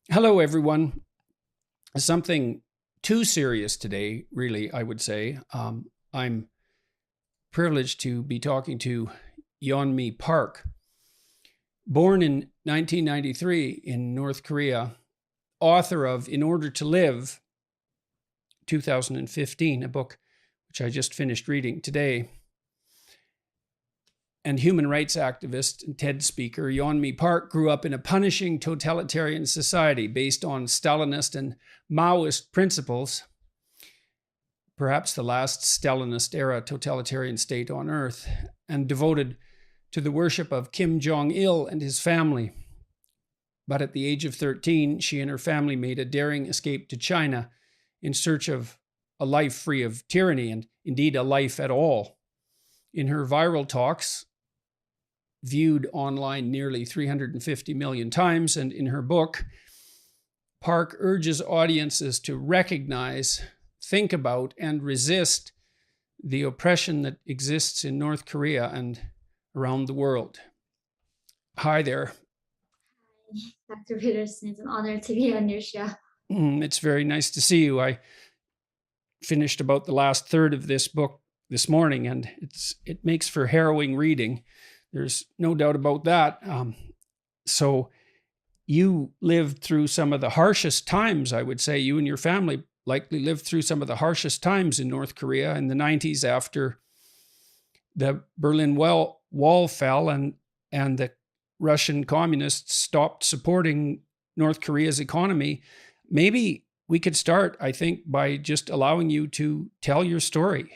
Hello, everyone. Something too serious today, really, I would say. I'm privileged to be talking to Yeonmi Park. Born in 1993 in North Korea, author of In Order to Live, 2015, a book which I just finished reading today, and human rights activist and TED speaker, Yeonmi Park grew up in a punishing totalitarian society based on Stalinist and Maoist principles, perhaps the last Stalinist-era totalitarian state on Earth, and devoted to the worship of Kim Jong-il and his family. But at the age of 13, she and her family made a daring escape to China in search of a life free of tyranny and indeed a life at all. In her viral talks, viewed online nearly 350 million times, and in her book, Park urges audiences to recognize, think about, and resist the oppression that exists in North Korea and around the world. Hi there. Dr. Peterson, it's an honor to be on your show. It's very nice to see you. I finished about the last third of this book this morning, and it makes for harrowing reading. There's no doubt about that. So you lived through some of the harshest times, I would say. You and your family likely lived through some of the harshest times in North Korea in the 90s after the Berlin Wall fell and the Russian communists stopped supporting North Korea's economy. Maybe we could start, I think, by just allowing you to tell your story.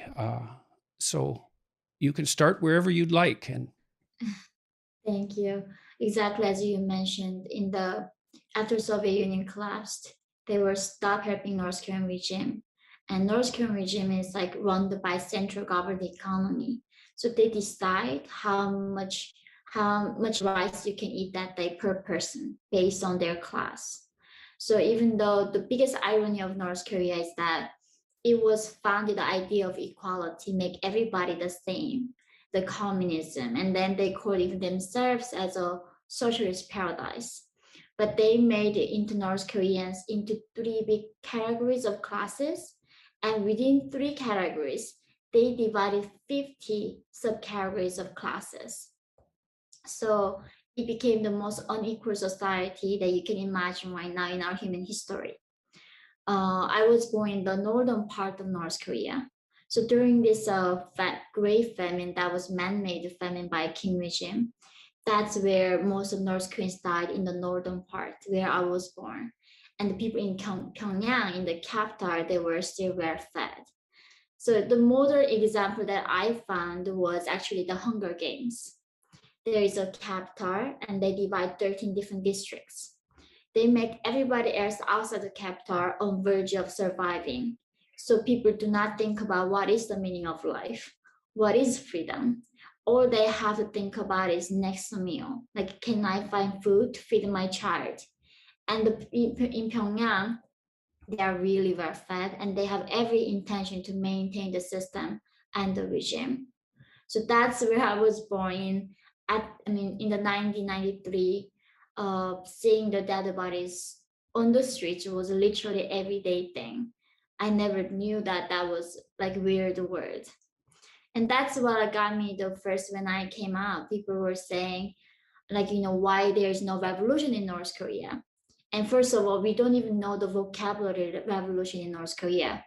So you can start wherever you'd like. And Thank you. Exactly as you mentioned, after Soviet Union collapsed, they were stopped helping North Korean regime. And North Korean regime is like run by central government economy. So they decide how much rice you can eat that day per person based on their class. So even though the biggest irony of North Korea is that it was founded the idea of equality, make everybody the same, the communism, and then they call even themselves as a socialist paradise. But they made into North Koreans into three big categories of classes, and within three categories, they divided 50 subcategories of classes. So it became the most unequal society that you can imagine right now in our human history. I was born in the northern part of North Korea. So during this great famine that was man-made famine by Kim regime, that's where most of North Koreans died, in the northern part where I was born. And the people in Pyongyang, in the capital, they were still well fed. So the modern example that I found was actually the Hunger Games. There is a capital and they divide 13 different districts. They make everybody else outside the capital on verge of surviving. So people do not think about what is the meaning of life, what is freedom. All they have to think about is next meal. Like, can I find food to feed my child? And in Pyongyang, they are really well fed and they have every intention to maintain the system and the regime. So that's where I was born in the 1993. Seeing the dead bodies on the streets was literally everyday thing. I never knew that was like weird word. And that's what got me the first when I came out. People were saying, why there's no revolution in North Korea. And first of all, we don't even know the vocabulary revolution in North Korea.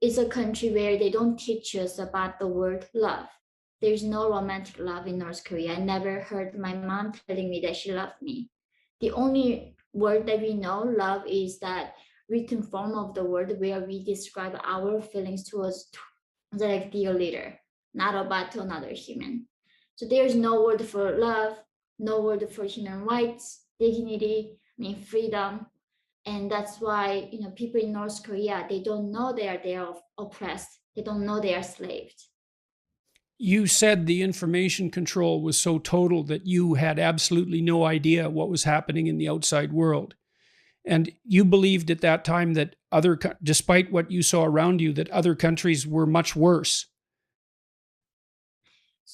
It's a country where they don't teach us about the word love. There's no romantic love in North Korea. I never heard my mom telling me that she loved me. The only word that we know, love, is that written form of the word where we describe our feelings towards the dear leader, not about to another human. So there's no word for love, no word for human rights, dignity, freedom. And that's why, people in North Korea, they don't know they are oppressed. They don't know they are slaved. You said the information control was so total that you had absolutely no idea what was happening in the outside world. And you believed at that time that despite what you saw around you, that other countries were much worse.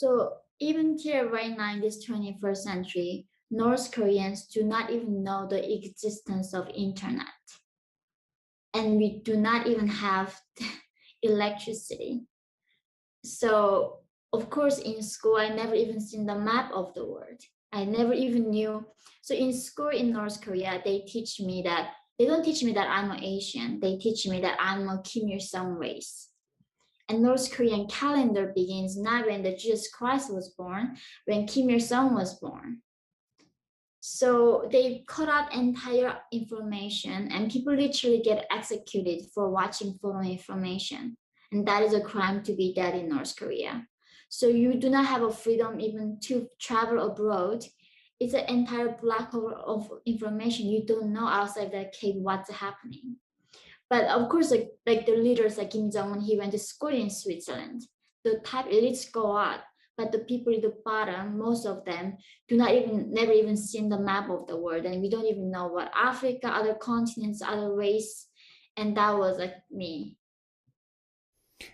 So even here right now in this 21st century, North Koreans do not even know the existence of internet. And we do not even have electricity. So of course in school I never even seen the map of the world. I never even knew. So in school in North Korea, they don't teach me that I'm an Asian. They teach me that I'm a Kim Il-sung race. And North Korean calendar begins not when the Jesus Christ was born, when Kim Il-sung was born. So they cut out entire information, and people literally get executed for watching photo information. And that is a crime to be dead in North Korea. So you do not have a freedom even to travel abroad. It's an entire black hole of information. You don't know outside that cave what's happening. But of course, like the leaders like Kim Jong Un, he went to school in Switzerland. The top elites go out, but the people at the bottom, most of them, never even seen the map of the world, and we don't even know what Africa, other continents, other race, and that was like me.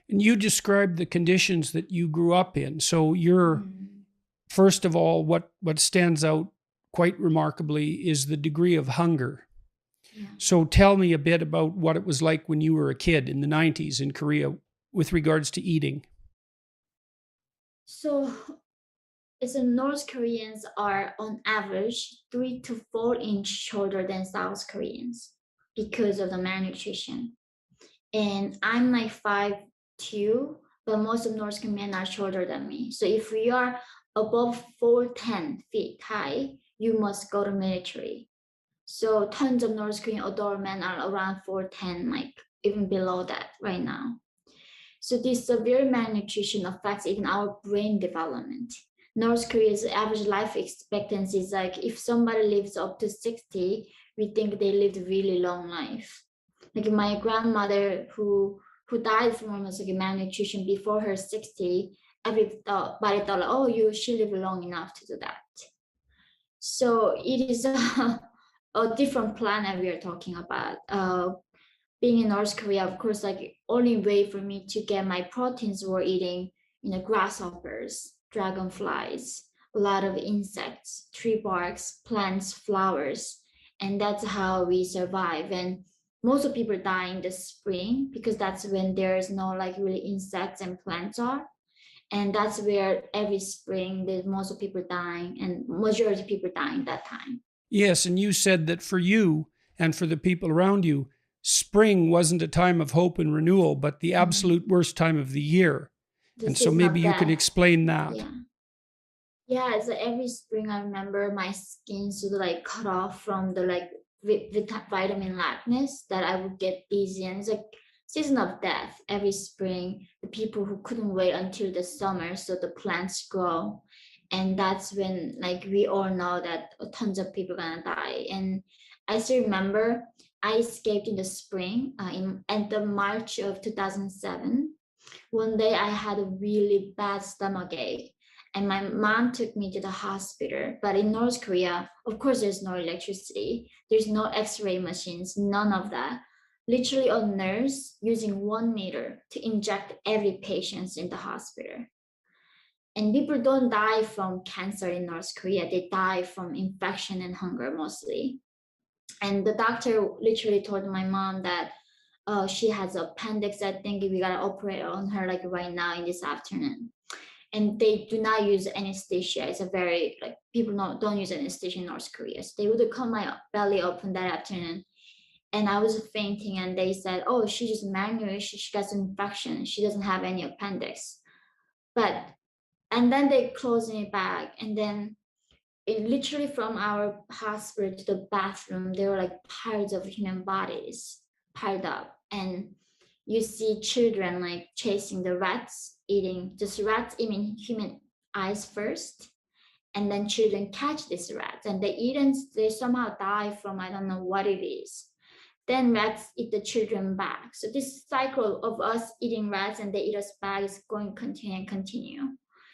And you described the conditions that you grew up in. So you're, Mm, first of all, what stands out quite remarkably is the degree of hunger. yeah. So tell me a bit about what it was like when you were a kid in the 90s in Korea with regards to eating. So it's North Koreans are on average 3 to 4 inch shorter than South Koreans because of the malnutrition. And I'm like 5'2", but most of North Korean men are shorter than me. So if we are above 410 feet high, you must go to military. So tons of North Korean adult men are around 4'10", like even below that right now. So this severe malnutrition affects even our brain development. North Korea's average life expectancy is like if somebody lives up to 60, we think they lived really long life. Like my grandmother who died from almost like malnutrition before her 60, everybody thought, like, oh, she lived long enough to do that. So it is a different planet we are talking about. Being in North Korea, of course, like only way for me to get my proteins were eating, grasshoppers, dragonflies, a lot of insects, tree barks, plants, flowers, and that's how we survive. And most of people die in the spring because that's when there's no like really insects and plants are. And that's where every spring there's most of people dying and majority of people dying that time. Yes, and you said that for you and for the people around you, spring wasn't a time of hope and renewal, but the Mm. absolute worst time of the year. The And so season maybe of you can death. explain that. Yeah. Yeah, so every spring I remember my skin sort of like cut off from the like vitamin lackness that I would get dizzy, and it's like season of death every spring. The people who couldn't wait until the summer so the plants grow, and that's when like we all know that tons of people gonna die. And I still remember I escaped in the spring in at the March of 2007. One day I had a really bad stomach ache, and my mom took me to the hospital. But in North Korea, of course, there's no electricity, there's no x-ray machines, none of that. Literally a nurse using 1 meter to inject every patient in the hospital. And people don't die from cancer in North Korea, they die from infection and hunger mostly. And the doctor literally told my mom that she has appendix. I think we gotta operate on her like right now in this afternoon. And they do not use anesthesia. It's a very like people don't use anesthesia in North Korea. So they would cut my belly open that afternoon, and I was fainting. And they said, "Oh, she just malnourished. She got some infection. She doesn't have any appendix." But and then they closed me back, and then literally from our hospital to the bathroom, there were like piles of human bodies piled up. And you see children like chasing the rats, eating just rats, eating human eyes first. And then children catch these rats and they eat and they somehow die from, I don't know what it is. Then rats eat the children back. So this cycle of us eating rats and they eat us back is going to continue and continue.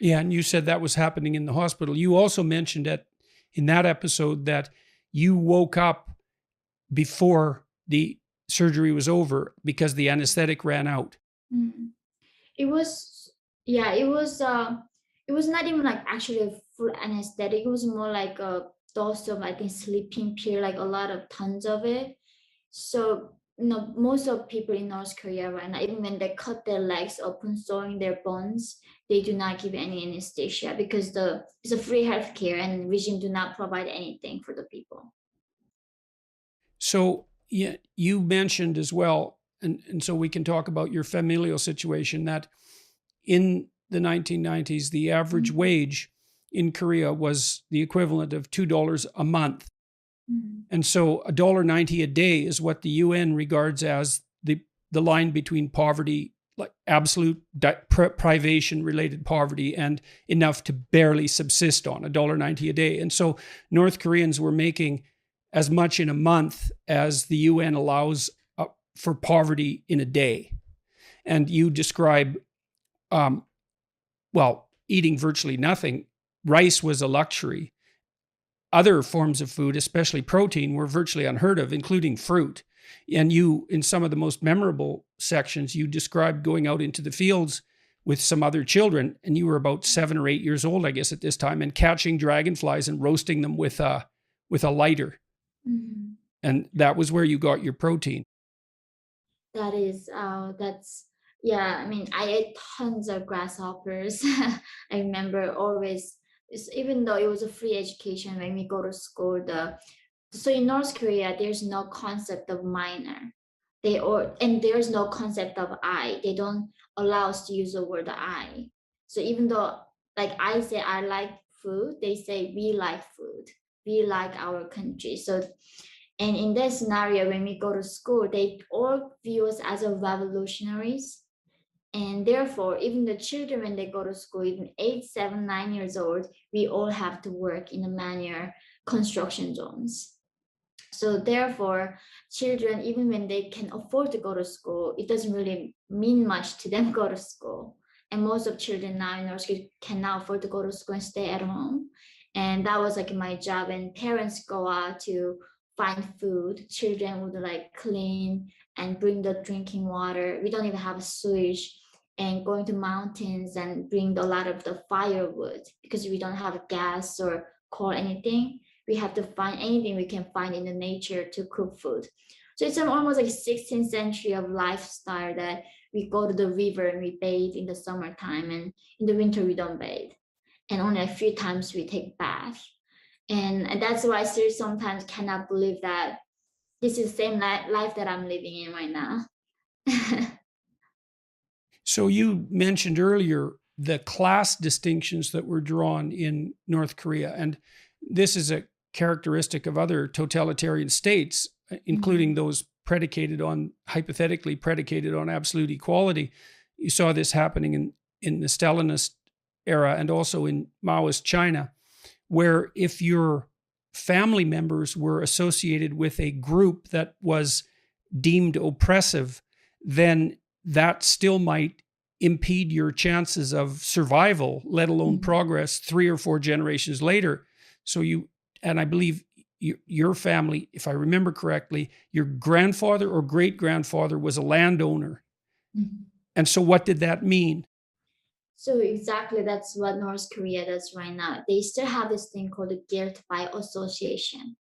Yeah, and you said that was happening in the hospital. You also mentioned in that episode that you woke up before the surgery was over because the anesthetic ran out. Mm. It was, yeah, it was it was not even like actually a full anesthetic. It was more like a dose of, I think, sleeping pill, like a lot of tons of it. So most of people in North Korea right now, even when they cut their legs open, sewing their bones, they do not give any anesthesia because it's a free healthcare and regime do not provide anything for the people. So yeah, you mentioned as well, and so we can talk about your familial situation, that in the 1990s, the average Mhm. wage in Korea was the equivalent of $2 a month. Mhm. And so $1.90 a day is what the UN regards as the line between poverty, like absolute privation related poverty, and enough to barely subsist on $1.90 a day. And so North Koreans were making as much in a month as the UN allows for poverty in a day. And you describe, um, well, eating virtually nothing. Rice was a luxury. Other forms of food, especially protein, were virtually unheard of, including fruit. And you, in some of the most memorable sections, you described going out into the fields with some other children, and you were about 7 or 8 years old, I guess, at this time, and catching dragonflies and roasting them with a lighter. Mhm. And that was where you got your protein. That's yeah. I mean, I ate tons of grasshoppers. I remember always, even though it was a free education when we go to school, the so in North Korea, there's no concept of minor. And there's no concept of I. They don't allow us to use the word I. So even though like I say I like food, they say we like food. We like our country. So and in that scenario, when we go to school, they all view us as a revolutionaries. And therefore, even the children, when they go to school, even 8, 7, 9 years old, we all have to work in a manure construction zones. So therefore, children, even when they can afford to go to school, it doesn't really mean much to them go to school. And most of children now in our school cannot afford to go to school and stay at home. And that was like my job. And parents go out to find food. Children would like clean and bring the drinking water. We don't even have a sewage. And going to mountains and bring a lot of the firewood because we don't have gas or coal anything. We have to find anything we can find in the nature to cook food. So it's almost like 16th century of lifestyle that we go to the river and we bathe in the summertime, and in the winter we don't bathe, and only a few times we take bath. And that's why I still sometimes cannot believe that this is the same life that I'm living in right now. So you mentioned earlier the class distinctions that were drawn in North Korea. And this is a characteristic of other totalitarian states, including Mhm. those hypothetically predicated on absolute equality. You saw this happening in the Stalinist era and also in Maoist China, where if your family members were associated with a group that was deemed oppressive, then that still might impede your chances of survival, let alone Mhm. progress 3 or 4 generations later. So and I believe your family, if I remember correctly, your grandfather or great grandfather was a landowner. Mhm. And so, what did that mean? So exactly that's what North Korea does right now. They still have this thing called the guilt by association.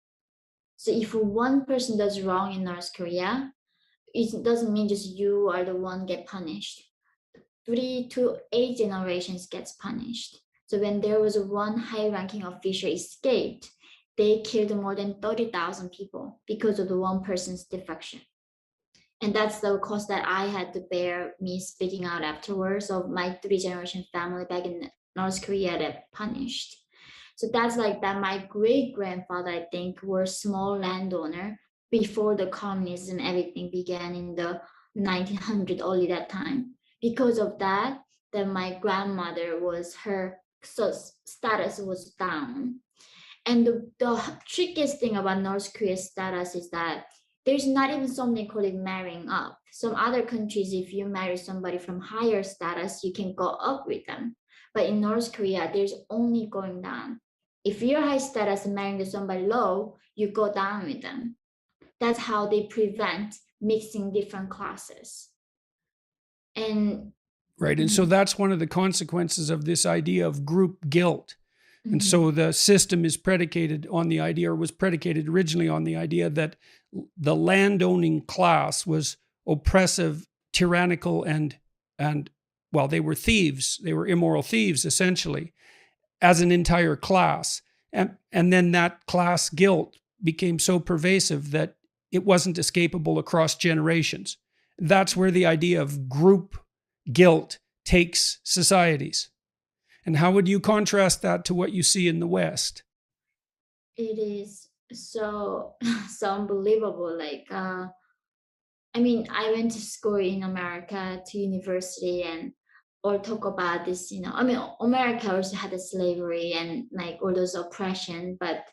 So if one person does wrong in North Korea, it doesn't mean just you are the one get punished. 3 to 8 generations gets punished. So when there was one high-ranking official escaped, they killed more than 30,000 people because of the one person's defection. And that's the cost that I had to bear, me speaking out afterwards of my 3 generation family back in North Korea that punished. So that's like that. My great grandfather, I think, were small landowner before the communism, everything began in the 1900 only that time. Because of that, then my grandmother was her so status was down. And the trickiest thing about North Korea's status is that there's not even something called marrying up. Some other countries, if you marry somebody from higher status, you can go up with them. But in North Korea, there's only going down. If you're high status and marrying to somebody low, you go down with them. That's how they prevent mixing different classes. And right? And so Mhm. that's one of the consequences of this idea of group guilt. And so Mhm. the system is predicated on the idea, or was predicated originally on the idea, that the landowning class was oppressive, tyrannical, and well, they were thieves. They were immoral thieves, essentially, as an entire class. And then that class guilt became so pervasive that it wasn't escapable across generations. That's where the idea of group guilt takes societies. And how would you contrast that to what you see in the West? It is so so unbelievable. I mean, I went to school in America to university and or talk about this, I mean, America also had the slavery and like all those oppression, but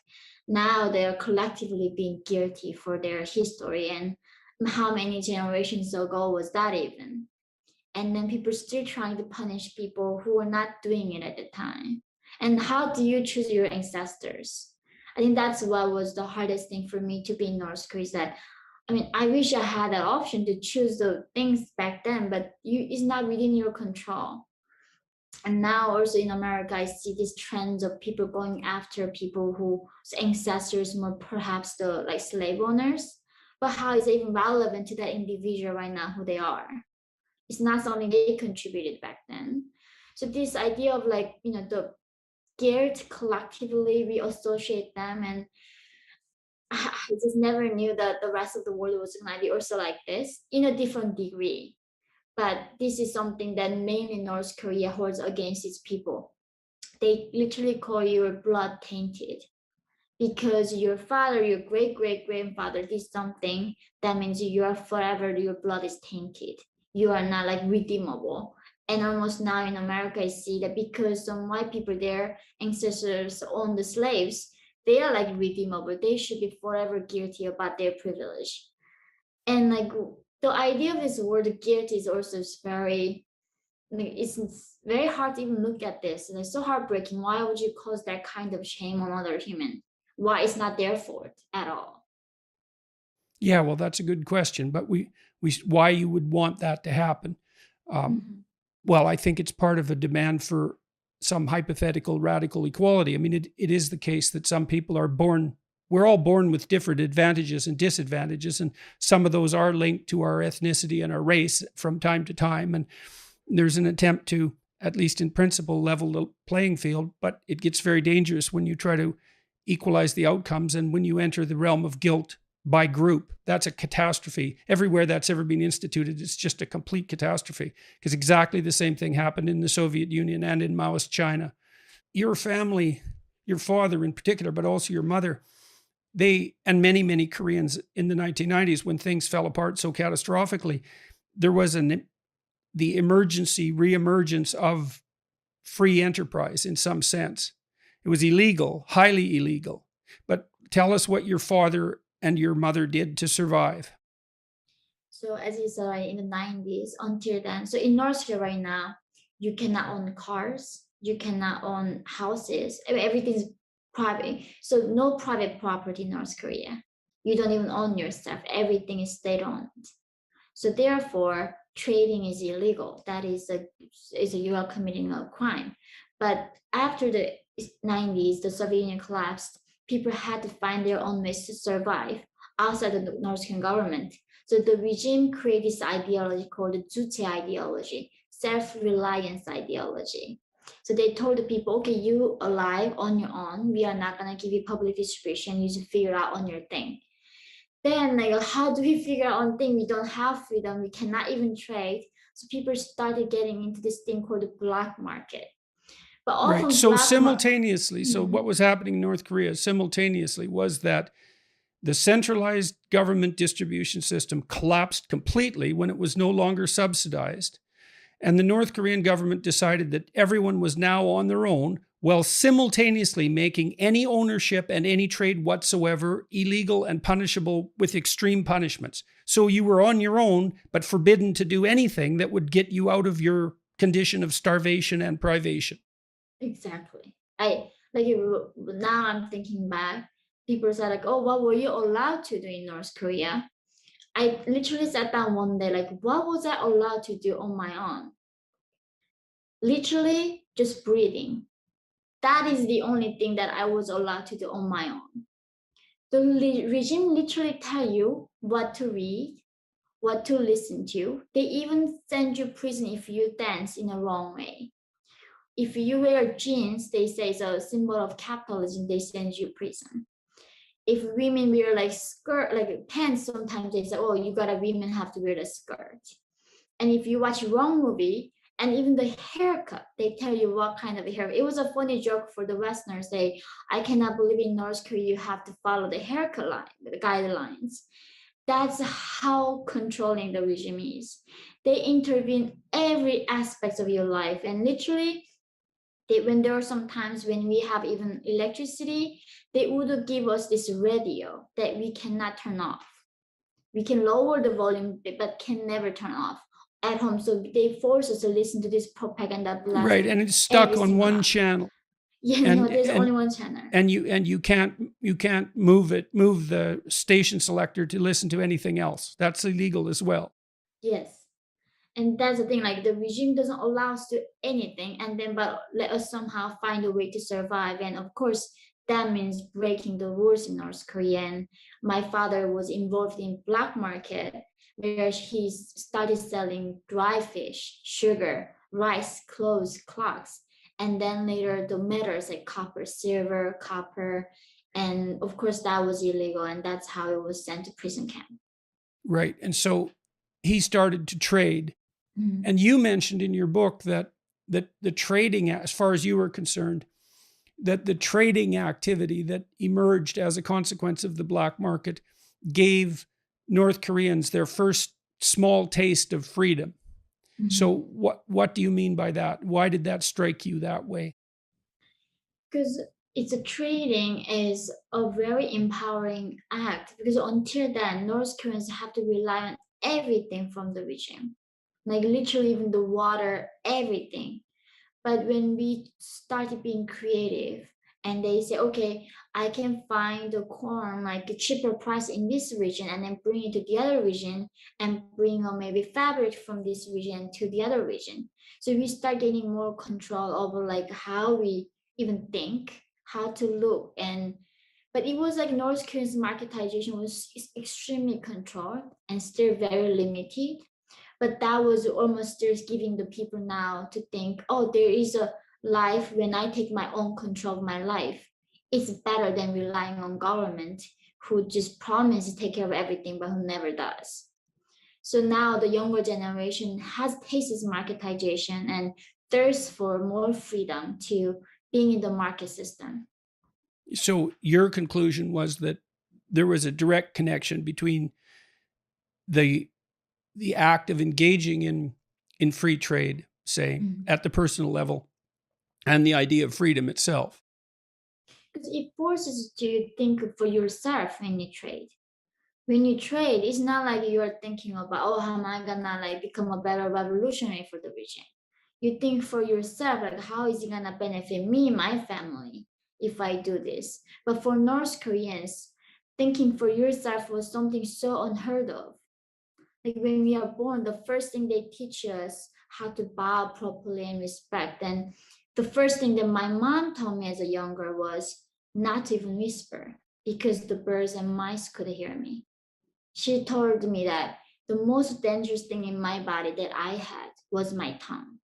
now they're collectively being guilty for their history and how many generations ago was that even? And then people still trying to punish people who were not doing it at the time. And how do you choose your ancestors? I think that's what was the hardest thing for me to be in North Korea is that I mean, I wish I had that option to choose the things back then, but it's not within your control. And now also in America, I see these trends of people going after people whose ancestors were perhaps the like slave owners. But how is it even relevant to that individual right now who they are? It's not something they contributed back then. So this idea of like, the guilt collectively we associate them and I just never knew that the rest of the world was going to be also like this in a different degree. But this is something that mainly North Korea holds against its people. They literally call you blood tainted because your father, your great great grandfather did something. That means you are forever, your blood is tainted. You are not like redeemable. And almost now in America, I see that because some white people, their ancestors owned the slaves, they are like redeemable. They should be forever guilty about their privilege. And like the idea of this word guilt is also very like it's very hard to even look at this and it's so heartbreaking. Why would you cause that kind of shame on other human? Why it's not their fault at all? Yeah, well, that's a good question. But we why you would want that to happen? Um, Mhm. well, I think it's part of a demand for some hypothetical radical equality. I mean, it is the case that some people are born. We're all born with different advantages and disadvantages, and some of those are linked to our ethnicity and our race from time to time. And there's an attempt to, at least in principle, level the playing field, but it gets very dangerous when you try to equalize the outcomes and when you enter the realm of guilt by group. That's a catastrophe. Everywhere that's ever been instituted, it's just a complete catastrophe because exactly the same thing happened in the Soviet Union and in Maoist China. Your family, your father in particular, but also your mother, they and many, many Koreans in the 1990s, when things fell apart so catastrophically, there was the emergency reemergence of free enterprise in some sense. It was illegal, highly illegal. But tell us what your father and your mother did to survive. So as you said, in the 90s, until then, so in North Korea right now, you cannot own cars, you cannot own houses, everything's private. So no private property in North Korea. You don't even own your stuff. Everything is state owned. So therefore, trading is illegal. That is you are committing a crime. But after the 90s, the Soviet Union collapsed. People had to find their own ways to survive outside the North Korean government. So the regime created this ideology called the Juche ideology, self-reliance ideology. So they told the people, okay, you alive on your own. We are not gonna give you public distribution. You should figure out on your thing. Then like how do we figure out one thing? We don't have freedom, we cannot even trade. So people started getting into this thing called the black market. But Right. often So black market. simultaneously, so what was happening in North Korea simultaneously was that the centralized government distribution system collapsed completely when it was no longer subsidized. And the North Korean government decided that everyone was now on their own, while simultaneously making any ownership and any trade whatsoever illegal and punishable with extreme punishments. So you were on your own, but forbidden to do anything that would get you out of your condition of starvation and privation. Exactly. I like now I'm thinking back, people said like, oh, what were you allowed to do in North Korea? I literally sat down one day like, what was I allowed to do on my own? literally just breathing. That is the only thing that I was allowed to do on my own. The regime literally tell you what to read, what to listen to. They even send you prison if you dance in a wrong way. If you wear jeans, they say it's a symbol of capitalism, they send you prison. If women wear like skirt, like pants, sometimes they say, oh, you gotta, women have to wear the skirt. And if you watch wrong movie, and even the haircut, they tell you what kind of hair. It was a funny joke for the Westerners. I cannot believe in North Korea you have to follow the haircut line, the guidelines. That's how controlling the regime is. They intervene every aspect of your life, and literally, when there are some times when we have even electricity, they would give us this radio that we cannot turn off. We can lower the volume, but can never turn off at home. So they force us to listen to this propaganda blast Right, and it's stuck every on single one hour. channel, Yeah, no, and there's and only one channel. and you can't move the station selector to listen to anything else. That's illegal as well. Yes. And that's the thing, like the regime doesn't allow us to do anything, and then but let us somehow find a way to survive. And of course, that means breaking the rules in North Korea. And my father was involved in black market where he started selling dry fish, sugar, rice, clothes, clocks, and then later the metals like copper, silver, copper. And of course that was illegal, and that's how it was sent to prison camp. Right, and so he started to trade. Mhm. And you mentioned in your book that the trading, as far as you were concerned, that the trading activity that emerged as a consequence of the black market gave North Koreans their first small taste of freedom. So what do you mean by that? Why did that strike you that way? Because it's a trading is a very empowering act, because until then North Koreans have to rely on everything from the regime, like literally even the water, everything. But when we started being creative and they say, okay, I can find the corn like a cheaper price in this region and then bring it to the other region and bring maybe fabric from this region to the other region. So we start getting more control over like how we even think, how to look. And but it was like North Korea's marketization was extremely controlled and still very limited, but that was almost just giving the people now to think, oh, there is a life when I take my own control of my life. It's better than relying on government who just promise to take care of everything but who never does. So now the younger generation has tasted marketization and thirsts for more freedom to being in the market system. So your conclusion was that there was a direct connection between the the act of engaging in free trade, say, at the personal level, and the idea of freedom itself. Because it forces you to think for yourself when you trade. When you trade, it's not like you're thinking about, oh, how am I gonna like become a better revolutionary for the region? You think for yourself, like how is it gonna benefit me, my family, if I do this? But for North Koreans, thinking for yourself was something so unheard of. Like when we are born, the first thing they teach us how to bow properly and respect. And the first thing that my mom told me as a younger was not to even whisper because the birds and mice could hear me. She told me that the most dangerous thing in my body that I had was my tongue.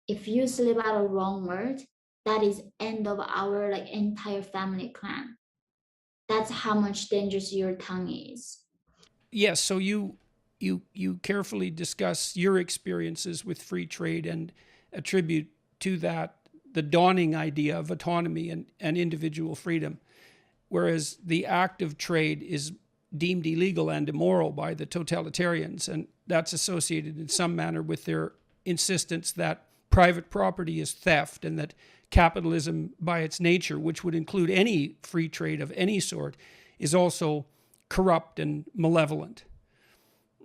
If you slip out a wrong word, that is end of our like entire family clan. That's how much dangerous your tongue is. Yes, so you carefully discuss your experiences with free trade and attribute to that the dawning idea of autonomy and individual freedom, whereas the act of trade is deemed illegal and immoral by the totalitarians, and that's associated in some manner with their insistence that private property is theft and that capitalism by its nature, which would include any free trade of any sort, is also corrupt and malevolent.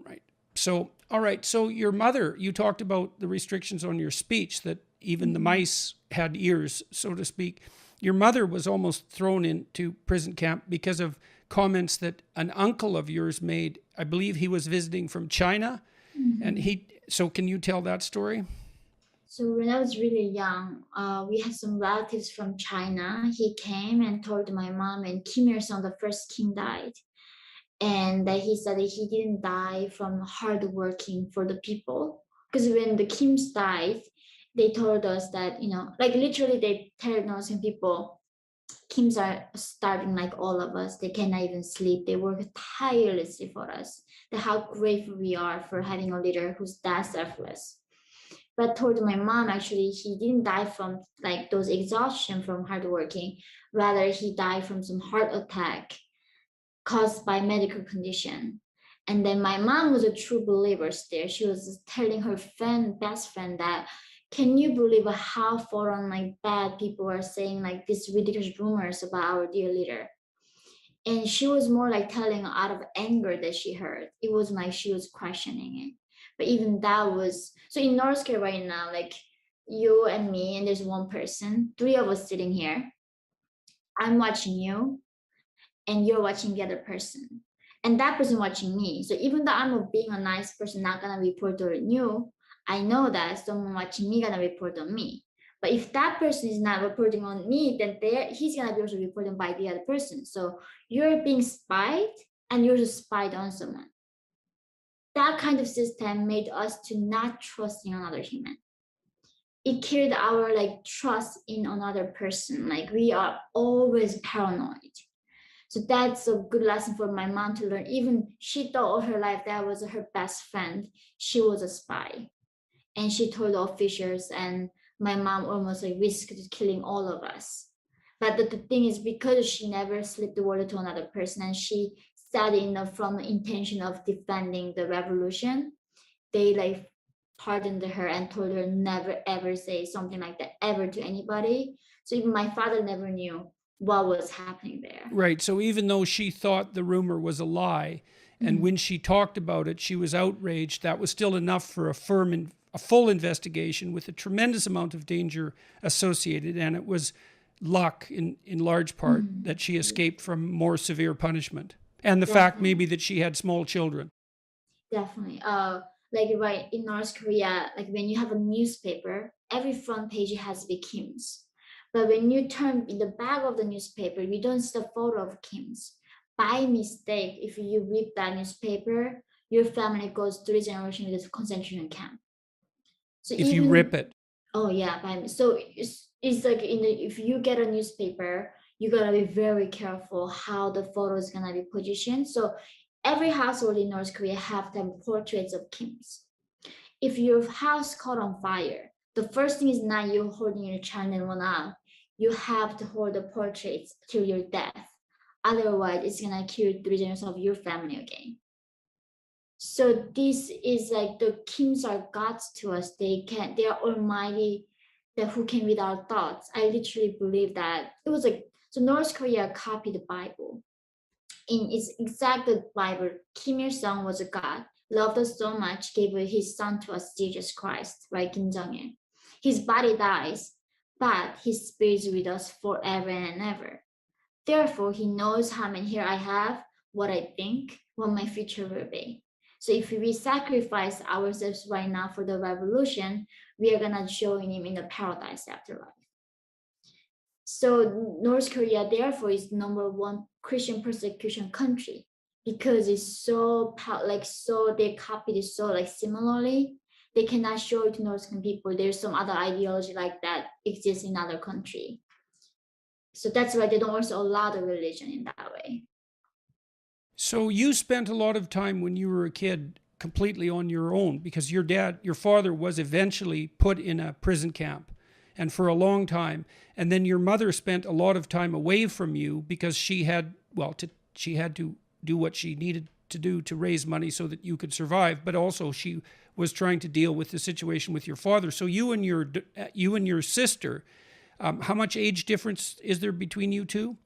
Right. So, all right. So your mother, you talked about the restrictions on your speech, that even the mice had ears, so to speak. Your mother was almost thrown into prison camp because of comments that an uncle of yours made. I believe he was visiting from China. And so can you tell that story? So when I was really young, we had some relatives from China. He came and told my mom, and Kim Il Sung, the first king, died, and that he said that he didn't die from hard working for the people. Because when the Kims died, they told us that, like literally they tell Northern people, Kims are starving like all of us. They cannot even sleep. They work tirelessly for us. That how grateful we are for having a leader who's that selfless. But told my mom actually he didn't die from like those exhaustion from hard working. Rather, he died from some heart attack caused by medical condition. And then my mom was a true believer still. She was telling her best friend that, can you believe how foreign like bad people are saying like these ridiculous rumors about our dear leader? And she was more like telling out of anger that she heard. It wasn't like she was questioning it. But even that was so in North Korea right now, like you and me, and there's one person, three of us sitting here. I'm watching you, and you're watching the other person, and that person watching me. So even though being a nice person, not gonna report on you, I know that someone watching me gonna report on me. But if that person is not reporting on me, then he's gonna be also reported by the other person. So you're being spied, and you're just spied on someone. That kind of system made us to not trusting another human. It killed our like trust in another person. Like we are always paranoid. So that's a good lesson for my mom to learn. Even she thought all her life that was her best friend. She was a spy. And she told the officials, and my mom almost like risked killing all of us. But the thing is, because she never slipped the word to another person, and she said enough from the intention of defending the revolution, they like pardoned her and told her never ever say something like that ever to anybody. So even my father never knew what was happening there. Right. So even though she thought the rumor was a lie, and when she talked about it, she was outraged, that was still enough for a full investigation with a tremendous amount of danger associated. And it was luck in large part that she escaped from more severe punishment. And the fact Definitely. maybe that she had small children. Definitely. Like right in North Korea, like when you have a newspaper, every front page has to be Kim's. But when you turn in the back of the newspaper, you don't see the photo of Kim's. By mistake, if you rip that newspaper, your family goes three generations to the concentration camp. So If you rip even it. oh yeah, so it's like if you get a newspaper, you gotta be very careful how the photo is gonna be positioned. So every household in North Korea have them portraits of Kims. If your house caught on fire, the first thing is not you holding your child and one up. You have to hold the portraits till your death. Otherwise, it's gonna kill three generations of your family again. So this is like the kings are gods to us. They are almighty, that who can read our thoughts. I literally believe that it was like so North Korea copied the Bible. In its exact Bible, Kim Il Sung was a god, loved us so much, gave his son to us, Jesus Christ, right? Kim Jong Il. His body dies, but his spirit is with us forever and ever. Therefore, he knows how many here I have, what I think, what my future will be. So if we sacrifice ourselves right now for the revolution, we are gonna join him in the paradise afterlife. So North Korea, therefore, is number one Christian persecution country because it's so like so they copied it so like similarly. They cannot show it to North Korean people. There's some other ideology like that exists in other country. So that's why they don't also allow the religion in that way. So you spent a lot of time when you were a kid completely on your own because your father was eventually put in a prison camp and for a long time. And then your mother spent a lot of time away from you because she had, she had to do what she needed to do to raise money so that you could survive. But also she was trying to deal with the situation with your father. So you and your sister, how much age difference is there between you two?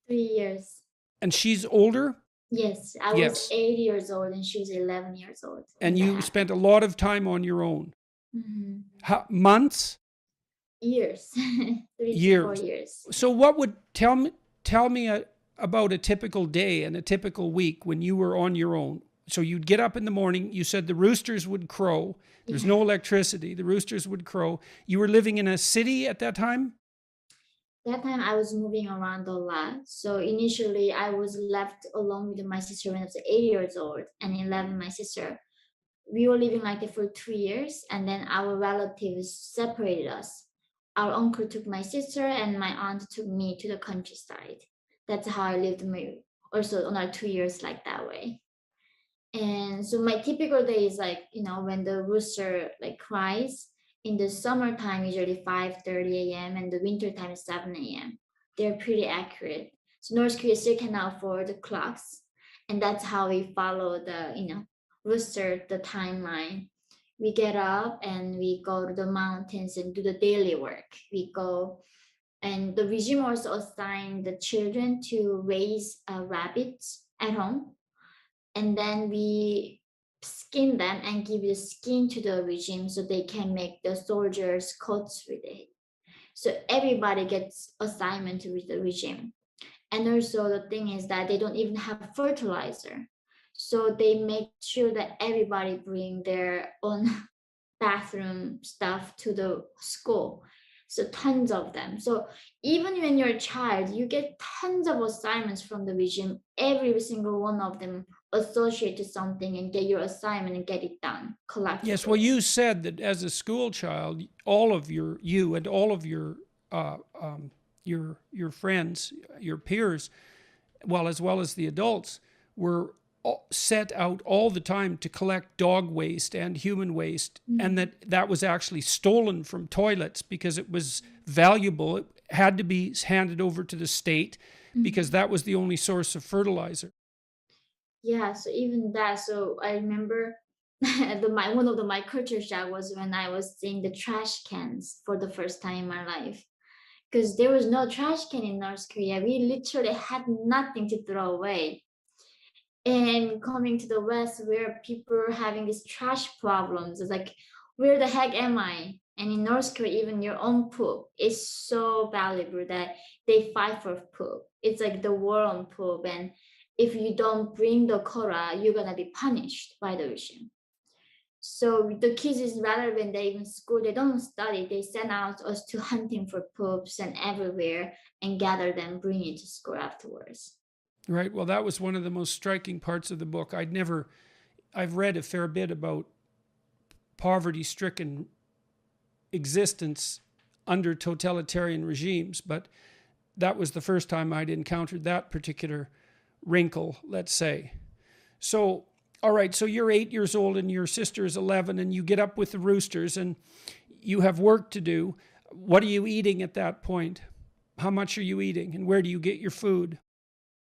3 years. And she's older? Yes, I was Yes. 8 years old and she was 11 years old when And that you spent happened. a lot of time on your own. Months? Years, 3 to 4 Years. years. So what would tell me about a typical day and a typical week when you were on your own? So you'd get up in the morning. You said the roosters would crow. There's Yeah. no electricity. The roosters would crow. You were living in a city at that time? That time I was moving around a lot. So initially I was left alone with my sister when I was 8 years old and 11 my sister. We were living like that for 2 years and then our relatives separated us. Our uncle took my sister and my aunt took me to the countryside. That's how I lived my also on our 2 years like that way. And so my typical day is like, when the rooster like cries in the summertime, usually 5:30 a.m. and the winter time is 7 a.m. They're pretty accurate. So North Korea still cannot afford the clocks. And that's how we follow the, rooster, the timeline. We get up and we go to the mountains and do the daily work. We go and the regime also assigned the children to raise rabbits at home, and then we skin them and give the skin to the regime so they can make the soldiers coats with it. So everybody gets assignment with the regime. And also the thing is that they don't even have fertilizer. So they make sure that everybody bring their own bathroom stuff to the school. So tons of them. So even when you're a child, you get tons of assignments from the regime. Every single one of them associate to something and get your assignment and get it done Yes. Well, collectively. you said that as a school child, all of you and all of uh, um, your friends, your peers, well as the adults, were set out all the time to collect dog waste and human waste, and Mhm. that was actually stolen from toilets because it was valuable. It had to be handed over to the state because Mhm. that was the only source of fertilizer. Yeah, so even that, so I remember one of my culture shock was when I was seeing the trash cans for the first time in my life. Because there was no trash can in North Korea. We literally had nothing to throw away. And coming to the West, where people are having these trash problems, it's like, where the heck am I? And in North Korea, even your own poop is so valuable that they fight for poop. It's like the war on poop. And if you don't bring the quota, you're gonna be punished by the regime. So the kids is rather when they in school, they don't study. They send out us to hunting for poops and everywhere and gather them, bring it to school afterwards. Right. Well, that was one of the most striking parts of the book. I've read a fair bit about poverty stricken existence under totalitarian regimes, but that was the first time I'd encountered that particular wrinkle, let's say. So, all right, so you're 8 years old and your sister is 11, and you get up with the roosters and you have work to do. What are you eating at that point? How much are you eating, and where do you get your food?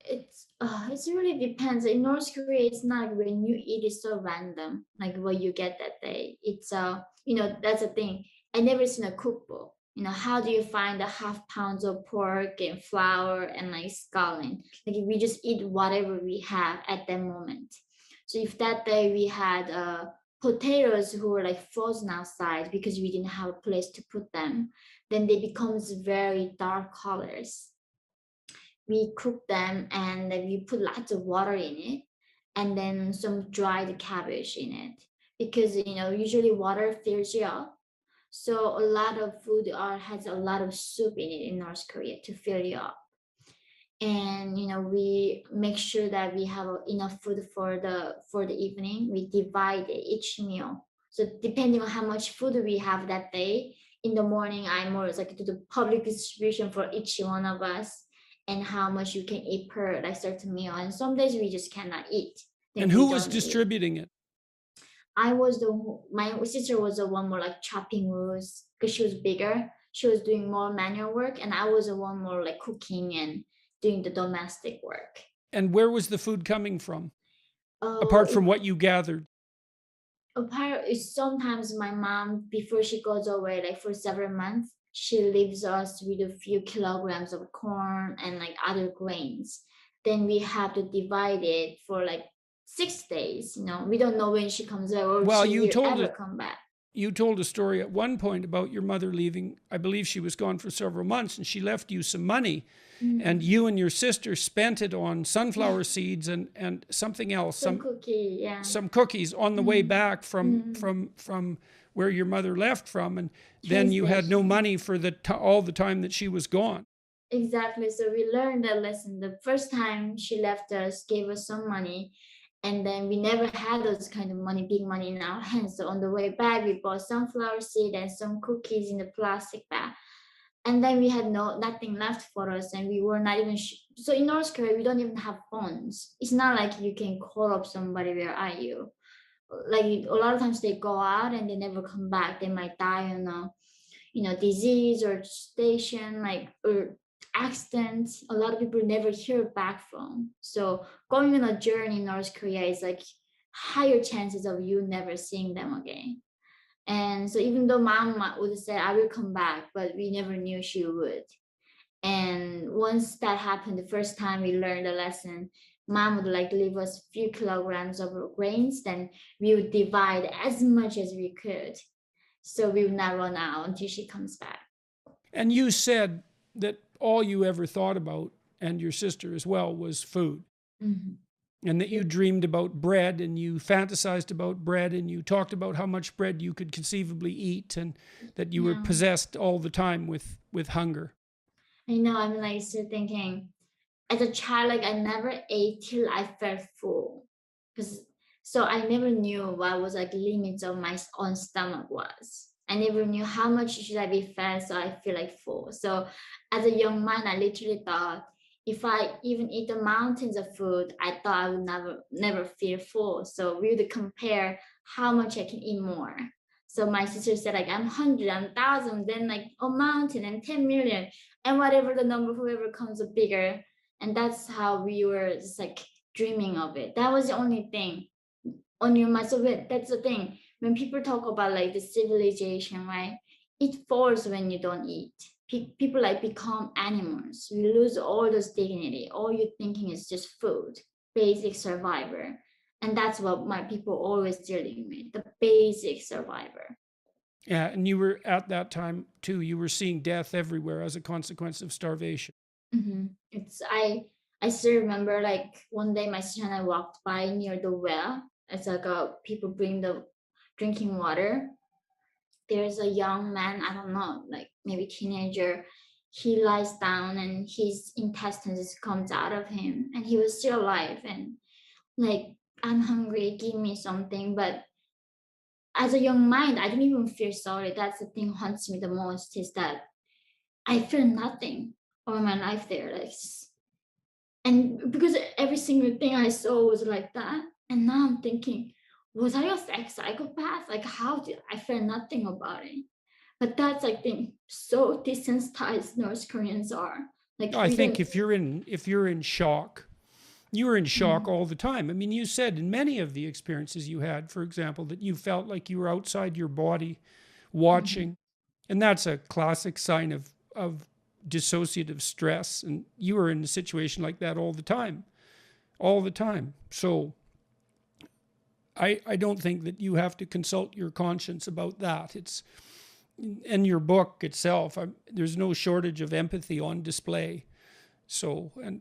It's really depends. In North Korea, it's not like when you eat, it's so random, like what you get that day. It's that's the thing. I never seen a cookbook. How do you find the half pounds of pork and flour and like scallion? Like we just eat whatever we have at that moment. So if that day we had potatoes who were like frozen outside because we didn't have a place to put them, then they becomes very dark colors. We cook them and then we put lots of water in it and then some dried cabbage in it because usually water fills you up, so a lot of food has a lot of soup in it in North Korea to fill you up. And we make sure that we have enough food for the evening. We divide each meal, so depending on how much food we have that day, in the morning I more like to the public distribution for each one of us and how much you can eat per like certain meal, and some days we just cannot eat, And then we who was don't eat. distributing it? My sister was the one more like chopping wood because she was bigger. She was doing more manual work, and I was the one more like cooking and doing the domestic work. And where was the food coming from, Oh, apart from what you gathered? apart is sometimes my mom before she goes away like for several months, she leaves us with a few kilograms of corn and like other grains. Then we have to divide it for like 6 days. We don't know when she comes back or Well, she you will told ever us come back. you told a story at one point about your mother leaving. I believe she was gone for several months, and she left you some money, and you and your sister spent it on sunflower seeds and something else, Some cookie, yeah. some cookies on the way back from where your mother left from, and then you had no money for all the time that she was gone. Exactly. So we learned that lesson. The first time she left us, gave us some money, and then we never had those kind of money, big money in our hands. So on the way back, we bought sunflower seed and some cookies in the plastic bag. And then we had nothing left for us, and we were not even so in North Korea we don't even have phones. It's not like you can call up somebody, where are you? Like a lot of times they go out and they never come back. They might die on a disease or station, like, or accidents. A lot of people never hear back from. So going on a journey in North Korea is like higher chances of you never seeing them again. And so even though mom would say I will come back, but we never knew she would. And once that happened, the first time we learned the lesson, mom would like leave us a few kilograms of grains, then we would divide as much as we could, so we would not run out until she comes back. And you said that all you ever thought about, and your sister as well, was food. Mm-hmm. And that you dreamed about bread, and you fantasized about bread, and you talked about how much bread you could conceivably eat, and that you were possessed all the time with hunger. I know. I'm like still thinking, as a child, like I never ate till I felt full, because so I never knew what was like limits of my own stomach was. I never knew how much should I be fed so I feel like full. So as a young man, I literally thought if I even eat the mountains of food, I thought I would never feel full. So we would compare how much I can eat more. So my sister said like I'm 100, I'm 1,000, then like a mountain and 10 million, and whatever the number, whoever comes up bigger. And that's how we were just like dreaming of it. That was the only thing on your mind. So that's the thing. When people talk about like the civilization, right? It falls when you don't eat. People like become animals. You lose all those dignity. All you're thinking is just food, basic survivor. And that's what my people always dealing with, the basic survivor. Yeah, and you were at that time too. You were seeing death everywhere as a consequence of starvation. Mm-hmm. I still remember like one day my sister and I walked by near the well. It's like people bring the drinking water. There's a young man, I don't know, like maybe teenager. He lies down and his intestines just comes out of him, and he was still alive. And like, I'm hungry, give me something. But as a young mind, I didn't even feel sorry. That's the thing haunts me the most, is that I feel nothing all my life there. Like, and because every single thing I saw was like that, and now I'm thinking, was I a psychopath? Like, how did I feel nothing about it? But that's like the so desensitized North Koreans are. Like, I we think don't. if you're in shock, you were in shock all the time. I mean, you said in many of the experiences you had, for example, that you felt like you were outside your body watching. And that's a classic sign of dissociative stress. And you were in a situation like that all the time. All the time. So I don't think that you have to consult your conscience about that. It's in your book itself. There's no shortage of empathy on display. So, and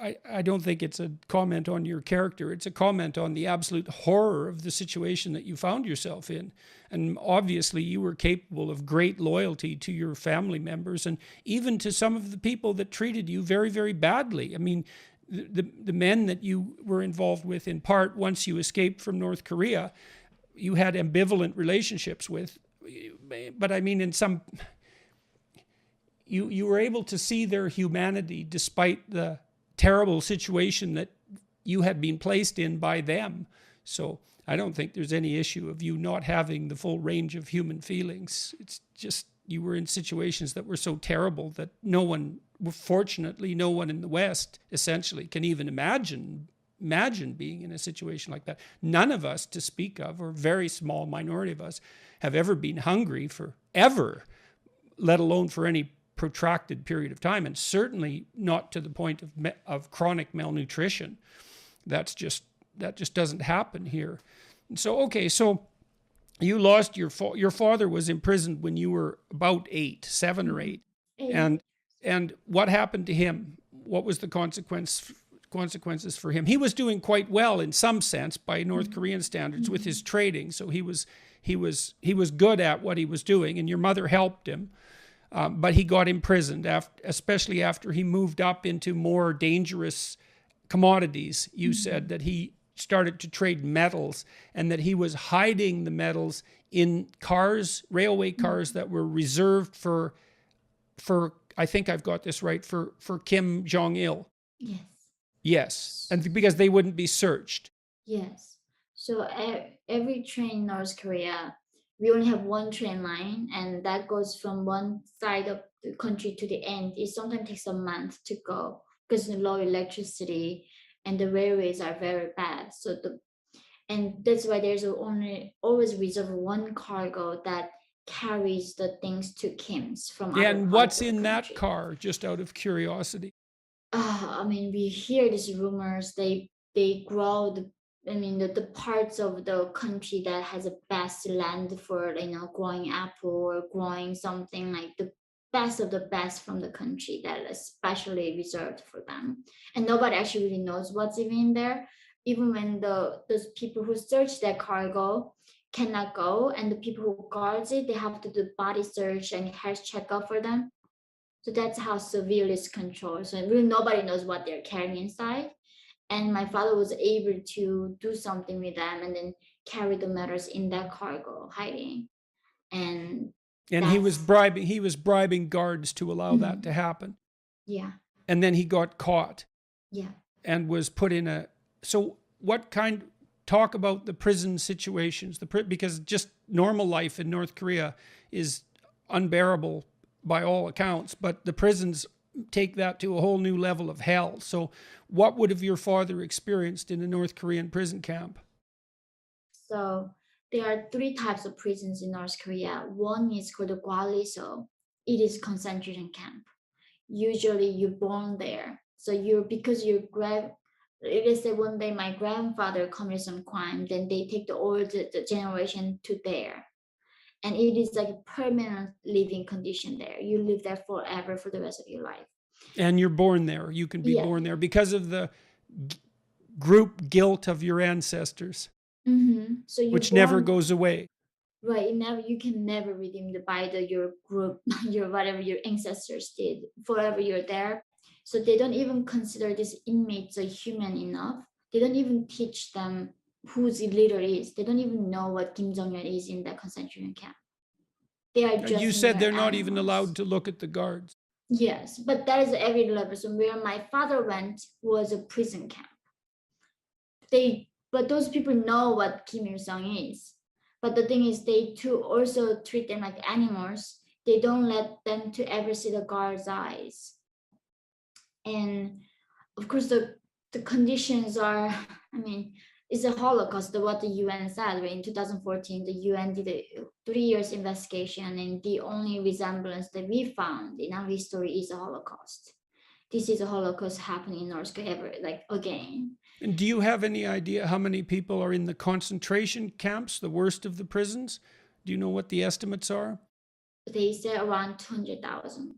I don't think it's a comment on your character. It's a comment on the absolute horror of the situation that you found yourself in. And obviously you were capable of great loyalty to your family members, and even to some of the people that treated you very, very badly. I mean, the men that you were involved with, in part, once you escaped from North Korea, you had ambivalent relationships with. But I mean, in some, you were able to see their humanity despite the terrible situation that you had been placed in by them. So I don't think there's any issue of you not having the full range of human feelings. It's just you were in situations that were so terrible that no one, fortunately, no one in the West essentially can even imagine being in a situation like that. None of us, to speak of, or a very small minority of us, have ever been hungry for ever, let alone for any protracted period of time, and certainly not to the point of chronic malnutrition. That just doesn't happen here. And so, okay, so You lost your father was imprisoned when you were about 8, 7 or Mhm. 8. Eight. And what happened to him? What was the consequences for him? He was doing quite well in some sense by North Mhm. Korean standards with his Mhm. trading, so he was good at what he was doing, and your mother helped him. But he got imprisoned, especially after he moved up into more dangerous commodities. You said Mhm. that he started to trade metals and that he was hiding the metals in cars, railway cars Mhm. that were reserved for I think I've got this right, for Kim Jong Il. Yes. Yes, and because they wouldn't be searched. Yes. So every train in North Korea, we only have one train line, and that goes from one side of the country to the end. It sometimes takes a month to go because of low electricity and the railways are very bad. And that's why there's only always reserved one cargo that carries the things to Kim's from other And parts what's of the in that country. car, just out of curiosity? I mean, we hear these rumors. They grow the. I mean, the parts of the country that has the best land for growing apple or growing something like the best of the best from the country that is especially reserved for them, and nobody actually really knows what's even in there. Even when those people who search that cargo cannot go, and the people who guards it, they have to do body search and health checkup for them, so that's how severe it's controlled. So really nobody knows what they're carrying inside. And my father was able to do something with them and then carry the metals in that cargo, hiding. And And that's he was bribing guards to allow that to mm, happen. yeah, And then he got caught yeah. and was put in a. So what kind? Talk about the prison situations. Because just normal life in North Korea is unbearable by all accounts, but the prisons take that to a whole new level of hell. So what would have your father experienced in a North Korean prison camp? So there are three types of prisons in North Korea. One is called the Gwaliso. It is concentration camp. Usually you're born there. So you're because your let's say one day my grandfather committed some crime, then they take the old the generation to there. And it is like a permanent living condition there. You live there forever for the rest of your life. And you're born there. You can be Yeah. born there because of the group guilt of your ancestors, So you're which never born goes away. right. You can never redeem the by the your group, your whatever your ancestors did. Forever you're there. So they don't even consider these inmates a human enough. They don't even teach them who the leader is. They don't even know what Kim Jong Un is in that concentration camp. They are You just said mere they're not even allowed animals. to look at the guards. Yes, but that is every level. So where my father went was a prison camp. But those people know what Kim Il Sung is. But the thing is, they too also treat them like animals. They don't let them to ever see the guard's eyes. And of course, the conditions are. I mean, it's a Holocaust. What the UN said. In 2014, the UN did a 3 years investigation, and the only resemblance that we found in our history is a Holocaust. This is a Holocaust happening in North Korea ever, like again. And do you have any idea how many people are in the concentration camps, the worst of the prisons? Do you know what the estimates are? They say around 200,000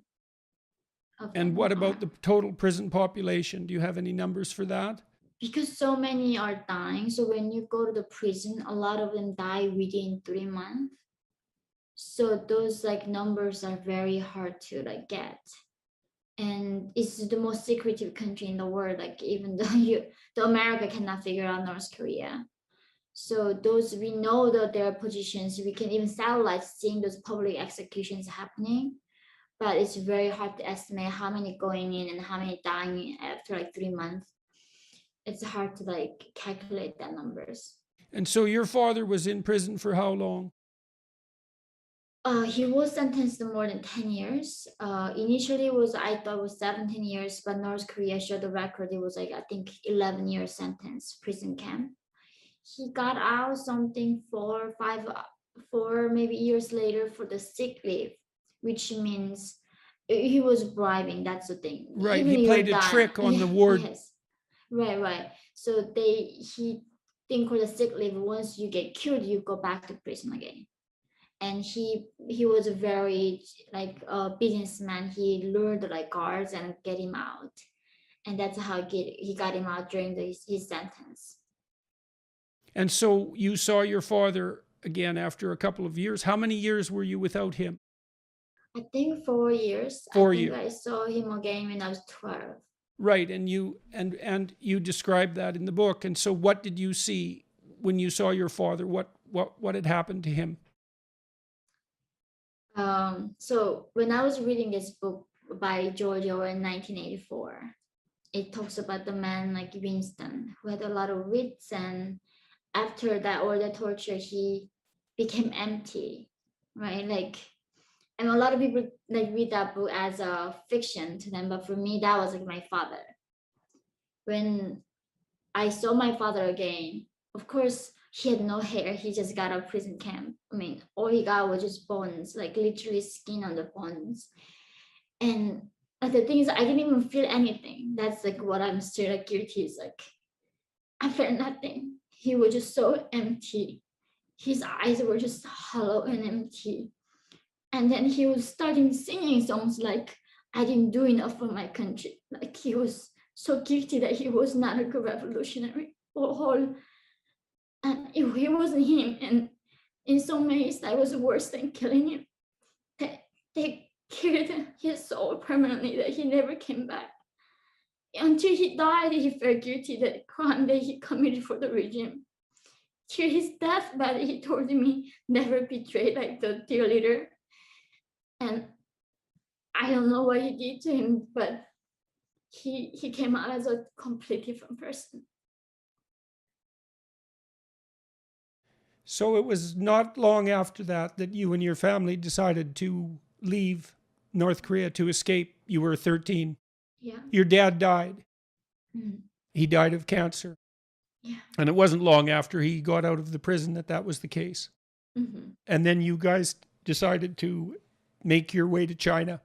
of And them what about are. the total prison population? Do you have any numbers for that? Because so many are dying, so when you go to the prison, a lot of them die within 3 months. So those like numbers are very hard to like get. And it's the most secretive country in the world. Like even though the America cannot figure out North Korea. So those we know that there are positions. We can even satellites seeing those public executions happening, but it's very hard to estimate how many going in and how many dying after like 3 months. It's hard to like calculate that numbers. And so your father was in prison for how long? He was sentenced to more than 10 years. Initially was I thought it was 17 years, but North Korea showed the record. It was like I think 11-year sentence prison camp. He got out something 4 maybe years later for the sick leave, which means he was bribing. That's the thing. Right, Even he you're played a done, trick on yeah, the ward. yes, right. So they he thing called a sick leave. Once you get cured, you go back to prison again. And he was a very like a businessman. He lured like guards and get him out, and that's how he got him out during his sentence. And so you saw your father again after a couple of years. How many years were you without him? I think 4 years. I 4 think years. I saw him again when I was 12. Right, and you described that in the book. And so what did you see when you saw your father? What had happened to him? So when I was reading this book by George Orwell in 1984, it talks about the man like Winston who had a lot of wits, and after that all the torture, he became empty, right? Like, and a lot of people like read that book as a fiction to them, but for me, that was like my father. When I saw my father again, of course, he had no hair. He just got out of prison camp. I mean, all he got was just bones, like literally skin on the bones. And the thing is, I didn't even feel anything. That's like what I'm still like guilty is like, I felt nothing. He was just so empty. His eyes were just hollow and empty. And then he was starting singing songs like, I didn't do enough for my country. Like he was so guilty that he was not a good revolutionary or whole. And it wasn't him. And in some ways, that was worse than killing him. They killed his soul permanently, that he never came back. Until he died, he felt guilty that the crime that he committed for the regime. Till his deathbed, he told me never betray like the dear leader. And I don't know what he did to him, but he came out as a completely different person. So it was not long after that that you and your family decided to leave North Korea to escape. You were 13. Yeah. Your dad died. Mm. He died of cancer. Yeah. And it wasn't long after he got out of the prison that was the case. Mm-hmm. And then you guys decided to make your way to China.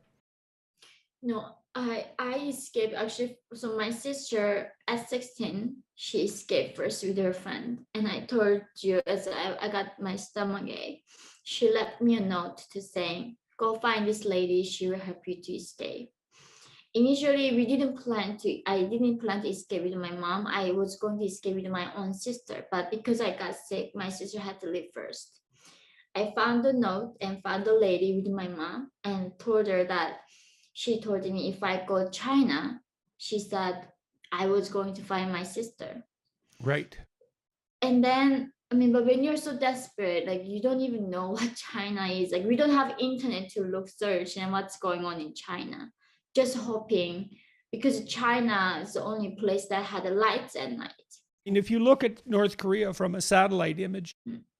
No, I escaped actually. So my sister at 16, she escaped first with her friend. And I told you as I got my stomach ache, she left me a note to say, go find this lady, she will help you to escape. Initially, I didn't plan to escape with my mom. I was going to escape with my own sister, but because I got sick, my sister had to leave first. I found the note and found the lady with my mom and told her that she told me if I go to China, she said I was going to find my sister. Right. And then, I mean, but when you're so desperate, like you don't even know what China is. Like we don't have internet to look search and what's going on in China. Just hoping, because China is the only place that had the lights at night. And if you look at North Korea from a satellite image,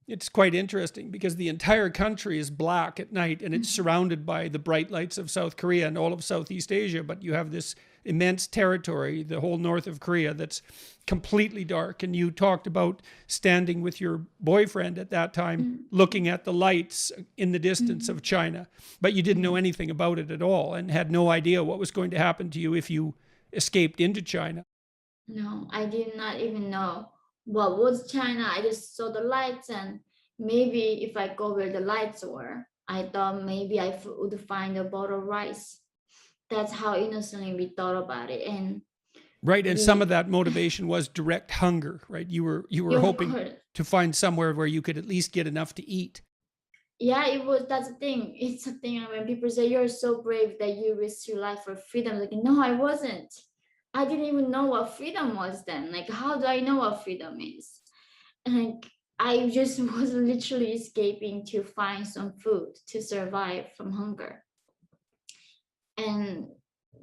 it's quite interesting because the entire country is black at night and it's surrounded by the bright lights of South Korea and all of Southeast Asia. But you have this immense territory, the whole north of Korea, that's completely dark. And you talked about standing with your boyfriend at that time, looking at the lights in the distance of China, but you didn't know anything about it at all and had no idea what was going to happen to you if you escaped into China. No, I did not even know what was China. I just saw the lights, and maybe if I go where the lights were, I thought maybe I would find a bottle of rice. That's how innocently we thought about it. And right, and some of that motivation was direct hunger, right? You were hoping to find somewhere where you could at least get enough to eat. Yeah, it was. That's the thing. It's a thing when people say you're so brave that you risked your life for freedom. Like, no, I wasn't. I didn't even know what freedom was then. Like, how do I know what freedom is? And like, I just was literally escaping to find some food to survive from hunger. And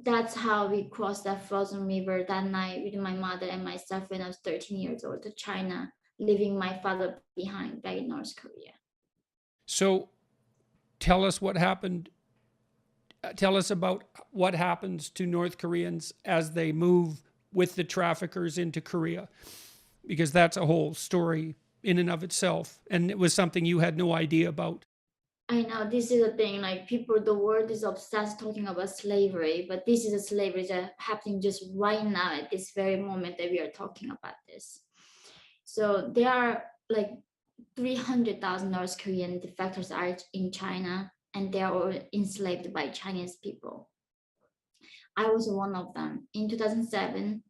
that's how we crossed that frozen river that night with my mother and myself when I was 13 years old to China, leaving my father behind back in North Korea. So tell us what happened. Tell us about what happens to North Koreans as they move with the traffickers into Korea, because that's a whole story in and of itself. And it was something you had no idea about. I know this is a thing, like people, the world is obsessed talking about slavery, but this is a slavery that happening just right now at this very moment that we are talking about this. So there are like 300,000 North Korean defectors are in China, and they are all enslaved by Chinese people. I was one of them. In 2007,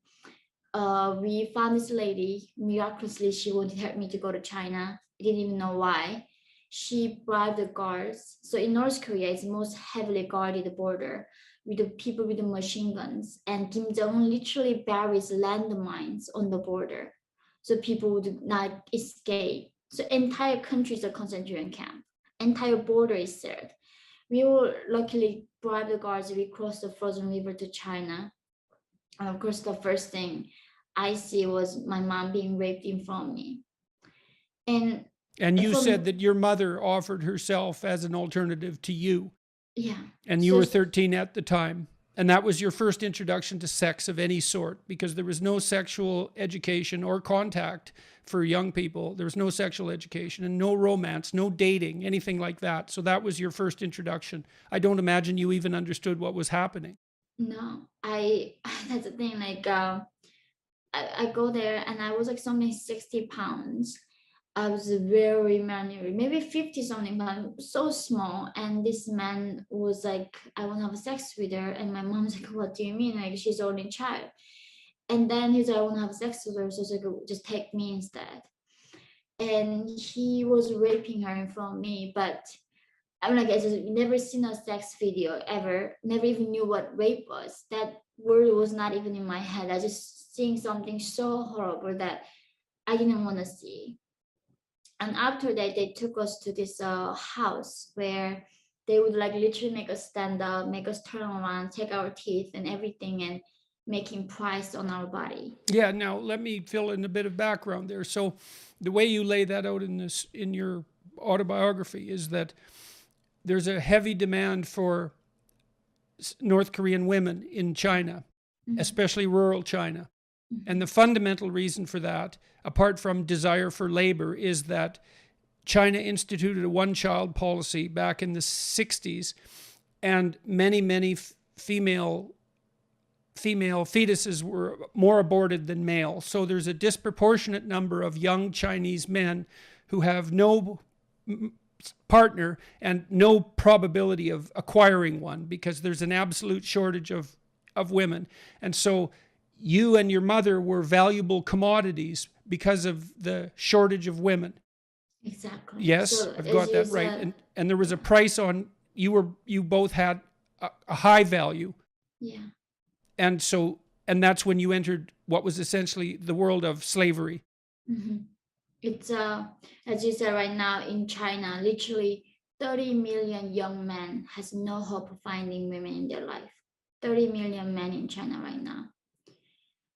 we found this lady. Miraculously, she wanted to help me to go to China. I didn't even know why. She bribed the guards. So in North Korea, it's the most heavily guarded border with the people with the machine guns. And Kim Jong-un literally buries landmines on the border, so people would not escape. So entire country is a concentration camp. Entire border is sealed. We were luckily bribe the guards. We crossed the frozen river to China. And of course, the first thing I see was my mom being raped in front of me. And And you said from, that your mother offered herself as an alternative to you, yeah. and you So were 13 at the time. And that was your first introduction to sex of any sort, because there was no sexual education or contact for young people. There was no sexual education and no romance, no dating, anything like that. So that was your first introduction. I don't imagine you even understood what was happening. no, that's the thing. Like, I go there and I was like something 60 pounds. I was very malnourished, maybe 50 something, but so small. And this man was like, I want to have sex with her. And my mom's like, what do you mean? Like, she's only a child. And then he's like, I want to have sex with her. So it's like, just take me instead. And he was raping her in front of me. But I'm like, I just never seen a sex video ever, never even knew what rape was. That word was not even in my head. I just seeing something so horrible that I didn't want to see. And after that, they took us to this house where they would like literally make us stand up, make us turn around, take our teeth and everything, and making price on our body. Yeah, now let me fill in a bit of background there. So the way you lay that out in your autobiography is that there's a heavy demand for North Korean women in China, especially rural China. And the fundamental reason for that, apart from desire for labor, is that China instituted a one-child policy back in the 60s, and many female fetuses were more aborted than male. So there's a disproportionate number of young Chinese men who have no partner and no probability of acquiring one, because there's an absolute shortage of women. And so you and your mother were valuable commodities because of the shortage of women. Exactly. Yes, So I've as got you that right. said, And there was a price on you both had a high value. yeah. And so that's when you entered what was essentially the world of slavery. Mm-hmm. It's as you said, right now in China, literally 30 million young men has no hope of finding women in their life. 30 million men in China right now.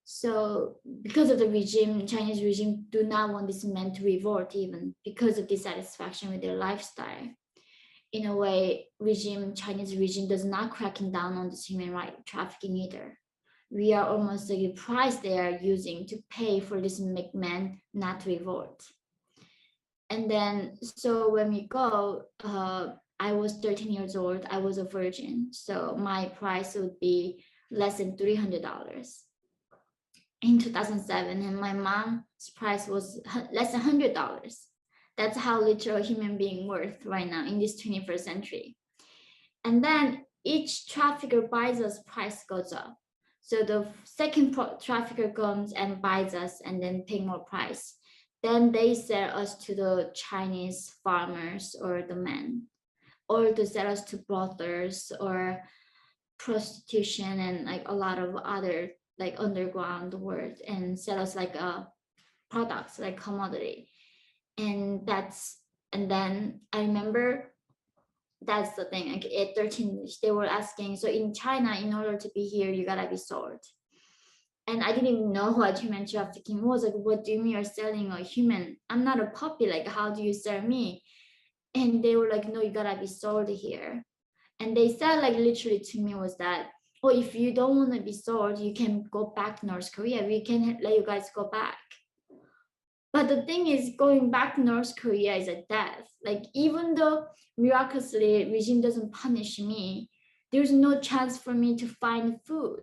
So because of the regime, Chinese regime do not want these men to revolt, even because of dissatisfaction with their lifestyle. In a way, Chinese regime does not cracking down on this human right trafficking either. We are almost like the price they are using to pay for this men not to revolt. And then, so when we go, I was 13 years old. I was a virgin. So my price would be less than $300 in 2007. And my mom's price was less than $100. That's how little a human being worth right now in this 21st century. And then each trafficker buys us, price goes up. So the second trafficker comes and buys us and then pay more price. Then they sell us to the Chinese farmers or the men, or to sell us to brothels or prostitution and like a lot of other like underground world, and sell us like products like commodity. And then I remember that's the thing. Like at 13, they were asking, so in China, in order to be here, you gotta be sold. And I didn't even know what human trafficking was. Like, what do you mean you're selling a human? I'm not a puppy. Like, how do you sell me? And they were like, no, you gotta be sold here. And they said like literally to me was that, oh, if you don't want to be sold, you can go back to North Korea. We can let you guys go back. But the thing is, going back to North Korea is a death. Like, even though miraculously regime doesn't punish me, there's no chance for me to find food.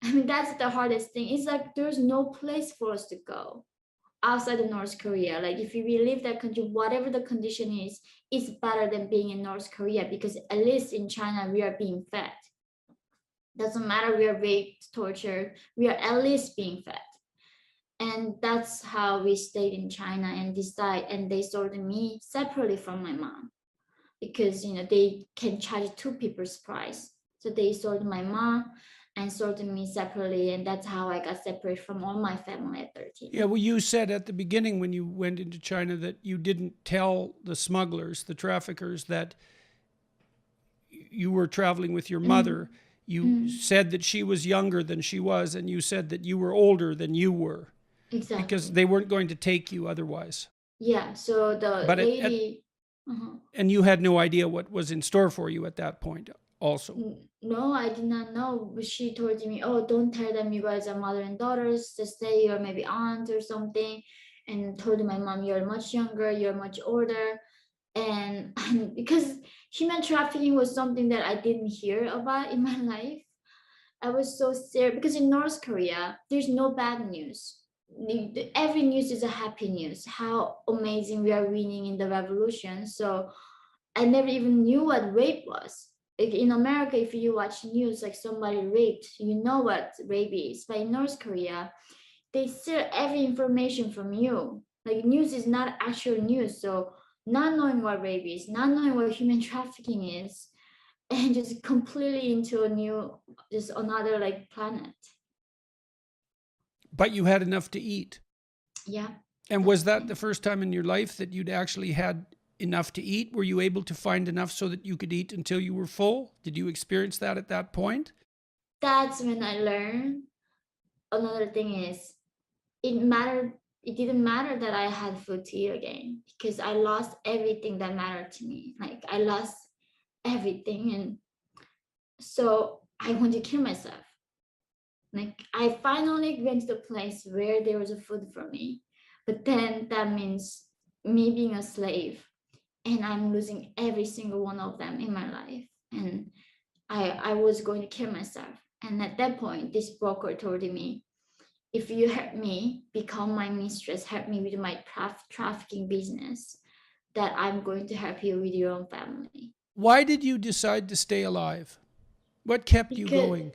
I mean, that's the hardest thing. It's like there's no place for us to go. outside of North Korea. Like if we leave that country, whatever the condition is, it's better than being in North Korea, because at least in China we are being fed. Doesn't matter we are raped, tortured, we are at least being fed. And that's how we stayed in China and they sorted me separately from my mom, because they can charge two people's price. So they sorted my mom and sorted me separately, and that's how I got separated from all my family at 13. Yeah, well, you said at the beginning when you went into China that you didn't tell the smugglers, the traffickers, that you were traveling with your mother. You said that she was younger than she was, and you said that you were older than you were Exactly. because they weren't going to take you otherwise. Yeah, so the But lady. and you had no idea what was in store for you at that point also. No, I did not know. She told me, "Oh, don't tell them you guys are mother and daughters. Just say you're maybe aunt or something." And told my mom, "You're much younger. You're much older." And because human trafficking was something that I didn't hear about in my life, I was so scared, because in North Korea, there's no bad news. Every news is a happy news. How amazing we are winning in the revolution. So I never even knew what rape was. Like in America, if you watch news, like somebody raped, you know what rape is. But in North Korea, they steal every information from you. Like news is not actual news. So not knowing what rape is, not knowing what human trafficking is, and just completely into just another like planet. But you had enough to eat. Yeah. And was that the first time in your life that you'd actually had enough to eat? Were you able to find enough so that you could eat until you were full? Did you experience that at that point? That's when I learned. Another thing is, it didn't matter that I had food to eat again, because I lost everything that mattered to me. Like I lost everything, and so I want to kill myself. Like I finally went to the place where there was a food for me, but then that means me being a slave, and I'm losing every single one of them in my life, and I was going to kill myself. And at that point, this broker told me, if you help me become my mistress, help me with my trafficking business, that I'm going to help you with your own family. Why did you decide to stay alive? What kept you going?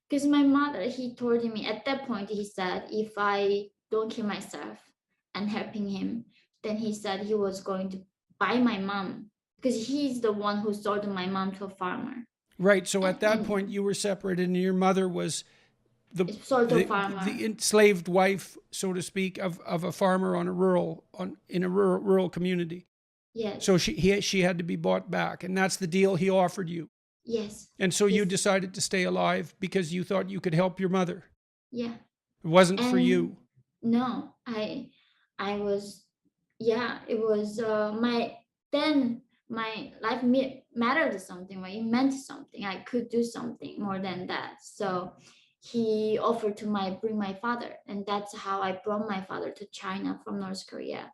Because my mother, he told me at that point, he said, if I don't kill myself and helping him, then he said he was going to buy my mom, because he's the one who sold my mom to a farmer. Right. So at that point, you were separated, and your mother was the enslaved wife, so to speak, of a farmer in a rural community. Yes. So she had to be bought back, and that's the deal he offered you. Yes. And so you decided to stay alive because you thought you could help your mother. Yeah. It wasn't for you. No, I was, yeah, it was my life mattered something, right? It meant something. I could do something more than that. So he offered to bring my father, and that's how I brought my father to China from North Korea.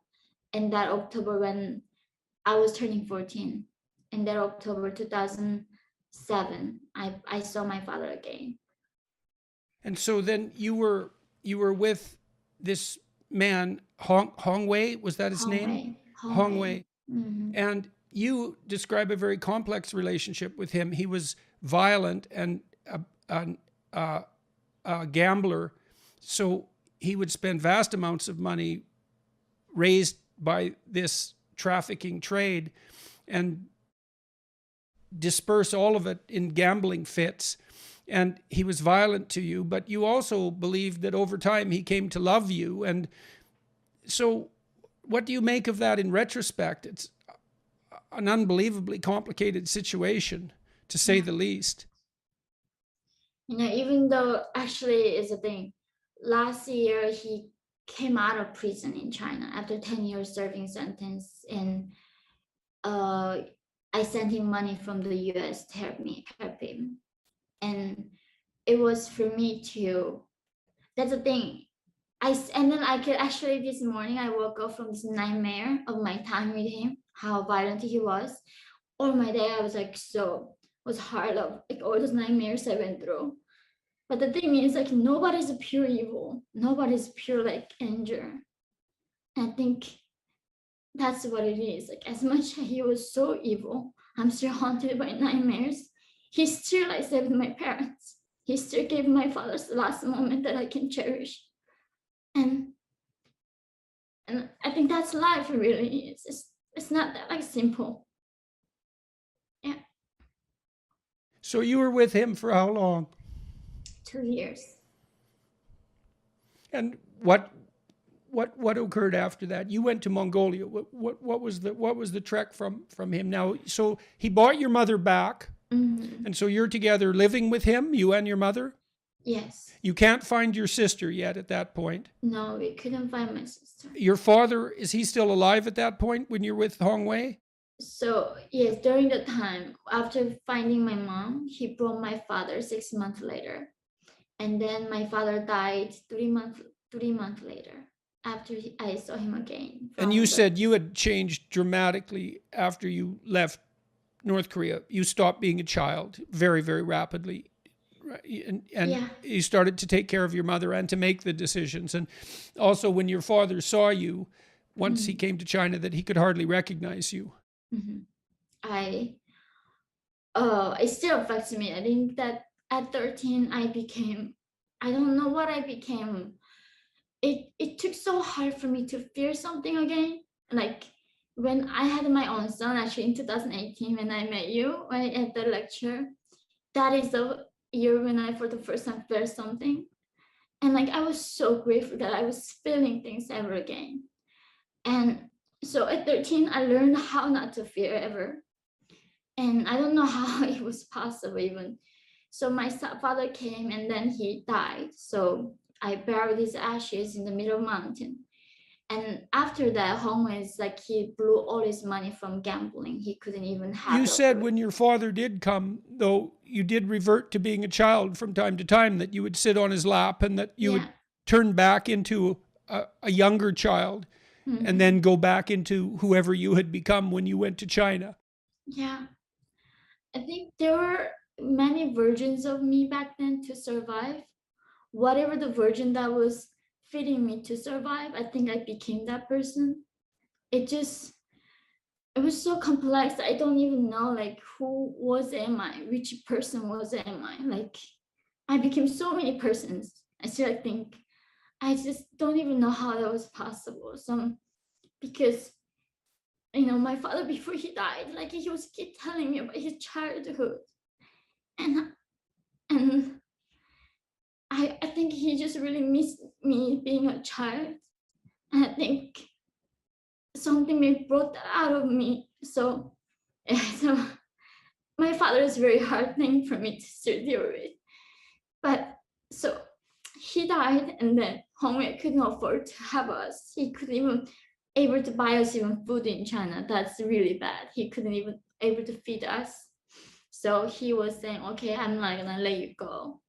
And that October, when I was turning 14, in that October 2007, I saw my father again. And so then you were with this man, Hong Wei, was that his name? Hong Wei. Mm-hmm. And you describe a very complex relationship with him. He was violent and a gambler, so he would spend vast amounts of money raised by this trafficking trade and disperse all of it in gambling fits. And he was violent to you, but you also believed that over time he came to love you. And so what do you make of that in retrospect? It's an unbelievably complicated situation, to say the least. Even though actually is a thing, last year he came out of prison in China after 10 years serving sentence, and I sent him money from the US to help him. And it was for me to, that's the thing. And then I could actually, this morning I woke up from this nightmare of my time with him, how violent he was. All my day I was like, was hard of like all those nightmares I went through. But the thing is, like, nobody's pure evil. Nobody's pure like anger. And I think that's what it is. Like as much as he was so evil, I'm still haunted by nightmares. He still like saved my parents. He still gave my father's last moment that I can cherish. And and I think that's life really. It's not that like simple. Yeah. So you were with him for how long? 2 years. And what occurred after that? You went to Mongolia. What was the trek from him? Now, so he bought your mother back, Mm-hmm. and so you're together living with him, you and your mother. Yes. You can't find your sister yet at that point. No, we couldn't find my sister. Your father, is he still alive at that point when you're with Hong Wei? So yes, during the time after finding my mom, he brought my father 6 months later, and then my father died 3 months later after I saw him again. And you From the said you had changed dramatically after you left North Korea. You stopped being a child very, very rapidly. And yeah. you started to take care of your mother and to make the decisions. And also, when your father saw you, once he Mhm. came to China, that he could hardly recognize you. Mhm. I it still affects me. I think that at 13 I don't know what I became. It took so hard for me to fear something again. Like when I had my own son, actually in 2018, when I met you right at the lecture, that is the year when I for the first time felt something. And like I was so grateful that I was feeling things ever again. And so at 13, I learned how not to fear ever. And I don't know how it was possible even. So my father came and then he died. So I buried his ashes in the middle of the mountain. And after that, Hong was like he blew all his money from gambling. He couldn't even You have the said operation. when your father did come, though, you did revert to being a child from time to time, that you would sit on his lap and that you would Yeah. turn back into a younger child and Mm-hmm. then go back into whoever you had become when you went to China. Yeah. I think there were many versions of me back then to survive. Whatever the version that was fitting me to survive, I think I became that person. It just it was so complex. I don't even know like who was am I, which person was am I. Like I became so many persons. I still think I just don't even know how that was possible. Some because my father before he died, like he was keep telling me about his childhood, and and I think he just really missed me being a child, and I think something may brought that out of me. So, yeah, so my father is a very hard thing for me to still deal with. But so he died, and then Hongwei couldn't afford to have us. He couldn't even able to buy us even food in China. That's really bad. He couldn't even able to feed us. So he was saying, "Okay, I'm not gonna let you go."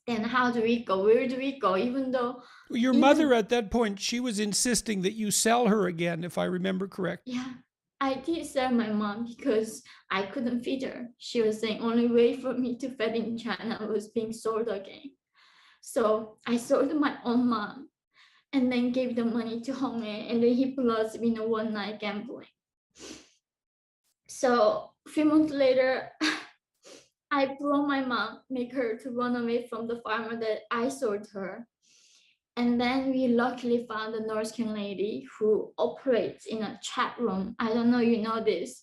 Then how do we go? Where do we go? Your mother Even at that point, she was insisting that you sell her again, if I remember correct. yeah, I did sell my mom because I couldn't feed her. She was saying only way for me to feed in China was being sold again. So I sold my own mom and then gave the money to Hong and then he plus me in a one night gambling. So a few months later, I brought my mom, make her to run away from the farmer that I sold her. And then we luckily found a North Korean lady who operates in a chat room. I don't know you know this.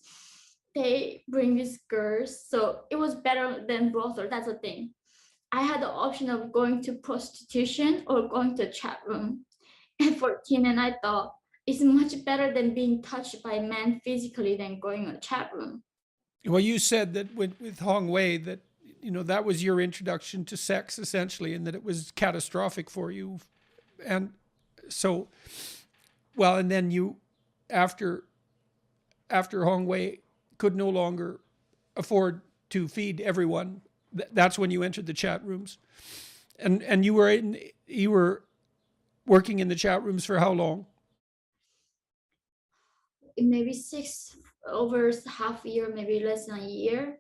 They bring these girls, so it was better than brothel. That's the thing. I had the option of going to prostitution or going to a chat room at 14, and I thought it's much better than being touched by men physically than going to a chat room. Well, you said that with Hong Wei that that was your introduction to sex essentially, and that it was catastrophic for you. And so, well, and then you, after Hong Wei could no longer afford to feed everyone, that's when you entered the chat rooms, and you were working in the chat rooms for how long? Maybe six over half a year, maybe less than a year.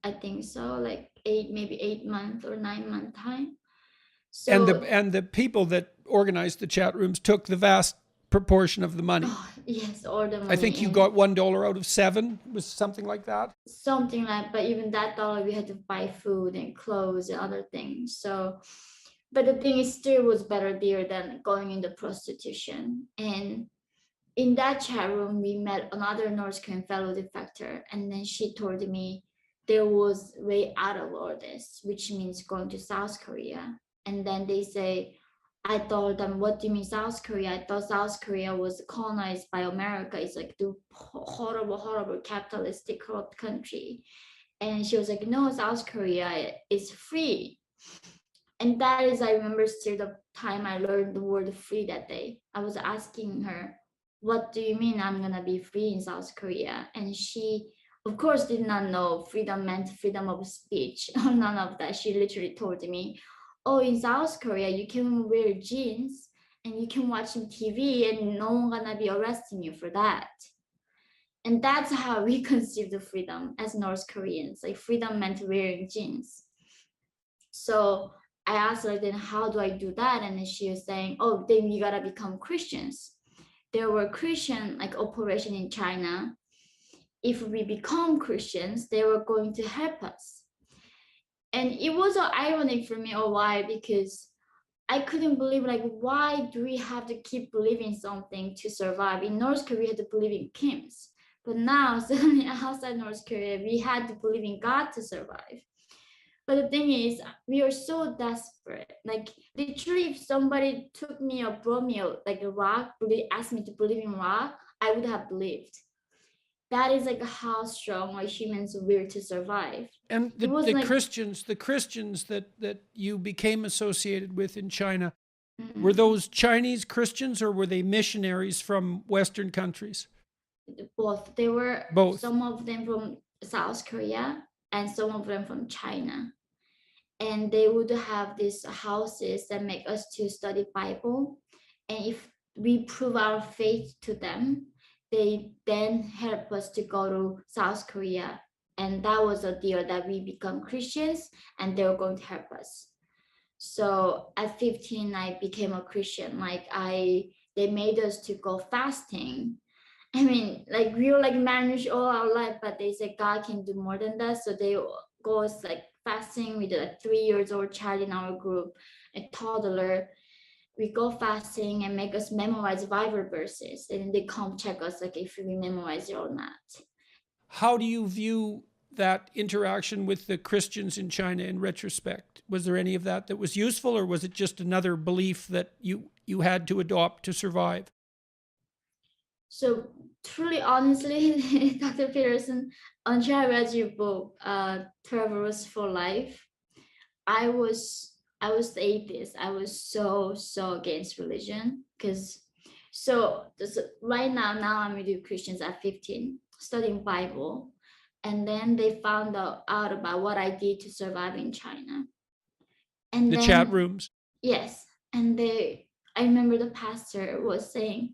I think so, like maybe 8 months or 9 month time. And So the people that organized the chat rooms took the vast proportion of the money. Oh, yes, all the I money. think you And got $1 out of 7. It was something like that. something like, but even that dollar we had to buy food and clothes and other things. So, but the thing is, still was better there than going into prostitution. And in that chat room, we met another North Korean fellow defector, and then she told me there was way out of all this, which means going to South Korea. And then they say, I told them, what do you mean South Korea? I thought South Korea was colonized by America. It's like the horrible, horrible capitalistic corrupt country. And she was like, no, South Korea is free. And that is, I remember still the time I learned the word free that day. I was asking her, what do you mean I'm gonna be free in South Korea? And she, of course, did not know freedom meant freedom of speech or none of that. She literally told me, oh, in South Korea, you can wear jeans and you can watch TV and no one gonna be arresting you for that. And that's how we conceived the freedom as North Koreans. Like freedom meant wearing jeans. So I asked her, then how do I do that? And then she was saying, oh, then you gotta become Christians. There were Christian like operation in China. If we become Christians, they were going to help us. And it was so ironic for me, or why? Because I couldn't believe, like, why do we have to keep believing something to survive? In North Korea, we had to believe in Kims. But now, suddenly outside North Korea, we had to believe in God to survive. But the thing is, we are so desperate. Like literally, if somebody took me or brought me like a rock, really asked me to believe in rock, I would have believed. That is like how strong our humans were to survive. And It was the like, Christians that you became associated with in China, were mm, those Chinese Christians or were they missionaries from Western countries? both. There were Both. some of them from South Korea and some of them from China. And they would have these houses that make us to study Bible. And if we prove our faith to them, they then help us to go to South Korea. And that was a deal that we become Christians and they were going to help us. So at 15, I became a Christian. They made us to go fasting. I mean, like we were like managed all our life, but they said God can do more than that. So they go like fasting with a 3 years old child in our group, a toddler. We go fasting and make us memorize Bible verses, and then they come check us like if we memorize it or not. How do you view that interaction with the Christians in China in retrospect? Was there any of that that was useful, or was it just another belief that you had to adopt to survive? So truly, honestly, Dr. Peterson, until I read your book, 12 Rules for Life, I was atheist. I was so against religion because right now I'm with Christians at 15, studying Bible, and then they found out about what I did to survive in China, and The chat then rooms. yes, and I remember the pastor was saying,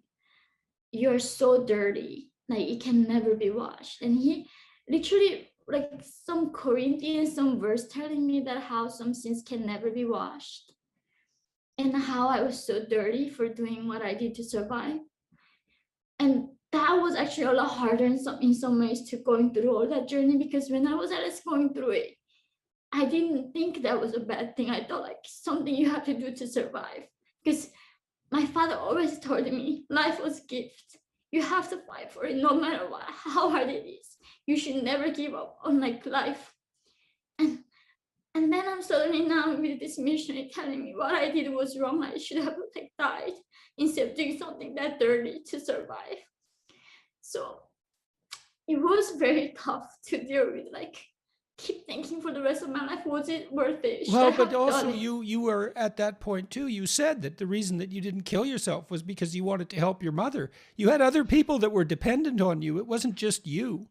you're so dirty, like it can never be washed. And he literally like some Corinthians, some verse telling me that how some sins can never be washed and how I was so dirty for doing what I did to survive. And that was actually a lot harder in some ways to going through all that journey, because when I was at least going through it, I didn't think that was a bad thing. I thought like something you have to do to survive, because my father always told me life was a gift. You have to fight for it no matter what, how hard it is. You should never give up on like life. And and then I'm suddenly now with this missionary telling me what I did was wrong. I should have like died instead of doing something that dirty to survive. So it was very tough to deal with. Like keep thinking for the rest of my life, was it worth it? Should I Well, but have done also it? you were at that point too. You said that the reason that you didn't kill yourself was because you wanted to help your mother. You had other people that were dependent on you. It wasn't just you.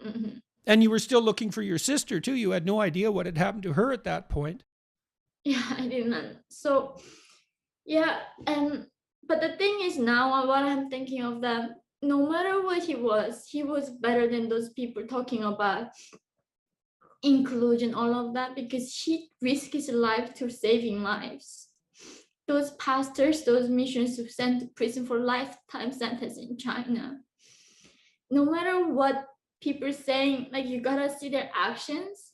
Mm-hmm. And you were still looking for your sister too. You had no idea what had happened to her at that point. Yeah, I didn't. So yeah, and but the thing is now what I'm thinking of that, no matter what he was better than those people talking about inclusion, all of that, because he risked his life to saving lives. those pastors, those missionaries who sent to prison for lifetime sentence in China. No matter what people are saying, like you gotta see their actions.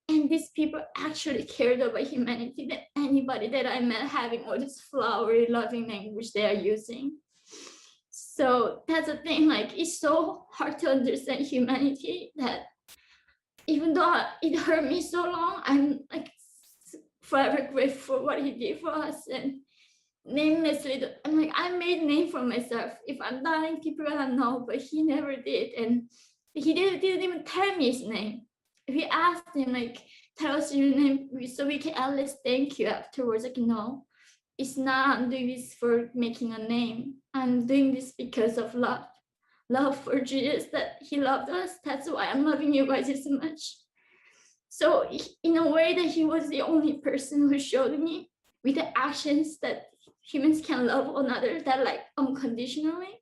And these people actually cared about humanity than anybody that I met having all this flowery, loving language they are using. So that's the thing, like it's so hard to understand humanity that even though it hurt me so long, I'm like forever grateful for what he did for us. And namelessly, I'm like, I made a name for myself. If I'm dying, people are gonna know, but he never did. And he didn't even tell me his name. We asked him, like, tell us your name so we can at least thank you afterwards. Like, no, it's not, I'm doing this for making a name. I'm doing this because of love. Love for Jesus, that he loved us. That's why I'm loving you guys so much. So in a way that he was the only person who showed me with the actions that humans can love another, that like unconditionally.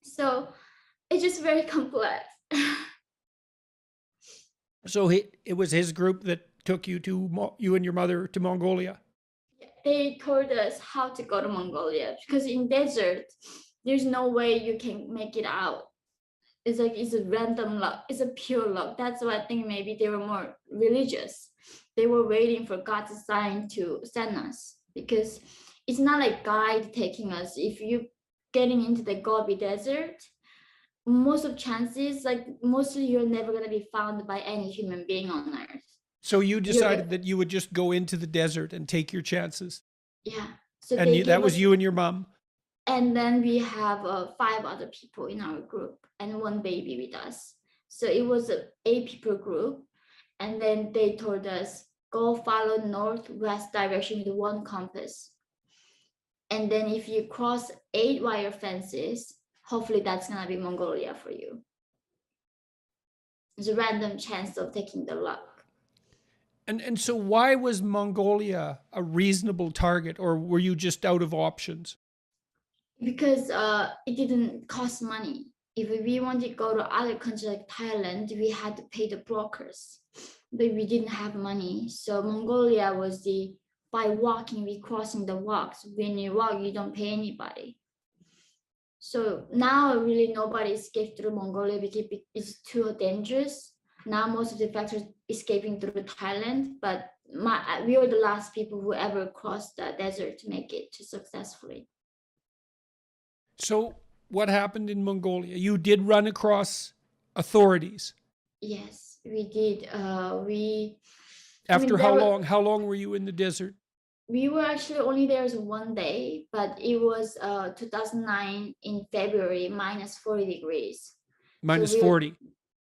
So it's just very complex. So it was his group that took you you and your mother to Mongolia? They told us how to go to Mongolia because in desert, there's no way you can make it out. It's like it's a random luck. It's a pure luck. That's why I think maybe they were more religious. They were waiting for God's sign to send us because it's not like guide taking us. If you getting into the Gobi Desert, most of chances, like mostly you're never gonna be found by any human being on earth. So you You're decided that you would just go into the desert and take your chances. yeah. So And they that gave was us, you and your mom. and then we have 5 other people in our group and 1 baby with us. So it was a 8 people group, and then they told us go follow northwest direction with 1 compass, and then if you cross 8 wire fences, hopefully that's gonna be Mongolia for you. There's a random chance of taking the luck. And so why was Mongolia a reasonable target, or were you just out of options? Because it didn't cost money. If we wanted to go to other countries like Thailand, we had to pay the brokers, but we didn't have money. So Mongolia was the, by walking, we crossing the walks. When you walk, you don't pay anybody. So now really nobody escaped through Mongolia because it's too dangerous. Now most of the factors escaping through Thailand, but we were the last people who ever crossed the desert to make it to successfully. So what happened in Mongolia? You did run across authorities. Yes, we did. I mean, After how long? How long were you in the desert? we were actually only there as 1 day, but it was 2009 in February, minus 40 degrees. So Minus we were, 40.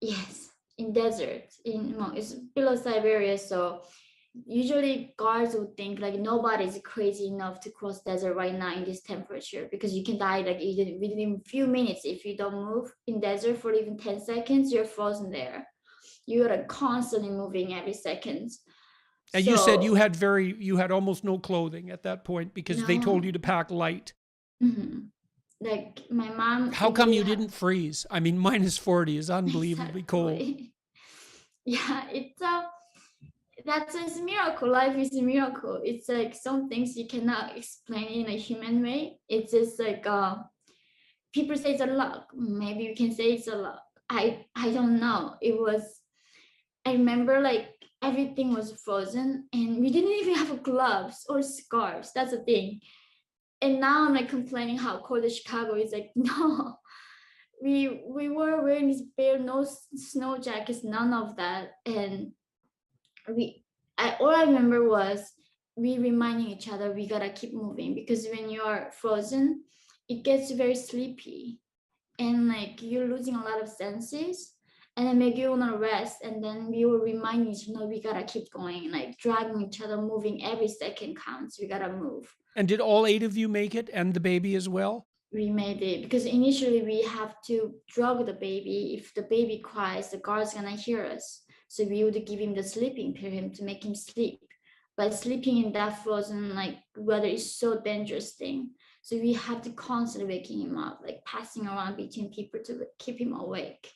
yes, in desert, it's below Siberia. So usually guards would think like nobody's crazy enough to cross desert right now in this temperature because you can die like within a few minutes if you don't move in desert for even 10 seconds, you're frozen there. You're constantly moving every second. And you said So you had almost no clothing at that point because they told you no. to pack light. Mm-hmm. Like my mom, How if come we you have didn't freeze? I mean, minus 40 is unbelievably cold. exactly, yeah, it's that's a miracle. Life is a miracle. It's like some things you cannot explain in a human way. It's just like people say it's a luck. Maybe you can say it's a luck. I don't know. It was. I remember like everything was frozen and we didn't even have gloves or scarves. That's the thing. And now I'm like complaining how cold Chicago is. Like no, we were wearing these bare no snow jackets, none of that, and all I remember was we reminding each other we gotta keep moving because when you're frozen, it gets very sleepy and like you're losing a lot of senses. And then maybe you wanna rest, and then we were reminding each other, no, we gotta keep going, like dragging each other, moving. Every second counts. We gotta move. And did all 8 of you make it and the baby as well? We made it because initially we have to drug the baby. If the baby cries, the guard's gonna hear us. So we would give him the sleeping pill him to make him sleep. But sleeping in that frozen like weather is so dangerous thing. So we have to constantly waking him up, like passing around between people to keep him awake.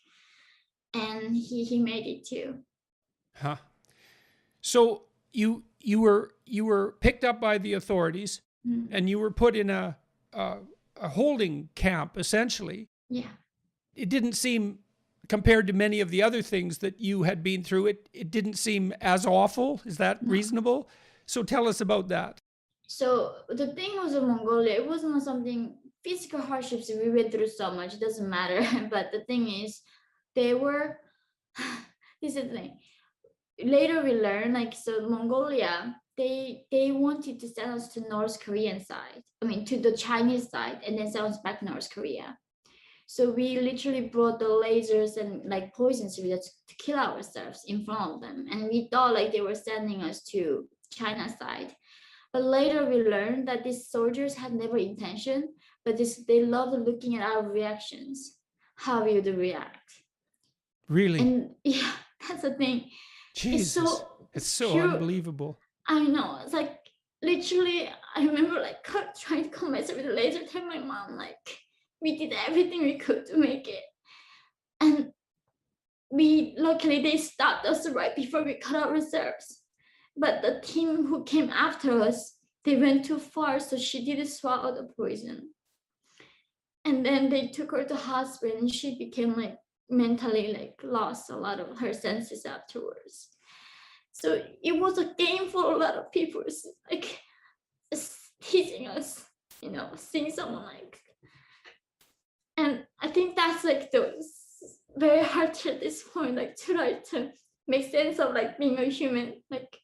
And he made it too. Huh. So you were picked up by the authorities, and you were put in a holding camp essentially. Yeah. It didn't seem, compared to many of the other things that you had been through, it didn't seem as awful. Is that No. reasonable? So tell us about that. So the thing was in Mongolia, it wasn't something physical hardships we went through so much. It doesn't matter. But the thing is, they were. This is the thing. Later we learned, like, so Mongolia, they wanted to send us to North Korean side. I mean, to the Chinese side, and then send us back to North Korea. So we literally brought the lasers and like poison syringes to kill ourselves in front of them, and we thought like they were sending us to China side. But later we learned that these soldiers had never intention, but they loved looking at our reactions, how we would react. Really? And yeah, that's the thing. Jesus. It's so pure. unbelievable. I know. It's like literally, I remember like trying to call myself with a laser, tell my mom like we did everything we could to make it. And luckily they stopped us right before we cut ourselves. But the team who came after us, they went too far, so she didn't swallow the poison. And then they took her to hospital, and she became like mentally like lost a lot of her senses afterwards. So it was a game for a lot of people, like teasing us, seeing someone like. And I think that's like those very hard at this point, like to try to make sense of like being a human, like,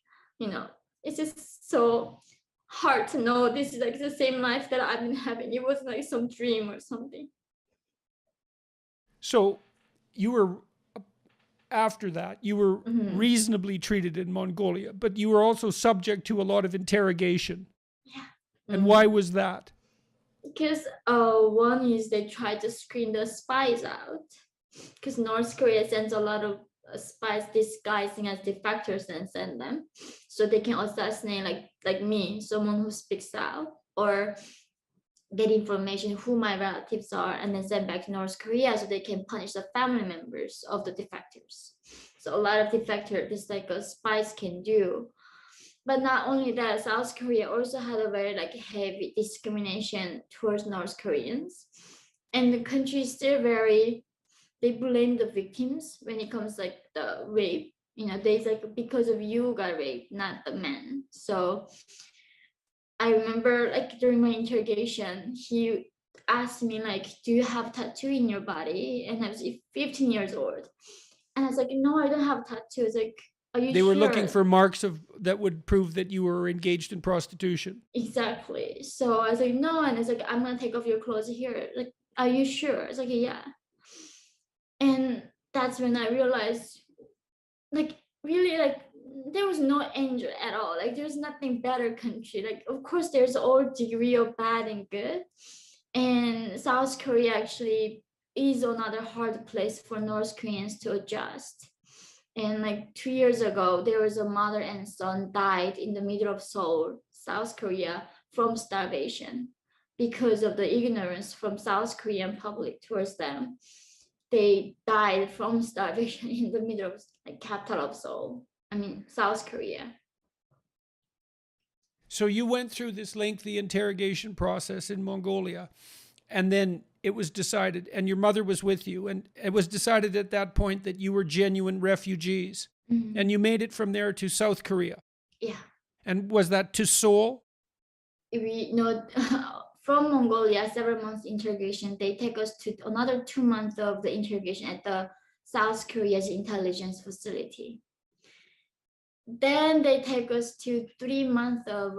it's just so hard to know this is like the same life that I've been having. It was like some dream or something. So you were, after that, you were reasonably treated in Mongolia, but you were also subject to a lot of interrogation. Yeah. And why was that? Because one is they tried to screen the spies out, because North Korea sends a lot of spies disguising as defectors and send them, so they can assassinate like me, someone who speaks out, or get information who my relatives are, and then send back to North Korea so they can punish the family members of the defectors. So a lot of defectors, this like spies can do. But not only that, South Korea also had a very like heavy discrimination towards North Koreans, and the country is still very, they blame the victims when it comes like the rape. They like, because of you got raped, not the men. So I remember like during my interrogation, he asked me like, do you have a tattoo in your body? And I was 15 years old. And I was like, no, I don't have a tattoo. It's like, are you They sure? were looking for marks that would prove that you were engaged in prostitution. Exactly. So I was like, no. And it's like, I'm going to take off your clothes here. Like, are you sure? It's like, yeah. And that's when I realized, like, really, like, there was no angel at all. Like, there's nothing better country. Like, of course, there's all degree of bad and good. And South Korea actually is another hard place for North Koreans to adjust. And like 2 years ago, there was a mother and son died in the middle of Seoul, South Korea, from starvation because of the ignorance from South Korean public towards them. They died from starvation in the middle of like capital of Seoul. I mean, South Korea. So you went through this lengthy interrogation process in Mongolia, and then it was decided, and your mother was with you, and it was decided at that point that you were genuine refugees, and you made it from there to South Korea. Yeah. And was that to Seoul? We know from Mongolia, several months interrogation, they take us to another 2 months of the interrogation at the South Korea's intelligence facility. Then they take us to 3 months of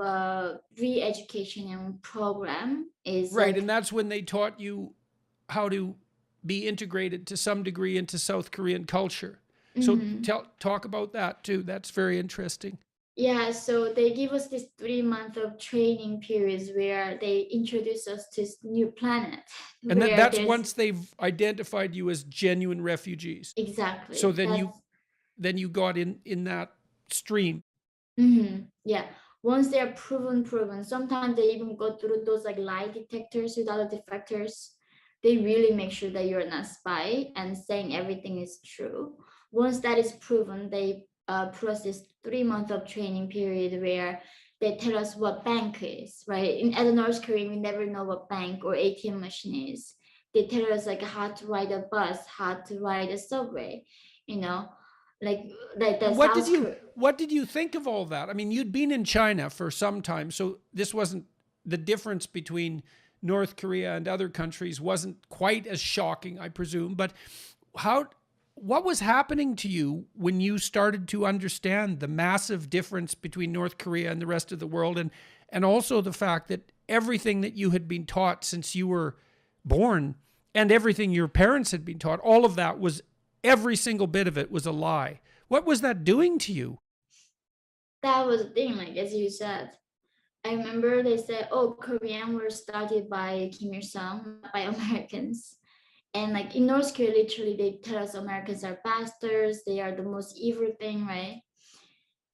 re-education program. Is right, like, and that's when they taught you how to be integrated to some degree into South Korean culture. So talk about that too. That's very interesting. Yeah, so they give us this 3 months of training periods where they introduce us to this new planet. And that's once they've identified you as genuine refugees. Exactly. So then you got in that stream. Yeah. Once they're proven, sometimes they even go through those like lie detectors with other defectors. They really make sure that you're not a spy and saying everything is true. Once that is proven, they process 3 months of training period where they tell us what bank is, right? As a North Korean, we never know what bank or ATM machine is. They tell us like how to ride a bus, how to ride a subway, you know, like the And South Korea. what did you think of all that? I mean, you'd been in China for some time, so this wasn't the difference between North Korea and other countries wasn't quite as shocking, I presume. But how what was happening to you when you started to understand the massive difference between North Korea and the rest of the world, and also the fact that everything that you had been taught since you were born and everything your parents had been taught, all of that was every single bit of it was a lie. What was that doing to you? That was the thing, like as you said. I remember they said, "Oh, Korean were started by Kim Il Sung, not by Americans." And like in North Korea, literally they tell us Americans are bastards, they are the most evil thing, right?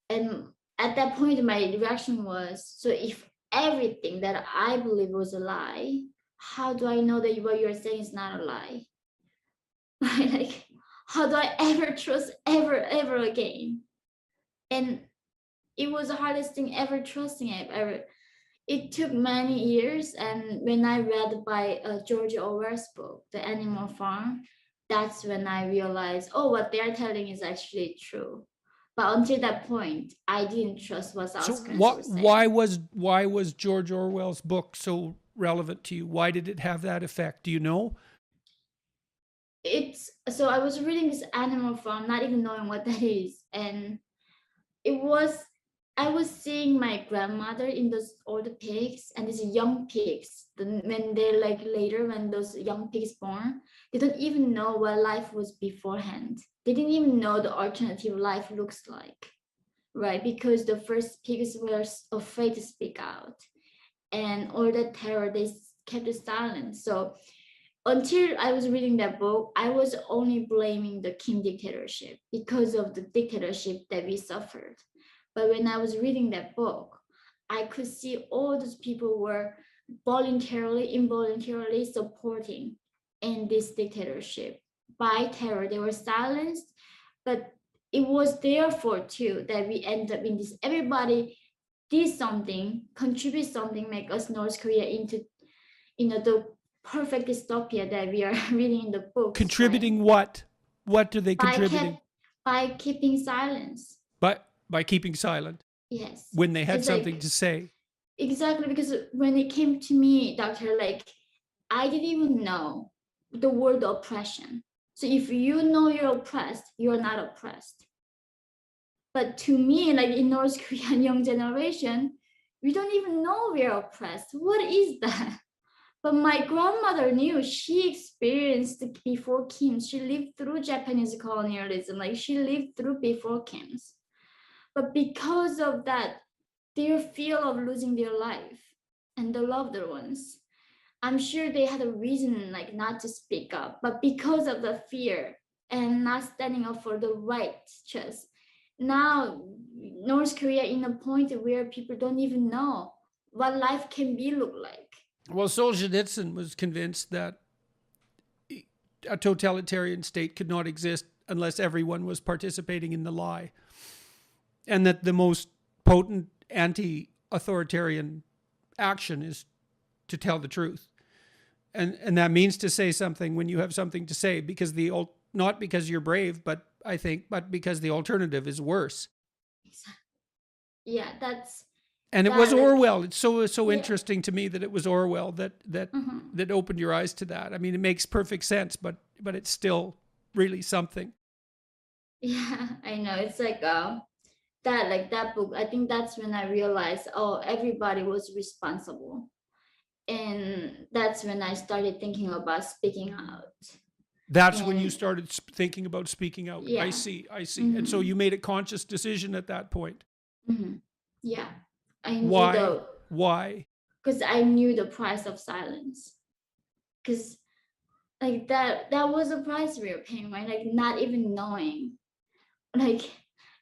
And at that point, my reaction was, so if everything that I believe was a lie, how do I know that what you're saying is not a lie? Like, how do I ever trust ever again? And it was the hardest thing ever trusting it ever. It took many years, and when I read by George Orwell's book, The Animal Farm, that's when I realized, oh, what they're telling is actually true. But until that point, I didn't trust what So South Koreans were saying. why was George Orwell's book so relevant to you? Why did it have that effect? Do you know? It's so I was reading this Animal Farm, not even knowing what that is, and it was I was seeing my grandmother in those old pigs and these young pigs. When they're like later, when those young pigs born, they don't even know what life was beforehand. They didn't even know the alternative life looks like, right? Because the first pigs were afraid to speak out, and all that terror they kept silent. So until I was reading that book, I was only blaming the Kim dictatorship because of the dictatorship that we suffered. But when I was reading that book, I could see all those people were voluntarily, involuntarily supporting in this dictatorship. By terror, they were silenced, but it was their fault too that we end up in this. Everybody did something, contribute something, make us North Korea into the perfect dystopia that we are reading in the books, right? Contributing what? What are they By contributing? kept by keeping silence. By keeping silent Yes. when they had It's something like to say. exactly because when it came to me, doctor, like I didn't even know the word oppression. So if you know you're oppressed, you're not oppressed. But to me, like in North Korean young generation, we don't even know we're oppressed. What is that? But my grandmother knew. She experienced before Kim's. She lived through Japanese colonialism. Like she lived through before Kim's. But because of that, their fear of losing their life and the loved ones, I'm sure they had a reason like not to speak up. But because of the fear and not standing up for the right, just now North Korea in a point where people don't even know what life can be look like. Well, Solzhenitsyn was convinced that a totalitarian state could not exist unless everyone was participating in the lie, and that the most potent anti-authoritarian action is to tell the truth. And that means to say something when you have something to say, because not because you're brave, but I think, but because the alternative is worse. Yeah, that's And it was that like Orwell. It's so yeah. interesting to me that it was Orwell Mhm. that opened your eyes to that. I mean, it makes perfect sense, but it's still really something. Yeah, I know. It's like that like that book. I think that's when I realized, oh, everybody was responsible. And that's when I started thinking about speaking out. That's when you And started thinking about speaking out. I yeah. see, I see. And so Hmm. you made a conscious decision at that point. Hmm. Yeah. I knew Why? the Why? because I knew the price of silence. Because like that was the price we were paying, right? Like not even knowing. Like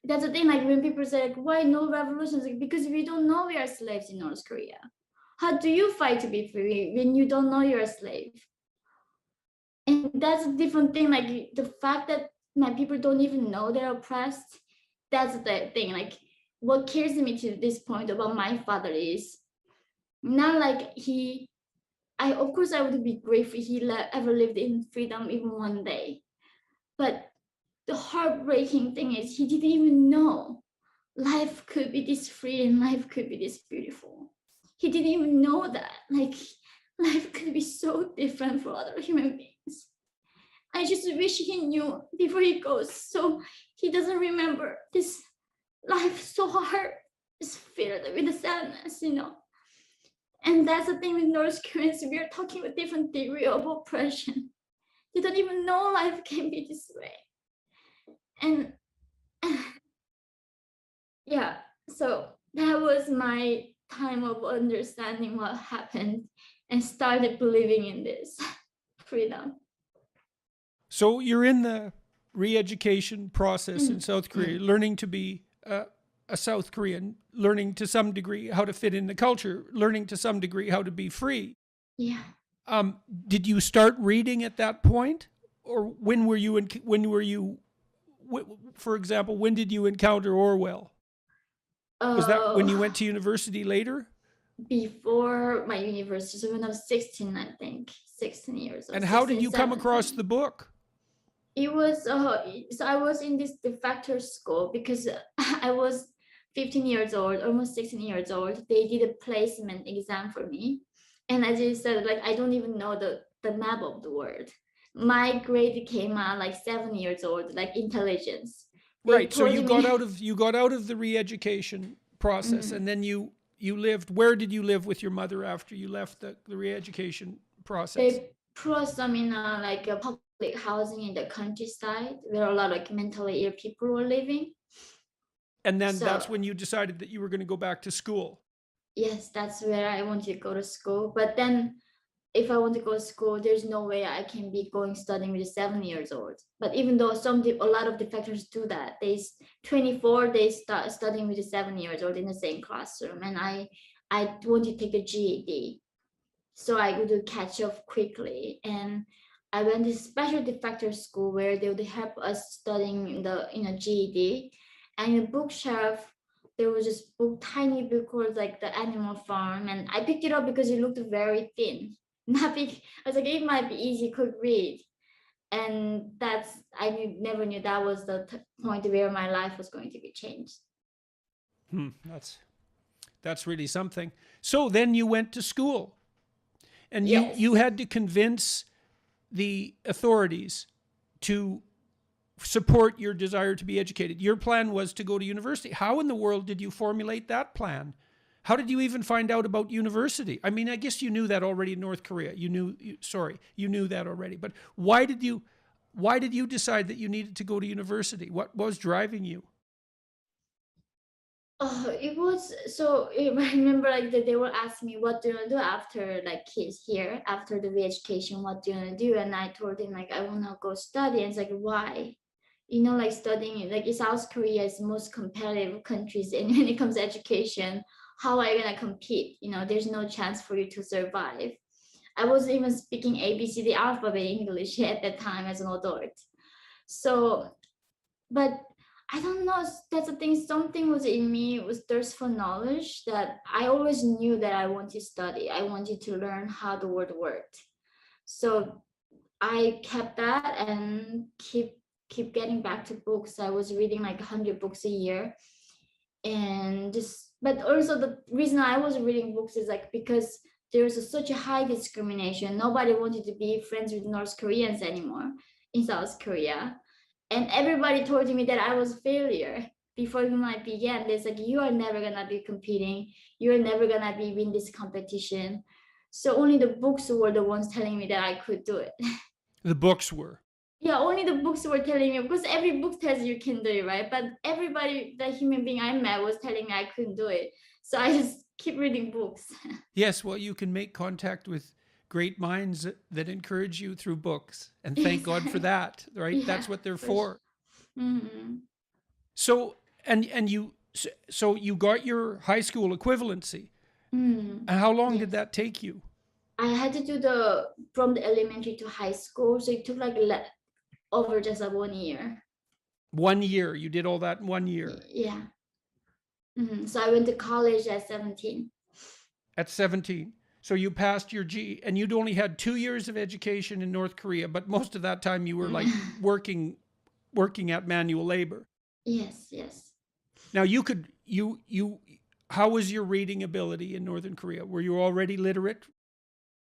that's the thing. Like when people say, like, why no revolutions? Like, because we don't know we are slaves in North Korea. How do you fight to be free when you don't know you're a slave? And that's a different thing. Like the fact that my people don't even know they're oppressed that's the thing. Like, what carries me to this point about my father is not like he. I of course I would be grateful he ever lived in freedom even one day. But the heartbreaking thing is he didn't even know life could be this free and life could be this beautiful. He didn't even know that. Like, life could be so different for other human beings. I just wish he knew before he goes, so he doesn't remember this life so hard, is filled with the sadness, you know. And that's the thing with North Koreans, we are talking with different degree of oppression. They don't even know life can be this way. And yeah, so that was my time of understanding what happened and started believing in this freedom. So you're in the re-education process in Mm, South Korea, mm, learning to be a South Korean, learning to some degree how to fit in the culture, learning to some degree how to be free. yeah. Did you start reading at that point, or when were you? For example, when did you encounter Orwell? Was that when Uh, you went to university later? Before my university, so when I was 16, I think, 16 years old, And how did 16, you come across 17. the book? It was, so I was in this de facto school because I was 15 years old, almost 16 years old. They did a placement exam for me. And as you said, like, I don't even know the map of the world. My grade came out like 7 years old, like intelligence. They Right. So told me, you got out of the re-education process, mm, and then you lived. Where did you live with your mother after you left the re-education process? they put some in like a public housing in the countryside where a lot of like mentally ill people were living. And then So that's when you decided that you were going to go back to school. yes, that's where I wanted to go to school. But then if I want to go to school, there's no way I can be going studying with 7 years old. But even though a lot of defectors do that, 24 they start studying with the 7 years old in the same classroom, and I want to take the GED, so I would catch up quickly. And I went to special defector school where they would help us studying in the GED. And in the bookshelf, there was this book, tiny book called like the Animal Farm, and I picked it up because it looked very thin, not big. I was like, it might be easy, quick read. And never knew that was the point where my life was going to be changed. Hmm, that's really something. So then you went to school, and you Yes. had to convince the authorities to support your desire to be educated. Your plan was to go to university. How in the world did you formulate that plan? How did you even find out about university? I mean, I guess you knew that already in North Korea. You knew that already. But why did you decide that you needed to go to university? What was driving you? It was so. I remember like that they were asking me, "What do you want to do after like kids here after the re-education? What do you want to do?" And I told him like I want to go study. And it's like, why? You know, like studying like South Korea is the most competitive countries, and when it comes to education, how are you gonna compete? You know, there's no chance for you to survive. I wasn't even speaking ABCD alphabet English at that time as an adult. So but I don't know. That's the thing. Something was in me, was thirst for knowledge, that I always knew that I wanted to study. I wanted to learn how the world worked. So I kept that and keep getting back to books. I was reading like 100 books a year, and just. But also the reason I was reading books is like because there was such a high discrimination. Nobody wanted to be friends with North Koreans anymore in South Korea, and everybody told me that I was a failure before even I began. It's like, you are never gonna be competing, you're never gonna be win this competition. So only the books were the ones telling me that I could do it. The books were. Yeah, only the books were telling me, because every book tells you can do it, right? But everybody, the human being I met, was telling me I couldn't do it. So I just keep reading books. Yes, well, you can make contact with great minds that encourage you through books. And thank God for Exactly. that, right? Yeah, That's what they're for sure. for. Mm-hmm. So, and you got your high school equivalency. Mm. And how long did Yes. that take you? I had to do the from the elementary to high school, so it took like over just a 1 year. 1 year. You did all that in 1 year. Yeah. So I went to college at 17. At 17. So you passed your G, and you'd only had 2 years of education in North Korea, but most of that time you were like working at manual labor. Yes, yes. Now you could you how was your reading ability in Northern Korea? Were you already literate?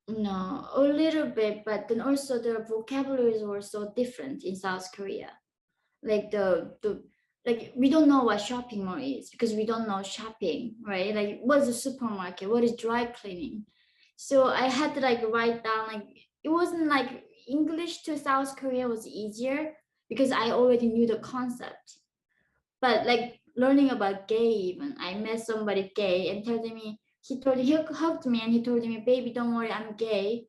No, a little bit, but then also the vocabularies were so different in South Korea. Like the like we don't know what shopping mall is because we don't know shopping, right? Like what's a supermarket? What is dry cleaning? So I had to like write down like it wasn't like English to South Korea was easier because I already knew the concept. But like learning about gay, even I met somebody gay and telling me he hugged me and he told me, "Baby, don't worry, I'm gay."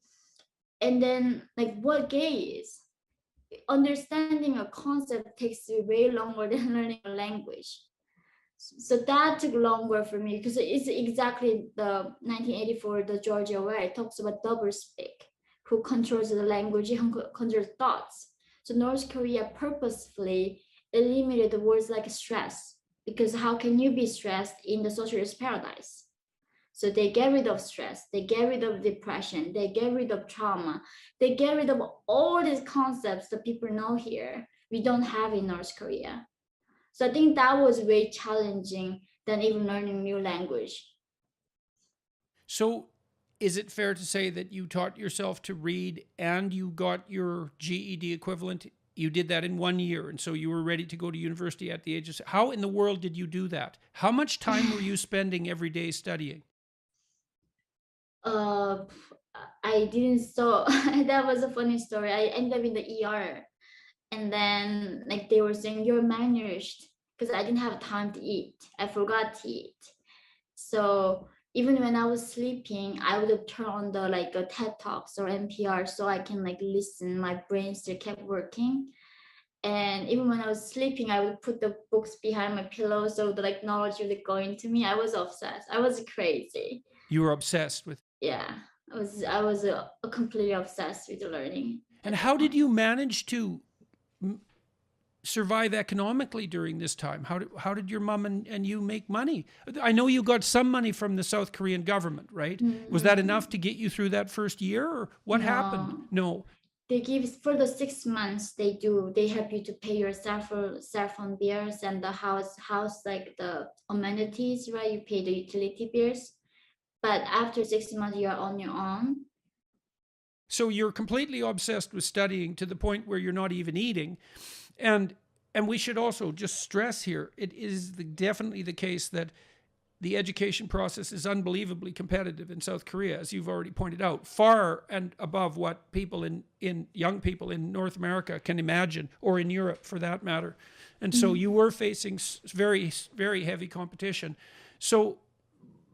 And then like what gay is? Understanding a concept takes way longer than learning a language. So that took longer for me because it's exactly the 1984, the Georgia where it talks about doublespeak, who controls the language, who controls thoughts. So North Korea purposefully eliminated the words like stress because how can you be stressed in the socialist paradise? So they get rid of stress, they get rid of depression, they get rid of trauma, they get rid of all these concepts that people know here we don't have in North Korea. So I think that was way challenging than even learning new language. So is it fair to say that you taught yourself to read and you got your GED equivalent? You did that in 1 year, and so you were ready to go to university at the age of. How in the world did you do that? How much time were you spending every day studying? uh, I didn't so that was a funny story. I ended up in the ER and then like they were saying you're malnourished because I didn't have time to eat. I forgot to eat. So even when I was sleeping, I would turn on the like a TED Talks or NPR so I can like listen. My brain still kept working. And even when I was sleeping, I would put the books behind my pillow so the like knowledge would go into me. I was obsessed. I was crazy. You were obsessed with. Yeah, I was completely obsessed with learning And at how that did point. you manage to survive economically during this time? How did your mom and you make money? I know you got some money from the South Korean government, right? Was that enough to Mm, get you through that first year, or what happened? no, No. they give for the 6 months. They help you to pay your cell phone bills and the house like the amenities, right? You pay the utility bills, but after 6 months, you're on your own. So you're completely obsessed with studying to the point where you're not even eating. And and we should also just stress here, it is definitely the case that the education process is unbelievably competitive in South Korea, as you've already pointed out, far and above what people in young people in North America can imagine, or in Europe for that matter. And so you Mm. were facing very, very heavy competition. So,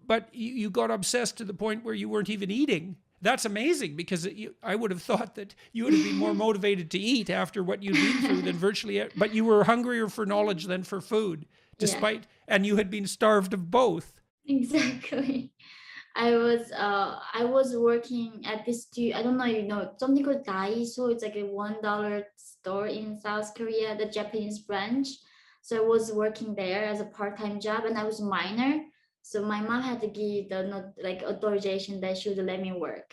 but you got obsessed to the point where you weren't even eating. That's amazing, because I would have thought that you would have been more motivated to eat after what you'd been through than virtually, but you were hungrier for knowledge than for food, Yeah, and you had been starved of both. exactly. I was working at this I don't know, something called Daiso. It's like a $1 store in South Korea, the Japanese branch. So I was working there as a part-time job and I was minor. So my mom had to give the not like authorization that she would let me work.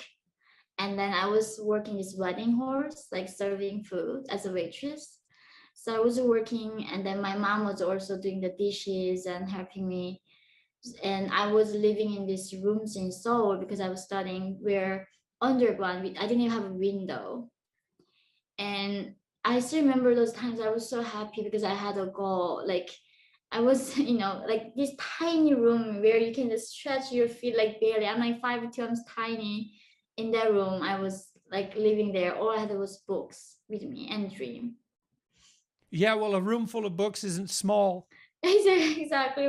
And then I was working this wedding horse, like serving food as a waitress. So I was working and then my mom was also doing the dishes and helping me, and I was living in these rooms in Seoul because I was studying where underground. I didn't even have a window, and I still remember those times. I was so happy because I had a goal. Like I was, like this tiny room where you can just stretch your feet like barely. I'm like 5'2". I'm tiny. In that room, I was like living there. All I had was books with me and dream. Yeah, well, a room full of books isn't small. Exactly,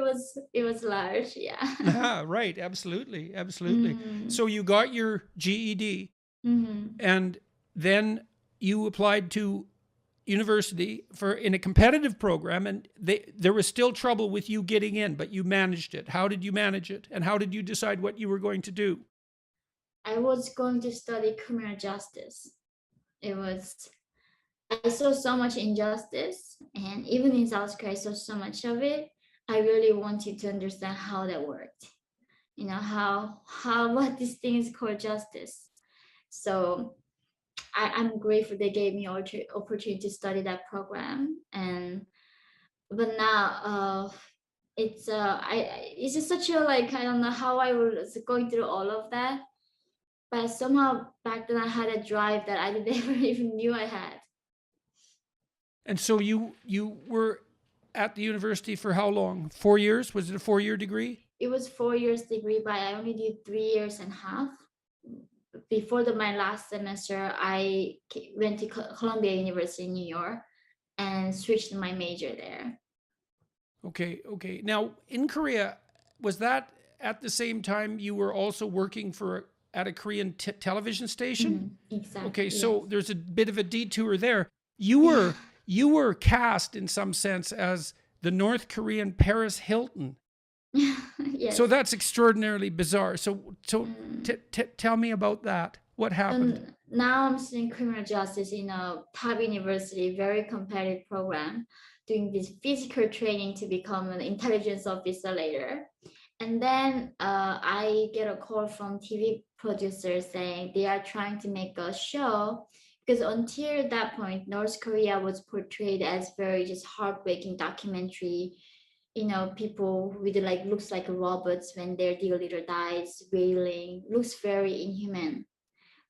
it was large. Yeah. Ah, right, absolutely, absolutely. Mm-hmm. So you got your GED, Mm-hmm. and then you applied to university for in a competitive program, and there was still trouble with you getting in, but you managed it. How did you manage it, and how did you decide what you were going to do? I was going to study criminal justice. It was I saw so much injustice, and even in South Korea, I saw so much of it. I really wanted to understand how that worked. You know, how what this thing is called justice. So I'm grateful they gave me opportunity to study that program. And but now it's just such a, like, I don't know how I was going through all of that, but somehow back then I had a drive that I never even knew I had. And so you were at the university for how long? 4 years? Was it a 4-year degree? It was 4 years degree, but I only did 3 years and a half. Before my last semester, I went to Columbia University in New York and switched my major there. Okay, okay. Now in Korea, was that at the same time you were also working for at a Korean television station? Okay, Exactly. Yes. so there's a bit of a detour there. You Yeah. were you were cast in some sense as the North Korean Paris Hilton. Yes. So that's extraordinarily bizarre. So Mm. tell me about that. What happened? And now I'm studying criminal justice in a top university, very competitive program, doing this physical training to become an intelligence officer later. And then I get a call from TV producers saying they are trying to make a show, because until that point, North Korea was portrayed as very just heartbreaking documentary. You know, people with like looks like robots when their dear leader dies, wailing, looks very inhuman.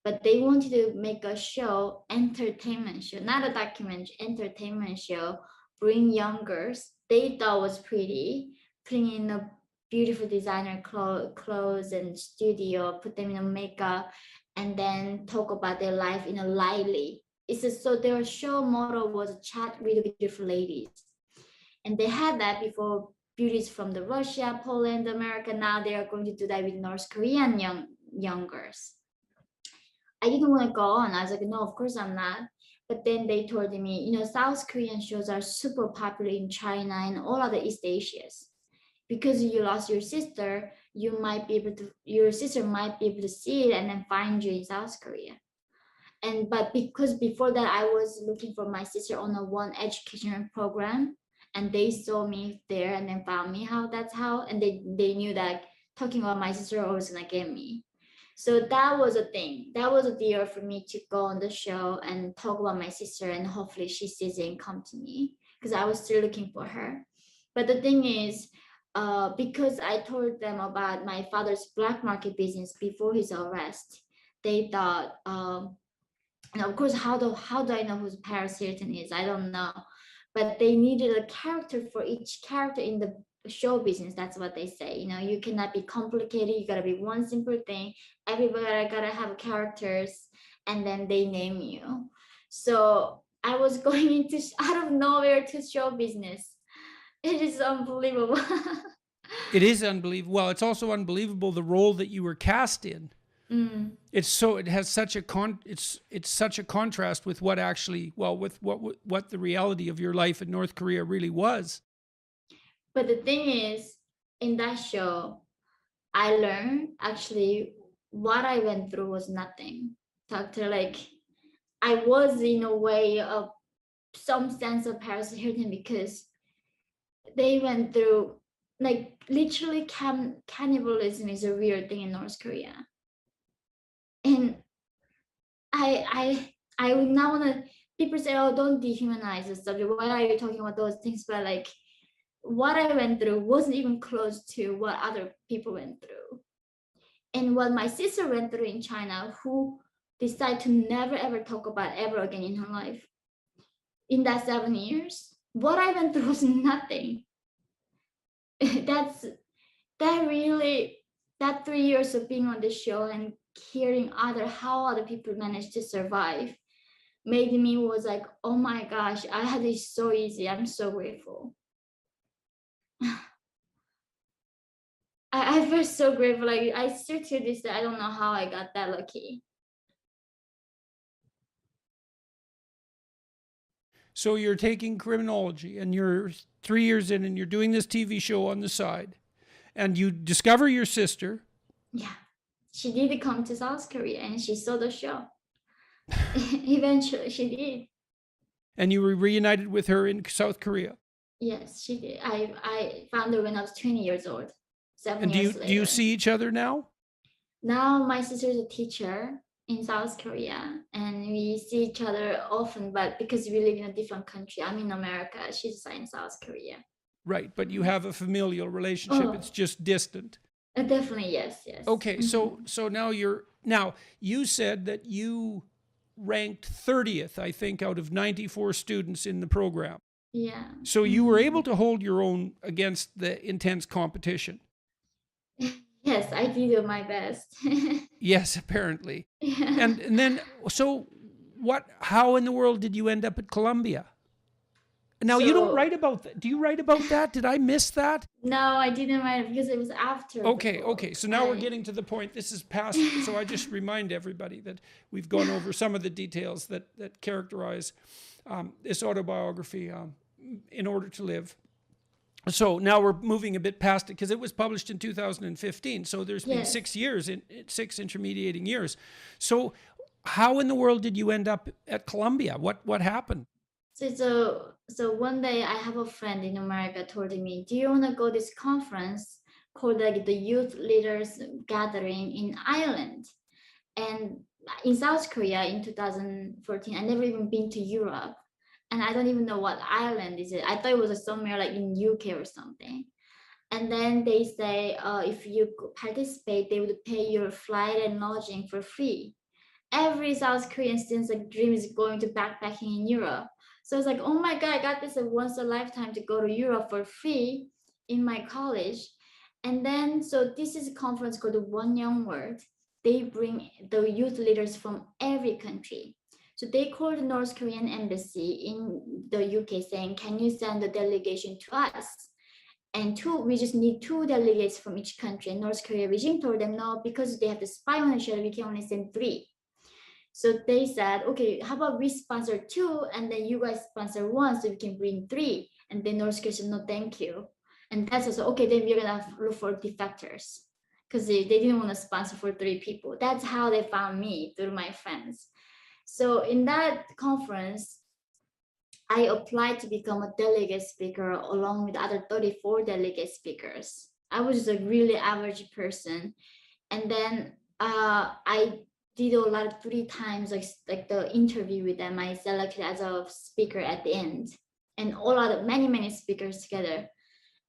But they wanted to make a show, entertainment show, not a documentary, entertainment show, bring young girls they thought was pretty, putting in a beautiful designer clothes and studio, put them in a makeup, and then talk about their life in a lightly. It's just, so their show motto was chat with beautiful ladies. And they had that before, beauties from the Russia, Poland, America. Now they are going to do that with North Korean young girls. I didn't want to go on. I was like, no, of course I'm not. But then they told me, you know, South Korean shows are super popular in China and all other East Asias. Because you lost your sister, your sister might be able to see it and then find you in South Korea. And but because before that I was looking for my sister on a one educational program, and they saw me there and then found me, how that's how, and they knew that talking about my sister was gonna get me. So that was a thing. That was a deal for me to go on the show and talk about my sister, and hopefully she sees it and come to me, because I was still looking for her. But the thing is, because I told them about my father's black market business before his arrest, they thought, and of course, how do I know who Paris Hilton is? I don't know, but they needed a character for each character in the show business. That's what they say. You know, you cannot be complicated. You gotta be one simple thing. Everybody gotta have characters, and then they name you. So I was going into out of nowhere to show business. It is unbelievable. It is unbelievable. Well, it's also unbelievable the role that you were cast in. Mm. It has such a it's such a contrast with what actually, well, with what the reality of your life in North Korea really was. But the thing is, in that show, I learned actually what I went through was nothing. Doctor, like, I was in a way of some sense of Paris Hilton, because they went through, like, literally cannibalism is a real thing in North Korea. And I would not want to, people say, oh, don't dehumanize the subject. Why are you talking about those things? But like, what I went through wasn't even close to what other people went through. And what my sister went through in China, who decided to never ever talk about ever again in her life, in that 7 years, what I went through was nothing. that's that really, that 3 years of being on the show and hearing how other people managed to survive made me was like, oh my gosh, I had it so easy. I'm so grateful. I feel so grateful. Like, I still to this day, I don't know how I got that lucky. So you're taking criminology and you're 3 years in and you're doing this TV show on the side and you discover your sister. Yeah, she did come to South Korea and she saw the show. Eventually, she did. And you were reunited with her in South Korea. Yes, she did. I found her when I was 20 years old, 7 And years do you later. see each other now? Now my sister is a teacher in South Korea, and we see each other often, but because we live in a different country, I'm in America, she's in South Korea. Right, but you have a familial relationship. It's Oh, just distant. definitely, yes, yes. Okay, Mhm. so now you said that you ranked 30th, I think, out of 94 students in the program. Yeah. So you were able Mhm. to hold your own against the intense competition. Yes, I did do my best. Yes, apparently. Yeah. And then so how in the world did you end up at Columbia? Now you don't So write about that. Do you write about that? Did I miss that? no, I didn't write it because it was after the Okay. book. So now we're getting to the point. This is past. So I just remind everybody that we've gone over some of the details that characterize this autobiography, In Order to Live. So now we're moving a bit past it because it was published in 2015. So there's been Yes. 6 years, six intermediating years. So how in the world did you end up at Columbia? What happened? So one day I have a friend in America told me, "Do you want to go this conference called like the Youth Leaders Gathering in Ireland?" And in South Korea in 2014, I never even been to Europe, and I don't even know what Ireland is. I thought it was somewhere like in UK or something. And then they say, if you participate, they would pay your flight and lodging for free. Every South Korean student's like dream is going to backpacking in Europe. So it's like, oh my God, I got this once a lifetime to go to Europe for free in my college. And then, so this is a conference called the One Young World. They bring the youth leaders from every country. So they called the North Korean embassy in the UK saying, can you send a delegation to us? And we just need two delegates from each country. And North Korea regime told them, no, because they have to spy on each other, we can only send three. So they said, okay, how about we sponsor two and then you guys sponsor one so we can bring three. And then North Korea said, no, thank you. And that's also, okay, then we're gonna look for defectors because they didn't want to sponsor for three people. That's how they found me through my friends. So in that conference, I applied to become a delegate speaker along with other 34 delegate speakers. I was just a really average person. And then I did a lot of 3 times like the interview with them. I selected as a speaker at the end, and all other many speakers together.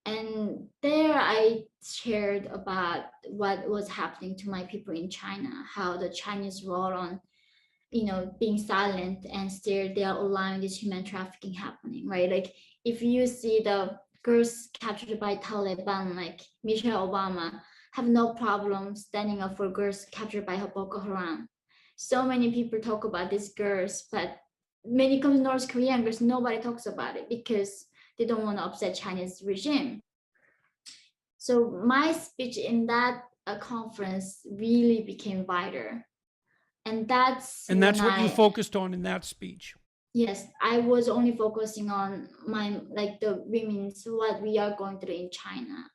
And there I shared about what was happening to my people in China, how the Chinese role on being silent and still they are allowing this human trafficking happening, right? Like if you see the girls captured by Taliban, like Michelle Obama, have no problem standing up for girls captured by Boko Haram. So many people talk about these girls, but when it comes to North Korean girls, nobody talks about it because they don't want to upset Chinese regime. So my speech in that conference really became vital. And that's And when that's what you focused on in that speech. yes, I was only focusing on my like the women's what we are going through in China.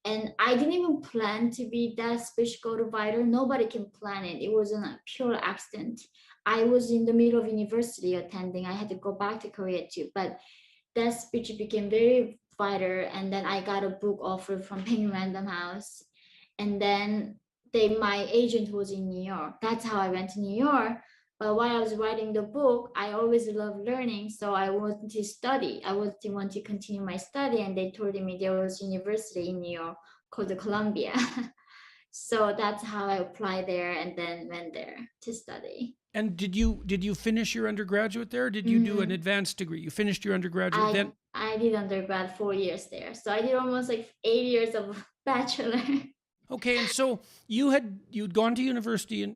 And I didn't even plan to be that speech go to viral. Nobody can plan it. It was a pure accident. I was in the middle of university attending. I had to go back to Korea too. But that speech became very vital. And then I got a book offer from Penny Random House. And then my agent was in New York. That's how I went to New York. But while I was writing the book, I always loved learning. So I wanted to study. I want to continue my study. And they told me there was a university in New York called the Columbia. So that's how I applied there and then went there to study. And did you finish your undergraduate there? Or did you do an Mm, advanced degree? You finished your undergraduate I then? I did undergrad 4 years there. So I did almost like 8 years of bachelor. Okay, and so you'd gone to university and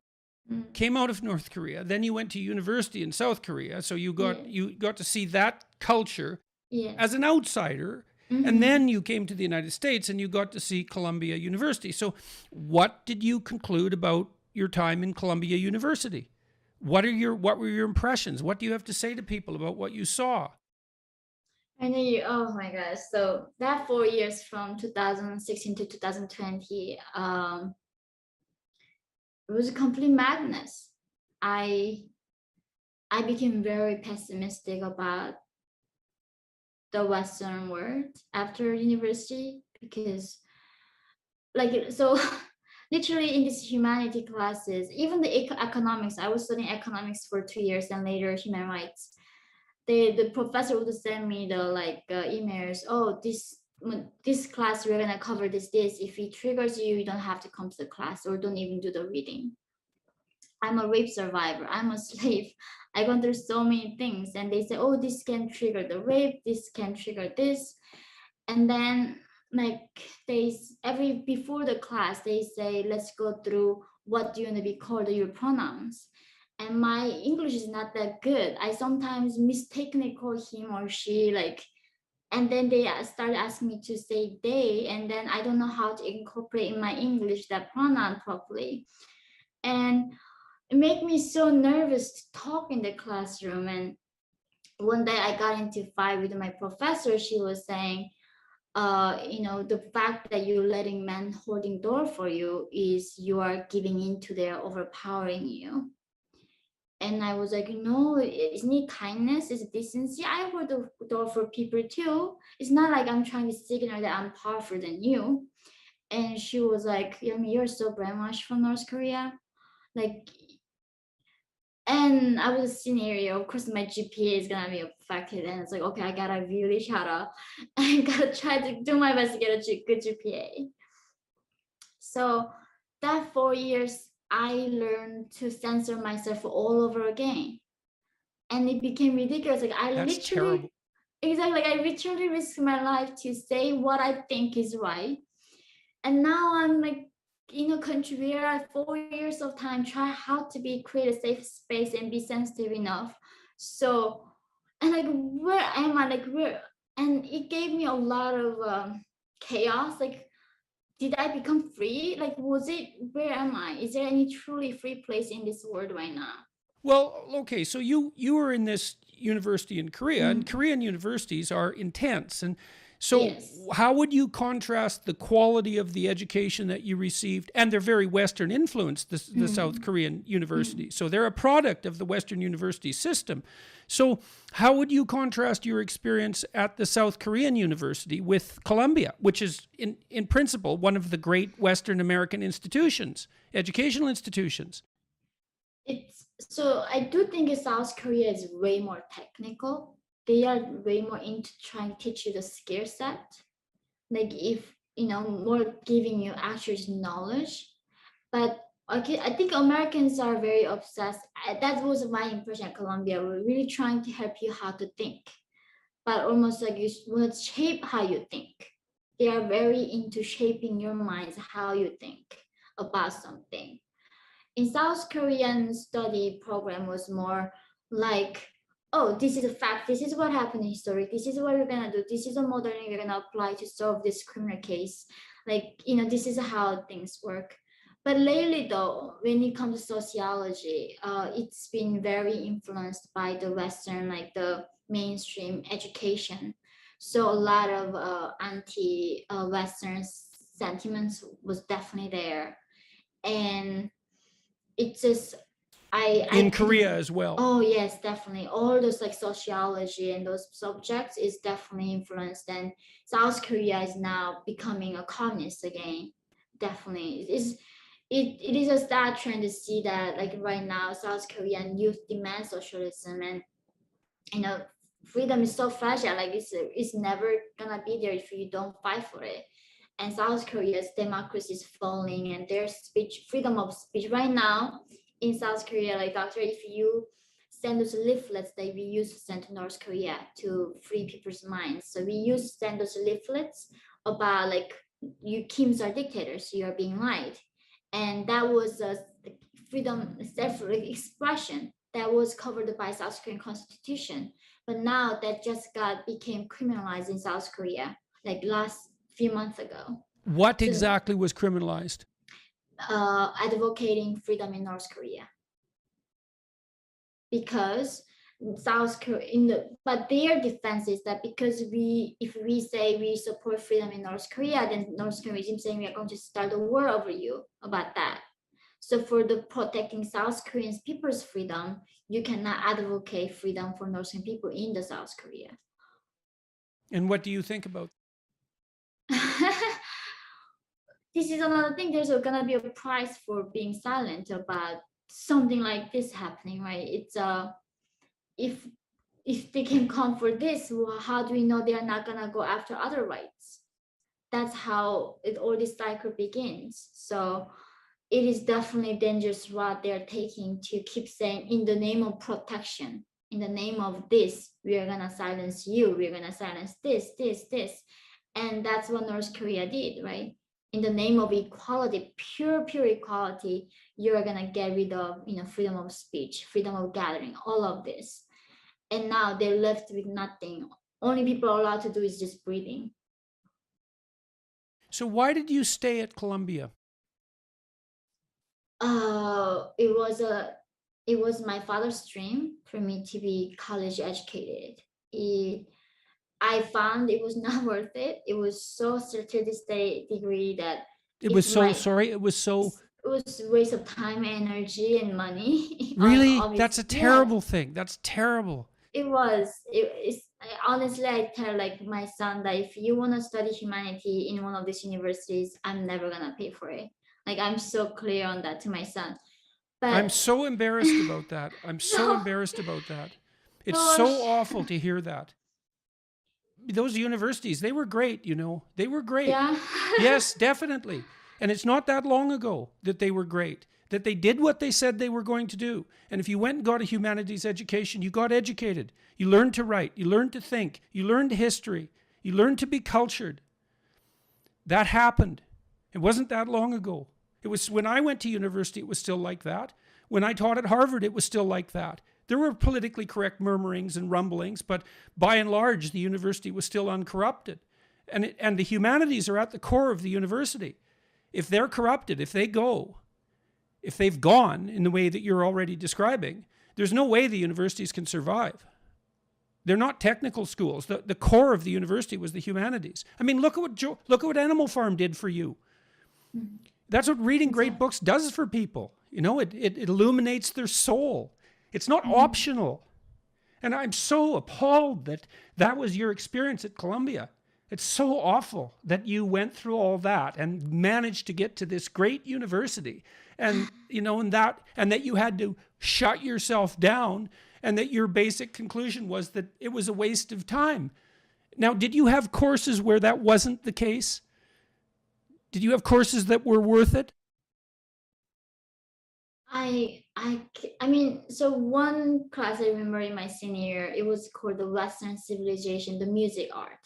Mm, came out of North Korea. Then you went to university in South Korea. So yeah. you got to see that culture as Yes. an outsider. And Mm-hmm. then you came to the United States and you got to see Columbia University. So what did you conclude about your time in Columbia University? What were your impressions? What do you have to say to people about what you saw? And then oh my gosh. So that 4 years from 2016 to 2020, it was a complete madness. I I became very pessimistic about the Western world after university because, like, so literally in these humanity classes, even the economics, I was studying economics for 2 years and later human rights. The professor would send me the emails. Oh, this class we're gonna cover this. If it triggers you, you don't have to come to the class or don't even do the reading. I'm a rape survivor. I'm a slave. I gone through so many things, and they say, oh, this can trigger the rape. This can trigger this, and then like every before the class they say, let's go through what do you want to be called, your pronouns. And my English is not that good. I sometimes mistakenly call him or she, and then they start asking me to say they, and then I don't know how to incorporate in my English that pronoun properly. And it made me so nervous to talk in the classroom. And one day I got into a fight with my professor. She was saying, the fact that you're letting men holding door for you is you are giving in to their overpowering you. And I was like, no, isn't it kindness? Is it decency? I hold the door for people too. It's not like I'm trying to signal that I'm powerful than you. And she was like, I mean, you're so brainwashed from North Korea. Like, and I was a scenario, of course my GPA is gonna be affected, and it's like, okay, I gotta really shut up. I gotta try to do my best to get a good GPA. So that 4 years, I learned to censor myself all over again, and it became ridiculous. Like That's terrible. exactly, like I literally risked my life to say what I think is right, and now I'm like in a country where I 4 years of time try how to be create a safe space and be sensitive enough. So, and like where am I, like where, and it gave me a lot of chaos. Like, did I become free? Like, was it, where am I? Is there any truly free place in this world right now? Well, okay, so you were in this university in Korea, and Mm. Korean universities are intense. And so Yes. how would you contrast the quality of the education that you received, and they're very Western influenced, the South Mm. Korean Mm. universities. So they're a product of the Western university system. So how would you contrast your experience at the South Korean university with Columbia, which is in principle one of the great Western American institutions, educational institutions? It's so I do think South Korea is way more technical. They are way more into trying to teach you the skill set. Like, if more giving you actual knowledge. But okay, I think Americans are very obsessed. That was my impression at Columbia. We're really trying to help you how to think, but almost like you want to shape how you think. They are very into shaping your minds, how you think about something. In South Korean study program was more like, oh, this is a fact, this is what happened in history, this is what we're gonna do, this is a model we're gonna apply to solve this criminal case. Like, this is how things work. But lately though, when it comes to sociology, it's been very influenced by the Western, like the mainstream education. So a lot of anti-Western sentiments was definitely there. And it's just I In Korea couldn't. as well. Oh yes, definitely, all those like sociology and those subjects is definitely influenced. And South Korea is now becoming a communist again. Definitely it is a sad trend to see that, like right now South Korean youth demand socialism. And you know freedom is so fragile, like it's never gonna be there if you don't fight for it. And South Korea's democracy is falling, and their speech, freedom of speech right now in South Korea, like doctor, if you send those leaflets that we used to send to North Korea to free people's minds. So we used to send those leaflets about like, you Kims are dictators, you are being lied. And that was a freedom self expression that was covered by South Korean constitution. But now that just got became criminalized in South Korea, like last few months ago. What So exactly was criminalized? advocating freedom in North Korea, because South Korea but their defense is that because if we say we support freedom in North Korea, then North Korean regime saying we are going to start a war over you about that. So for the protecting South Koreans people's freedom, you cannot advocate freedom for North Korean people in the South Korea. And what do you think about? This is another thing. There's gonna be a price for being silent about something like this happening, right? It's if if they can come for this, well, how do we know they are not gonna go after other rights? That's how all this cycle begins. So it is definitely dangerous what they're taking to keep saying in the name of protection, in the name of this, we are gonna silence you, we're gonna silence this. And that's what North Korea did, right? In the name of equality, pure equality, you're gonna get rid of, freedom of speech, freedom of gathering, all of this. And now they're left with nothing. Only people are allowed to do is just breathing. So why did you stay at Columbia? It was my father's dream for me to be college educated. I found it was not worth it. It was so certificate degree that It was it's so, my sorry, it was so, it was a waste of time, energy, and money. really? That's Obviously, a yes, terrible thing. That's terrible. it was. Honestly, I tell like my son that if you want to study humanity in one of these universities, I'm never gonna pay for it. Like I'm so clear on that to my son. I'm But so embarrassed about that. I'm so no, embarrassed about that. It's so gosh, awful to hear that. Those universities, they were great, you know. They were great. yeah. Yes, definitely. And it's not that long ago that they were great, that they did what they said they were going to do. And if you went and got a humanities education, you got educated. You learned to write, you learned to think, you learned history, you learned to be cultured. That happened. It wasn't that long ago. It was when I went to university, it was still like that. When I taught at Harvard, it was still like that. There were politically correct murmurings and rumblings, but by and large, the university was still uncorrupted. And the humanities are at the core of the university. If they're corrupted, if they've gone in the way that you're already describing, there's no way the universities can survive. They're not technical schools. The core of the university was the humanities. I mean, look at what Animal Farm did for you. That's what reading great books does for people. You know, it illuminates their soul. It's not optional. And I'm so appalled that that was your experience at Columbia. It's so awful that you went through all that and managed to get to this great university, and and that you had to shut yourself down, and that your basic conclusion was that it was a waste of time. Now, did you have courses where that wasn't the case? Did you have courses that were worth it? I mean, so one class I remember in my senior year, it was called the Western Civilization, the music art.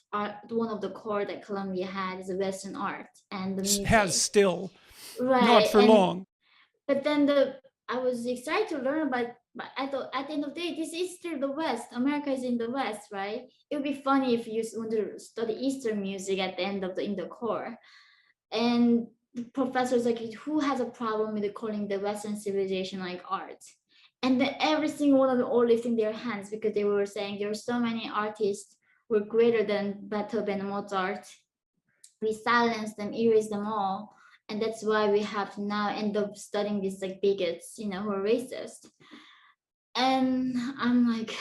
One of the core that Columbia had is the Western art and the Has music, still, not right? for And long. but then I was excited to learn about. But I thought at the end of the day, this is still the West. America is in the West, right? It would be funny if you want to study Eastern music at the end of in the core. And the professor's like, who has a problem with calling the Western civilization like art? And then every single one of them all lifting their hands because they were saying there were so many artists were greater than Beethoven and Mozart. We silenced them, erased them all. And that's why we have to now end up studying these like bigots, who are racist. And I'm like,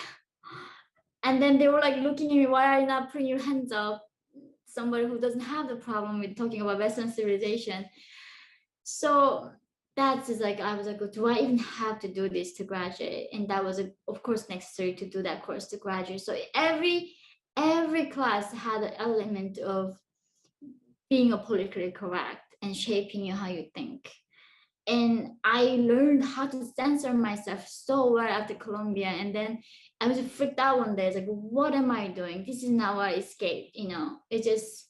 and then they were like looking at me, why are you not putting your hands up? Somebody who doesn't have the problem with talking about Western civilization. So that's just like, I was like, do I even have to do this to graduate? And that was of course necessary to do that course to graduate. So every class had an element of being a politically correct and shaping you how you think. And I learned how to censor myself so well after Columbia. And then I was freaked out one day. It's like, what am I doing? This is not what I escaped, It just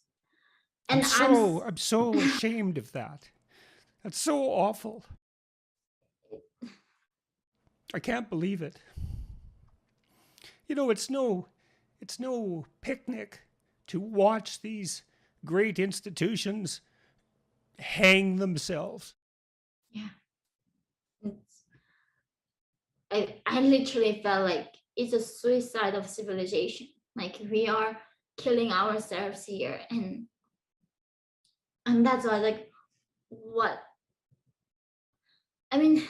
and I'm so ashamed of that. That's so awful. I can't believe it. It's no picnic to watch these great institutions hang themselves. yeah, I literally felt like it's a suicide of civilization. Like we are killing ourselves here, and that's why like what I mean,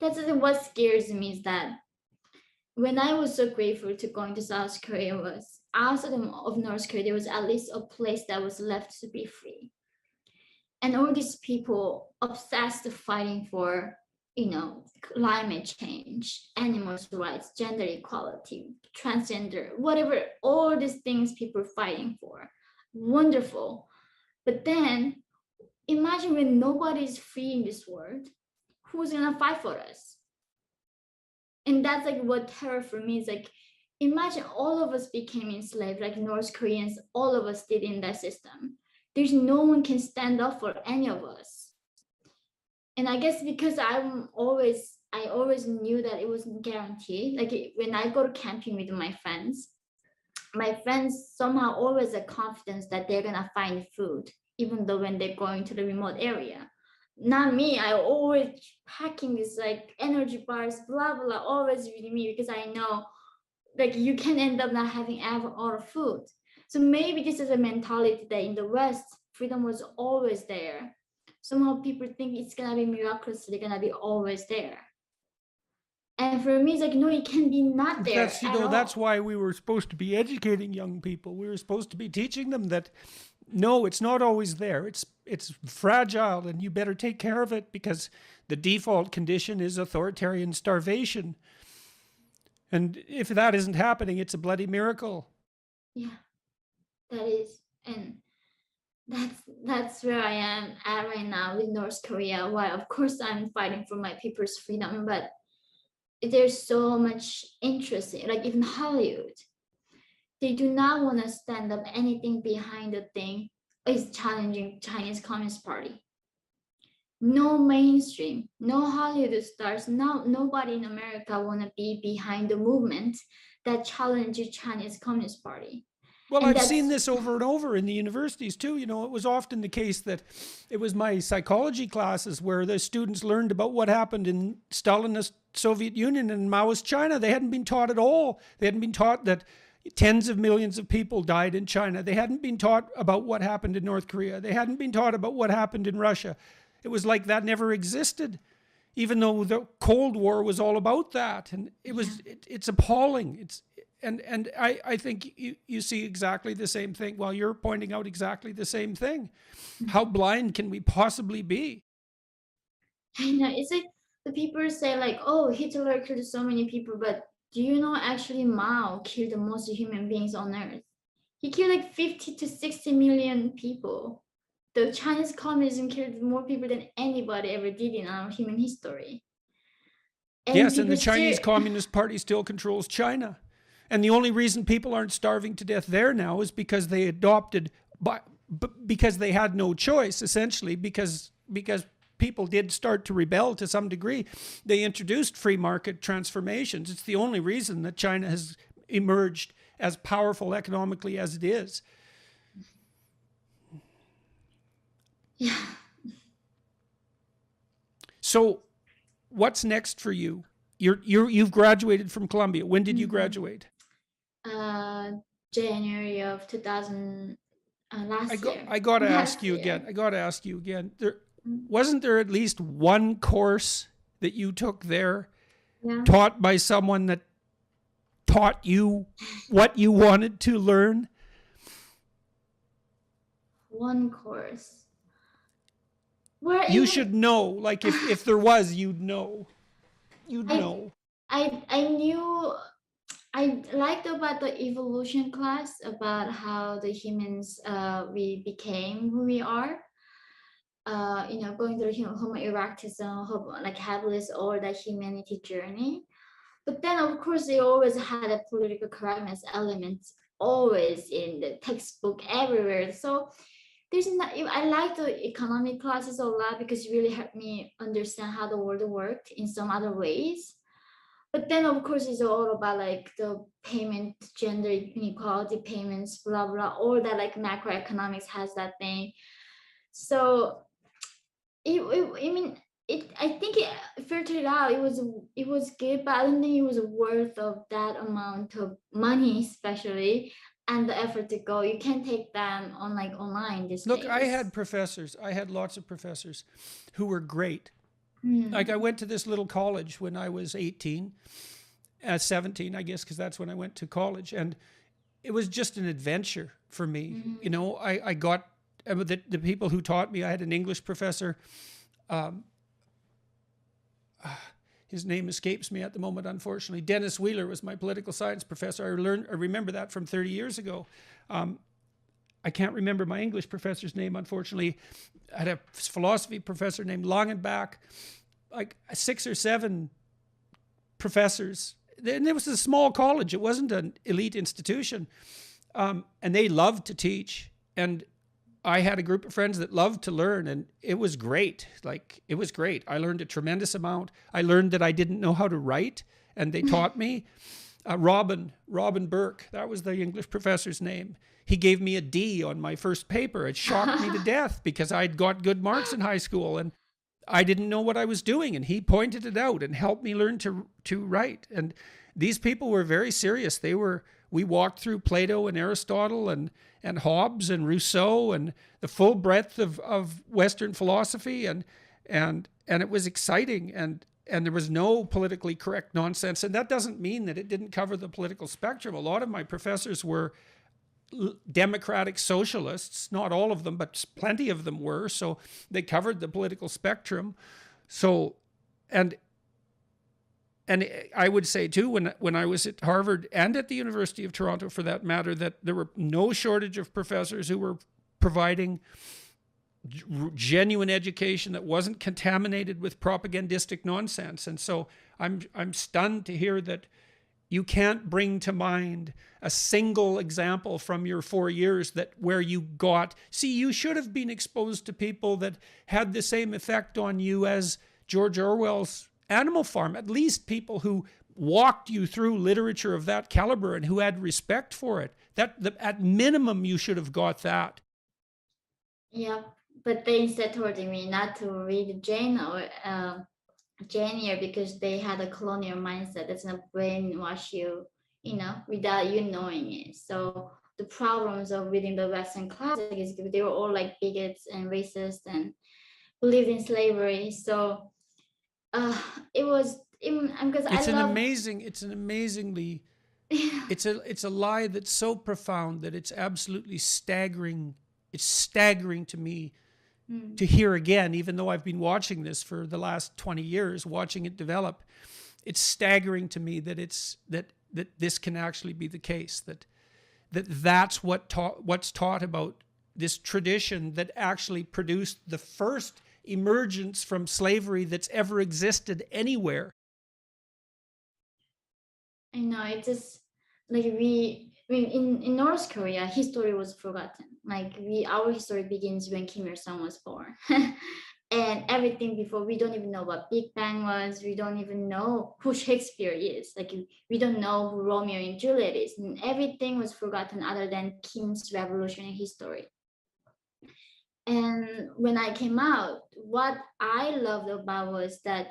that's what scares me is that when I was so grateful to going to South Korea was outside of North Korea, there was at least a place that was left to be free. And all these people obsessed fighting for, climate change, animals' rights, gender equality, transgender, whatever, all these things people are fighting for. Wonderful. But then imagine when nobody is free in this world, who's gonna fight for us? And that's like what terror for me is like. Imagine all of us became enslaved, like North Koreans, all of us did in that system. There's no one can stand up for any of us. And I guess because I always knew that it wasn't guaranteed. Like when I go to camping with my friends somehow always have confidence that they're gonna find food, even though when they're going to the remote area. Not me. I always packing this like energy bars, blah blah, always with me because I know like you can end up not having ever all the food. So maybe this is a mentality that in the West, freedom was always there. Somehow people think it's gonna be miraculous, they're gonna be always there. And for me, it's like no, it can be not there That's, at that's all. why we were supposed to be educating young people. We were supposed to be teaching them that no, it's not always there. It's fragile, and you better take care of it, because the default condition is authoritarian starvation. And if that isn't happening, it's a bloody miracle. Yeah, that is, and that's where I am at right now with North Korea. While of course I'm fighting for my people's freedom, but there's so much interest in, like even Hollywood, they do not want to stand up anything behind the thing is challenging Chinese Communist Party. No mainstream, no Hollywood stars, nobody in America want to be behind the movement that challenges Chinese Communist Party. Well, And I've seen that's this over and over in the universities too. It was often the case that it was my psychology classes where the students learned about what happened in Stalinist Soviet Union and Maoist China. They hadn't been taught at all. They hadn't been taught that tens of millions of people died in China. They hadn't been taught about what happened in North Korea. They hadn't been taught about what happened in Russia. It was like that never existed, even though the Cold War was all about that. And it's appalling. And I think you see exactly the same thing. Well, you're pointing out exactly the same thing. How blind can we possibly be? I know it's like the people say like, oh, Hitler killed so many people, but do you know actually Mao killed the most human beings on earth? He killed like 50 to 60 million people. The Chinese communism killed more people than anybody ever did in our human history. And Yes, and the people Chinese still, Communist Party still controls China. And the only reason people aren't starving to death there now is because they adopted, because they had no choice, essentially, because people did start to rebel to some degree. They introduced free market transformations. It's the only reason that China has emerged as powerful economically as it is. yeah, So, what's next for you? You've graduated from Columbia. When did you graduate? uh, January of 2000, last year, I got to ask last you again. year. I got to ask you again. Wasn't there at least one course that you took there Yeah, taught by someone that taught you what you wanted to learn? one course. Where You even should know. Like if there was, you'd know. You'd I know. I knew I liked about the evolution class about how the humans we became who we are. Going through Homo erectus and like habilis or the humanity journey. But then, of course, they always had a political correctness element always in the textbook everywhere. So there's not. I like the economic classes a lot because it really helped me understand how the world worked in some other ways. But then, of course, it's all about like the payment, gender inequality, payments, blah blah, all that like macroeconomics has that thing. So I mean, it. I think it filtered out. It was good, but I don't think it was worth of that amount of money, especially and the effort to go. You can take them on like online these Look, I days. had professors. I had lots of professors who were great. Like I went to this little college when I was 18, 17, I guess, because that's when I went to college. And it was just an adventure for me. You know, I got the people who taught me. I had an English professor. Um, his name escapes me at the moment, unfortunately. Dennis Wheeler was my political science professor. I remember that from 30 years ago. I can't remember my English professor's name, unfortunately. I had a philosophy professor named Longenbach, like 6 or 7 professors. And it was a small college. It wasn't an elite institution. And they loved to teach. And I had a group of friends that loved to learn, and it was great. Like, it was great. I learned a tremendous amount. I learned that I didn't know how to write, and they taught me. Robin Burke, that was the English professor's name. He gave me a D on my first paper. It shocked me to death because I'd got good marks in high school and I didn't know what I was doing. And he pointed it out and helped me learn to write. And these people were very serious. We walked through Plato and Aristotle and Hobbes and Rousseau and the full breadth of Western philosophy. And it was exciting. And there was no politically correct nonsense. And that doesn't mean that it didn't cover the political spectrum. A lot of my professors were democratic socialists, not all of them, but plenty of them were. So they covered the political spectrum. So, and I would say too, when I was at Harvard and at the University of Toronto, for that matter, that there were no shortage of professors who were providing genuine education that wasn't contaminated with propagandistic nonsense. And so I'm stunned to hear that you can't bring to mind a single example from your 4 years that where you got, see, you should have been exposed to people that had the same effect on you as George Orwell's Animal Farm, at least people who walked you through literature of that caliber and who had respect for it. At minimum, you should have got that. Yeah, but they instead told me not to read Jane or Jane Eyre because they had a colonial mindset that's gonna brainwash you, without you knowing it. So the problems of reading the Western classic is they were all like bigots and racist and believed in slavery. So it was even because it's an amazingly it's a lie that's so profound that it's absolutely staggering. It's staggering to me to hear again, even though I've been watching this for the last 20 years, watching it develop. It's staggering to me that that this can actually be the case, that's what's taught about this tradition that actually produced the first emergence from slavery that's ever existed anywhere. I know, it's just like in North Korea, history was forgotten. Like our history begins when Kim Il-sung was born. And everything before, we don't even know what Big Bang was. We don't even know who Shakespeare is. Like we don't know who Romeo and Juliet is. And everything was forgotten other than Kim's revolutionary history. And when I came out, what I loved about was that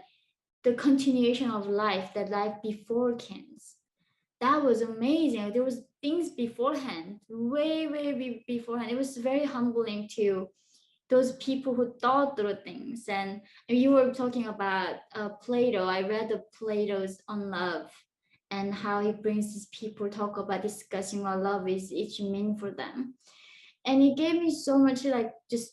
the continuation of life, that life before Kim's. That was amazing. There was things beforehand, way beforehand. It was very humbling to those people who thought through things. And you were talking about Plato. I read the Plato's on love and how he brings these people talk about discussing what love is each mean for them. And it gave me so much like just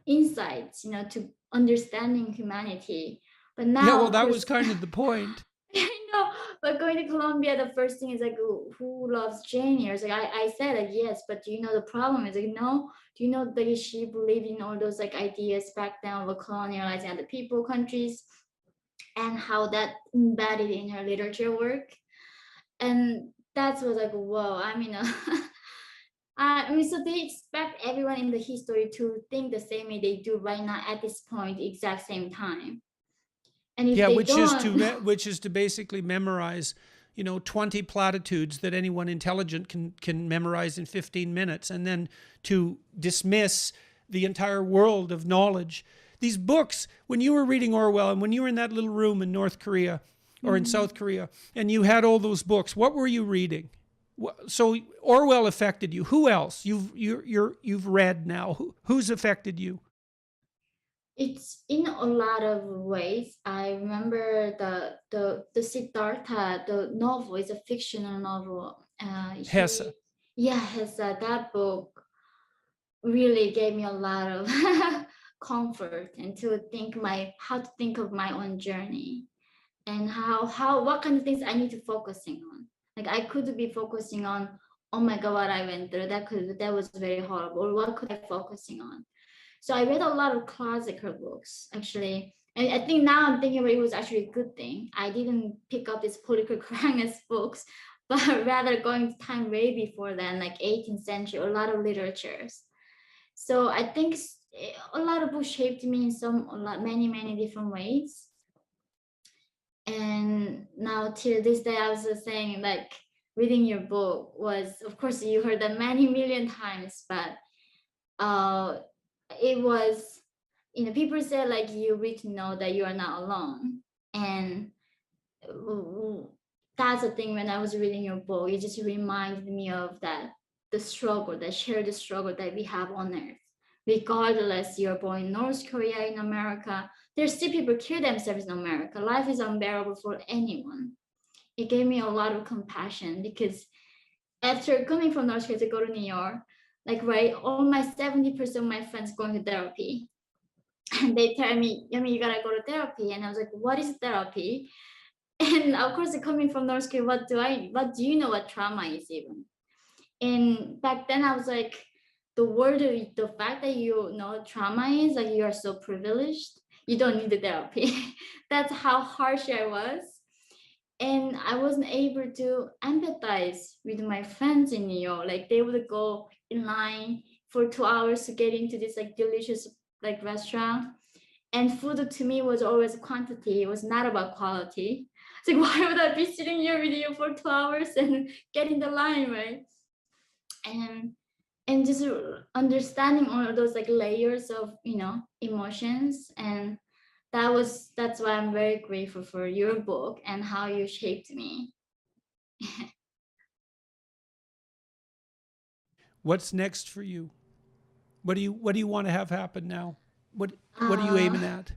insights, to understanding humanity. But now, yeah, well, that was kind of the point. I know, but going to Colombia, the first thing is like, who loves Jane Eyre? Like I said, like, yes, but do you know the problem is like, no. Do you know that she believed in all those like ideas back then of colonializing other people, countries, and how that embedded in her literature work? And that was like, whoa. I mean, so they expect everyone in the history to think the same way they do right now at this point, exact same time. And if which is to basically memorize, 20 platitudes that anyone intelligent can memorize in 15 minutes, and then to dismiss the entire world of knowledge. These books, when you were reading Orwell and when you were in that little room in North Korea or in South Korea, and you had all those books, what were you reading? So Orwell affected you. Who else you've read now? Who's affected you? It's in a lot of ways. I remember the Siddhartha, the novel is a fictional novel. Hesse. Yeah, that book really gave me a lot of comfort and to think my how to think of my own journey and how what kind of things I need to focusing on. Like I could be focusing on, oh my god, what I went through. That was very horrible. Or what could I focusing on? So I read a lot of classical books actually. And I think now I'm thinking about it was actually a good thing. I didn't pick up these political correctness books, but rather going to time way before then, like 18th century, a lot of literatures. So I think a lot of books shaped me in many different ways. And now till this day, I was just saying like reading your book was, of course, you heard that many million times, but uh, it was, people say like you read to know that you are not alone, and that's the thing. When I was reading your book, it just reminded me of that the struggle, the shared struggle that we have on Earth. Regardless, you're born in North Korea, in America, there's still people kill themselves in America. Life is unbearable for anyone. It gave me a lot of compassion because after coming from North Korea to go to New York, like right, all my 70% of my friends going to therapy. And they tell me, I mean, you gotta go to therapy. And I was like, what is therapy? And of course, coming from North Korea, what do you know what trauma is even? And back then I was like, the fact that you know trauma is like you are so privileged, you don't need the therapy. That's how harsh I was. And I wasn't able to empathize with my friends in New York. Like they would go in line for 2 hours to get into this like delicious like restaurant. And food to me was always quantity. It was not about quality. It's like why would I be sitting here with you for 2 hours and get in the line, right? And just understanding all of those like layers of emotions. And that's why I'm very grateful for your book and how you shaped me. What's next for you? What do you want to have happen now? What are you uh aiming at?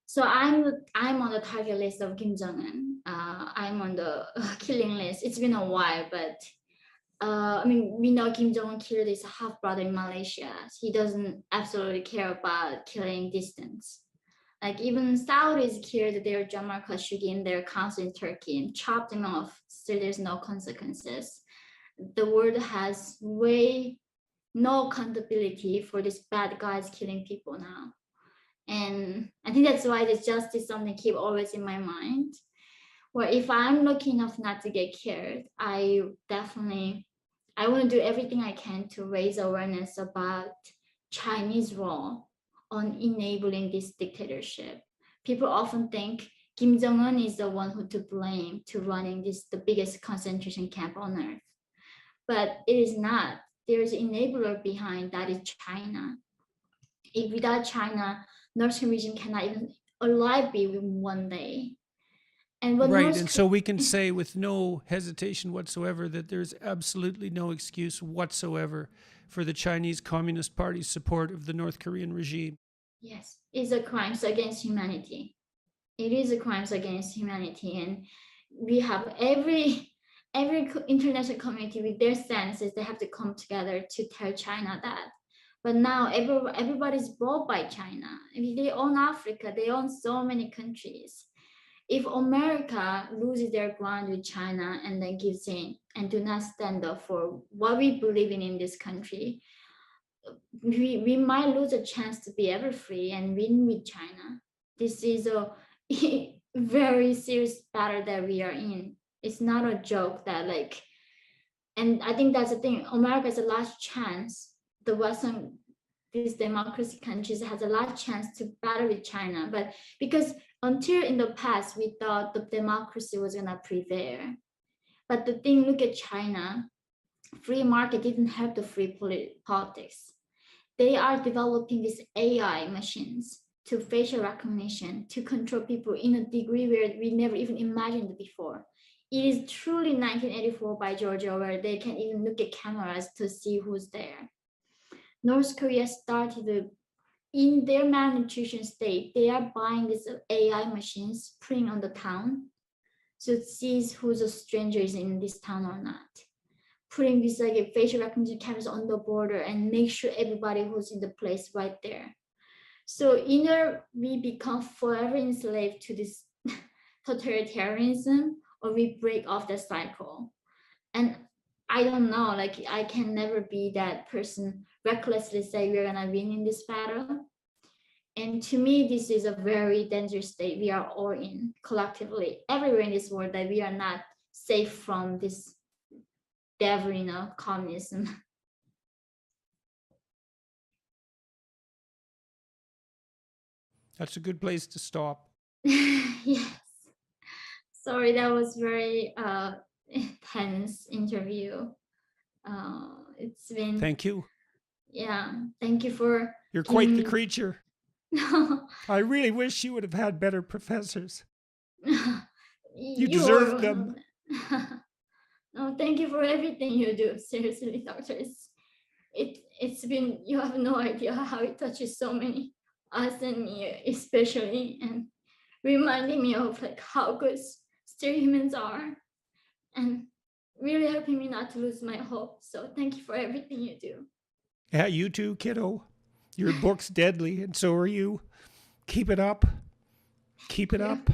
so I'm on the target list of Kim Jong-un. I'm on the killing list. It's been a while, but I mean, we know Kim Jong Un killed his half brother in Malaysia. He doesn't absolutely care about killing distance. Like even Saudis killed their Jamal Khashoggi in their council in Turkey and chopped him off. Still, there's no consequences. The world has way no accountability for these bad guys killing people now. And I think that's why the justice something keep always in my mind. Where if I'm lucky enough not to get killed, I want to do everything I can to raise awareness about Chinese role on enabling this dictatorship. People often think Kim Jong Un is the one who to blame to running the biggest concentration camp on earth, but it is not. There is an enabler behind that is China. If without China, North Korean region cannot even alive be in one day. And what Right. North And so we can say with no hesitation whatsoever that there's absolutely no excuse whatsoever for the Chinese Communist Party's support of the North Korean regime. Yes, is a crimes against humanity. It is a crimes against humanity, and we have every international community with their stances. They have to come together to tell China that. But now everybody's bought by China. I mean, they own Africa. They own so many countries. If America loses their ground with China and then gives in and do not stand up for what we believe in this country, we might lose a chance to be ever free and win with China. This is a very serious battle that we are in. It's not a joke that like, and I think that's the thing. America has a last chance. The Western, these democracy countries has a last chance to battle with China, but because until in the past we thought the democracy was gonna prevail. But the thing, look at China. Free market didn't help the free politics. They are developing these AI machines to facial recognition to control people in a degree where we never even imagined before. It is truly 1984 by George Orwell. They can even look at cameras to see who's there. North Korea started in their malnutrition state, they are buying these AI machines, putting on the town, so it sees who's a stranger is in this town or not. Putting these like a facial recognition cameras on the border and make sure everybody who's in the place right there. So either we become forever enslaved to this totalitarianism, or we break off the cycle. And I don't know, like I can never be that person recklessly say we're gonna win in this battle. And to me, this is a very dangerous state we are all in collectively, everywhere in this world, that we are not safe from this devil, communism. That's a good place to stop. Yes. Sorry, that was very intense interview. It's been, Thank you. yeah. Thank you for. You're quite the giving- creature. No, I really wish you would have had better professors. you deserve them. No, thank you for everything you do. Seriously, doctor. It's been, you have no idea how it touches so many, us and me especially, and reminding me of like how good still humans are, and really helping me not to lose my hope. So thank you for everything you do. Yeah, you too, kiddo. Your book's deadly, and so are you. Keep it up. Keep it Yeah. up.